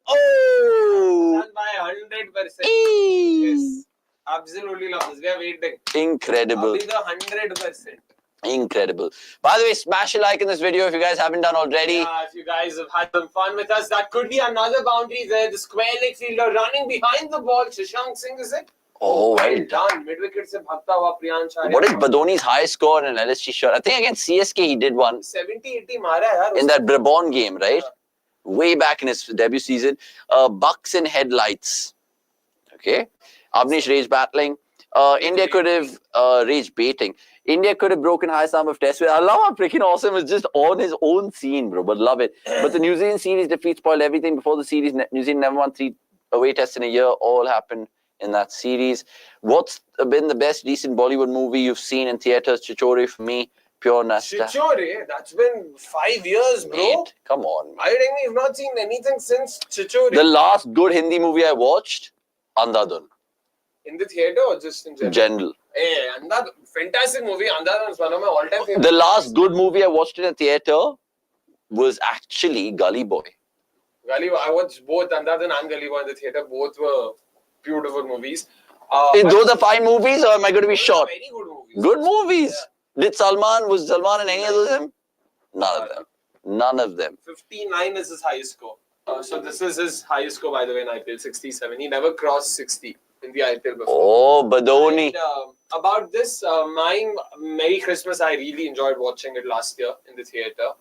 Oh! Done by 100%. Yes. Absolutely love this. We are waiting. Incredible. Abhi the 100%. Incredible. By the way, smash a like in this video if you guys haven't done already. Yeah, if you guys have had some fun with us, that could be another boundary there. The square leg fielder running behind the ball. Shashank Singh, is it? Oh, well done. Mid wicket se bhagta hua Priyansh Charades. What is Badoni's high score in an LSG shirt? I think against CSK he did one 70-80 mara hai yaar. in that Brabant game, right? Way back in his debut season. Bucks and headlights. Okay. Avnish rage battling. India could have rage baiting. India could have broken highest number of tests. I love how freaking awesome is just on his own scene, bro. But love it. But the New Zealand series defeat spoiled everything. Before the series, New Zealand never won 3 away tests in a year. All happened in that series. What's been the best recent Bollywood movie you've seen in theatres? Chichore for me, pure nostalgia. Chichore? That's been 5 years, bro. Mate, come on. I think we've not seen anything since Chichore. The last good Hindi movie I watched, Andhadhun. In the theatre or just in general? General. Hey, Andhadhun, fantastic movie. Andhadhun is one of my all-time favorites. The last good movie I watched in a theatre was actually Gully Boy. Gully Boy, I watched both Andhadhun and Gully Boy in the theatre. Both were beautiful movies. Those are fine movies, or am I going to be short? Very good movies. Good movies. Yeah. Was Salman in any of them? None of them. None of them. 59 is his highest score. So this is his highest score, by the way, in IPL, 67. He never crossed 60 in the IPL before. Oh, Badoni. And, about this, mine, Merry Christmas, I really enjoyed watching it last year in the theatre.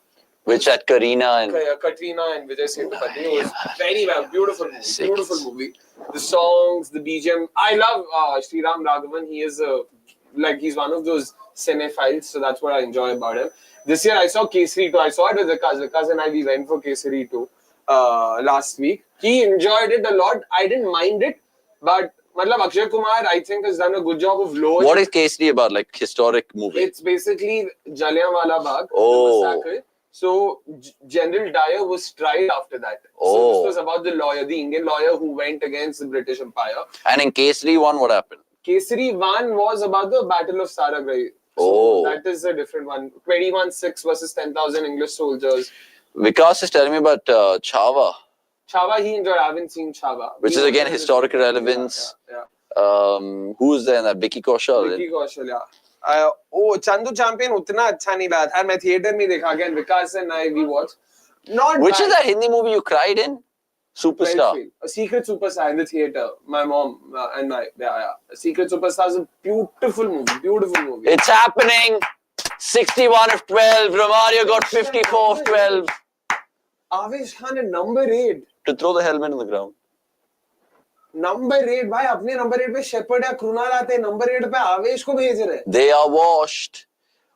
Which had Katrina and Vijay Sethupathi. It was very well, beautiful movie. Beautiful movie. The songs, the BGM. I love Sriram Raghavan. He is he's one of those cinephiles, so that's what I enjoy about him. This year I saw Kesari 2. I saw it with Akash and we went for Kesari 2 last week. He enjoyed it a lot. I didn't mind it, but Akshay Kumar, I think, has done a good job of lowering. What is Kesari about? Like historic movie? It's basically Jallianwala Bagh, the massacre. So General Dyer was tried after that. So this was about the lawyer, the Indian lawyer who went against the British Empire. And in Kesari 1, what happened? Kesari 1 was about the Battle of Saragai. So that is a different one. 21,600 versus 10,000 English soldiers. Vikas is telling me about Chhawa. Chhawa, he enjoyed. I haven't seen Chhawa. Which is again historical relevance. Yeah. Who's there in that? Vicky Kaushal. Vicky Kaushal, yeah. Chandu Champion उतना अच्छा नहीं लगा था. मैं theatre में देखा again. Vikas and we watched. Which is that Hindi movie you cried in? Superstar. A Secret Superstar in the theatre. My mom and I. Yeah. A Secret Superstar is a beautiful movie. Beautiful movie. It's happening. 61 of 12. Romario got 54 of 12. Avesh Khan at number 8. To throw the helmet on the ground. Number 8, भाई अपने number 8 पे shepherd या कृणाल आते हैं, number 8 पे आवेश को भेज रहे हैं. They are washed.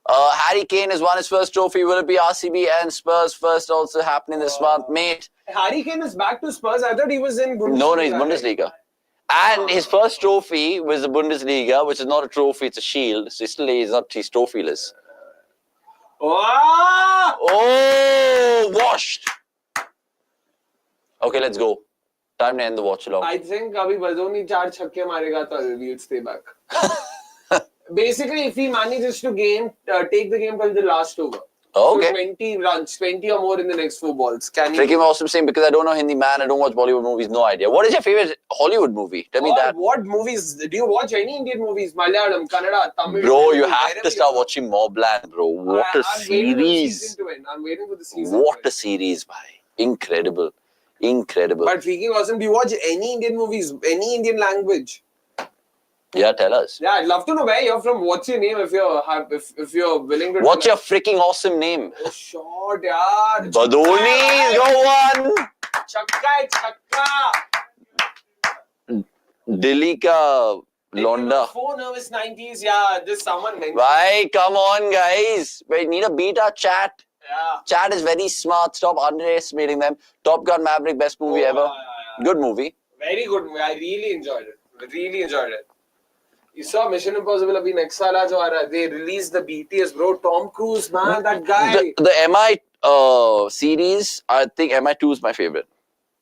Harry Kane has won his first trophy. Will it be RCB and Spurs first also happening this month, mate? Harry Kane is back to Spurs. I thought he was in Bundesliga. No, he's Bundesliga. And his first trophy was the Bundesliga, which is not a trophy, it's a shield. So he's trophyless. Oh, washed. Okay, let's go. Time to end the watch along. I think Abhi Badoni 4 छक्के मारेगा तो we'll stay back. Basically, if he manages to take the game till the last over. Okay. So 20 runs, 20 or more in the next 4 balls. Tricky Awesome Singh, because I don't know Hindi man, I don't watch Bollywood movies, no idea. What is your favorite Hollywood movie? Tell me that. What movies? Do you watch any Indian movies? Malayalam, Kannada, Tamil? Bro, you have to start watching Mobland, bro. What a series. I'm waiting for the season. What a series, bhai. Incredible. Incredible. But speaking awesome, do you watch any Indian movies, any Indian language? Yeah, tell us. Yeah, I'd love to know where you're from. What's your name if you're willing to. What's your freaking awesome name? Oh, short, yaar. Badoni, go one. Chakka. Delhi ka Londa. 4 nervous 90s, yeah. Just someone mentioned. Bhai, come on, guys. We need to beat our chat. Yeah. Chat is very smart. Stop underestimating them. Top Gun Maverick, best movie ever. Yeah. Good movie. Very good movie. I really enjoyed it. You saw Mission Impossible abhi next saal aaj aa raha. They released the BTS, bro. Tom Cruise, man, that guy. The MI series, I think MI2 is my favorite.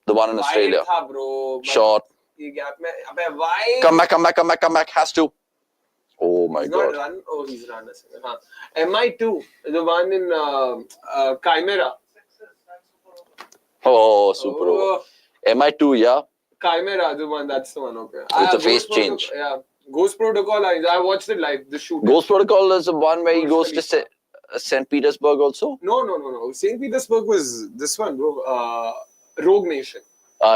The one in Australia. Tha, bro. Short. Why? Come back. Has to. Oh my God. Not run. Oh, he's run. MI2, the one in Chimera. Oh, super over. MI2, yeah. Chimera, the one, that's the one, okay. With the face change. Yeah. Ghost Protocol, I watched it live, the shoot. Ghost Protocol is the one where he goes to St. Petersburg also? No. St. Petersburg was this one, bro. Rogue Nation.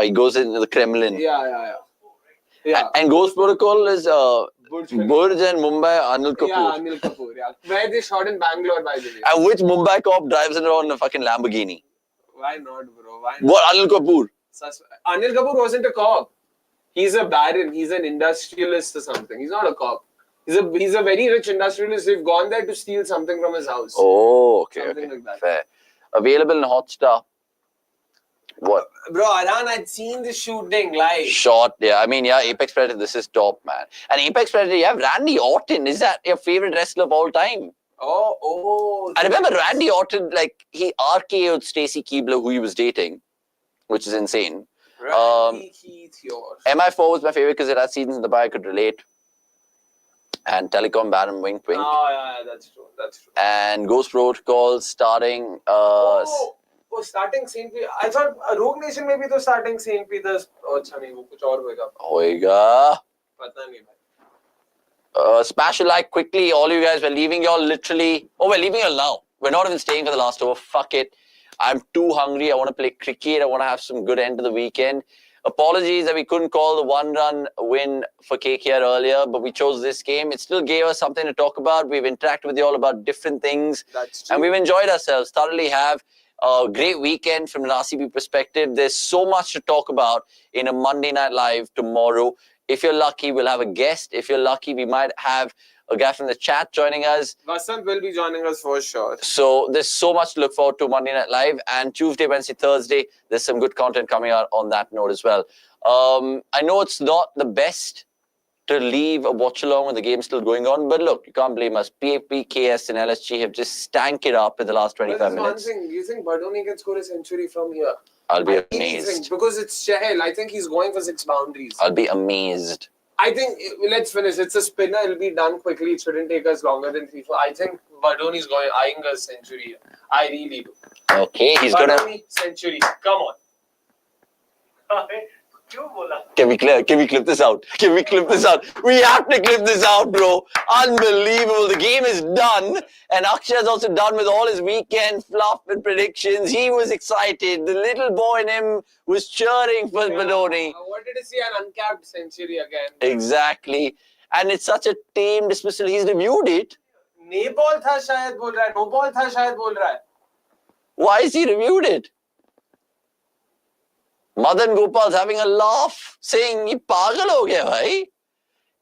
He goes into the Kremlin. Yeah. And Ghost Protocol is Burj and Mumbai, Anil Kapoor. Yeah, Anil Kapoor, yeah. Where they shot in Bangalore, by the way. And which Mumbai cop drives around in a fucking Lamborghini? Why not, bro? Why not? What, Anil Kapoor? Anil Kapoor wasn't a cop. He's a baron. He's an industrialist or something. He's not a cop. He's a very rich industrialist. They've gone there to steal something from his house. Oh, okay. Something like that. Fair. Available in Hotstar. What? Bro, Aran, I'd seen this shooting live. Short, yeah. I mean, yeah, Apex Predator, this is top, man. And Apex Predator, you have Randy Orton. Is that your favorite wrestler of all time? Oh. I remember Randy Orton, like, he RKO'd Stacy Keibler, who he was dating, which is insane. MI4 was my favorite because it had seasons in the bar I could relate. And Telecom Baron Wink Wink. Oh, yeah, that's true. And Ghost Protocol starting. Starting St. Peter. I thought Rogue Nation maybe तो starting St. Peter's. Oh, अच्छा नहीं वो कुछ और होएगा. होएगा. पता नहीं भाई. Smash a like quickly. All you guys, we're leaving y'all literally. Oh, we're leaving y'all now. We're not even staying for the last over. Fuck it. I'm too hungry. I want to play cricket. I want to have some good end of the weekend. Apologies that we couldn't call the one-run win for KKR earlier, but we chose this game. It still gave us something to talk about. We've interacted with you all about different things. That's true. And we've enjoyed ourselves. Thoroughly have a great weekend from an RCB perspective. There's so much to talk about in a Monday Night Live tomorrow. If you're lucky, we'll have a guest. If you're lucky, we might have a guy from the chat joining us. Vasant will be joining us for sure. So there's so much to look forward to Monday Night Live. And Tuesday, Wednesday, Thursday, there's some good content coming out on that note as well. I know it's not the best to leave a watch-along when the game's still going on. But look, you can't blame us. PBKS and LSG have just stank it up in the last 25 minutes. One thing. Do you think Badoni can score a century from here? I'll be amazed. Because it's Chahal. I think he's going for 6 boundaries. I'll be amazed. I think, let's finish. It's a spinner. It'll be done quickly. It shouldn't take us longer than 3-4. I think Badoni's eyeing a century. I really do. Okay, he's going to... Badoni, century. Come on. Can we clip this out? Can we clip this out? We have to clip this out, bro. Unbelievable. The game is done. And Akshay is also done with all his weekend fluff and predictions. He was excited. The little boy in him was cheering for Badoni. I wanted to see an uncapped century again. Exactly. And it's such a tame dismissal. He's reviewed it. No ball tha shayad bol raha hai. No ball tha shayad bol raha hai. Why has he reviewed it? Madan Gopal's having a laugh, saying, "Ye pagal ho gaya, bhai."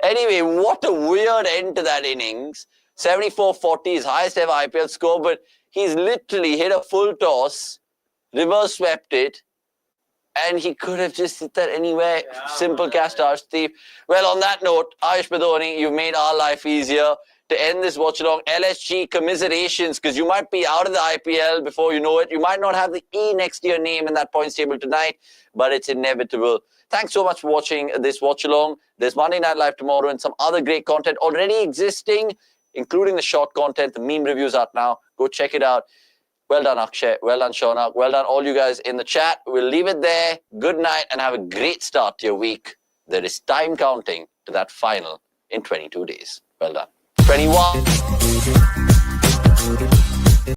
Anyway, what a weird end to that innings. 74-40, his highest ever IPL score, but he's literally hit a full toss, reverse swept it, and he could have just hit that anywhere. Yeah, simple catch to Arshdeep. Well, on that note, Ayush Badoni, you've made our life easier. To end this watch-along, LSG, commiserations, because you might be out of the IPL before you know it. You might not have the E next to your name in that points table tonight, but it's inevitable. Thanks so much for watching this watch-along. There's Monday Night Live tomorrow and some other great content already existing, including the short content. The meme reviews out now. Go check it out. Well done, Akshay. Well done, Shaunak. Well done, all you guys in the chat. We'll leave it there. Good night and have a great start to your week. There is time counting to that final in 22 days. Well done. 21.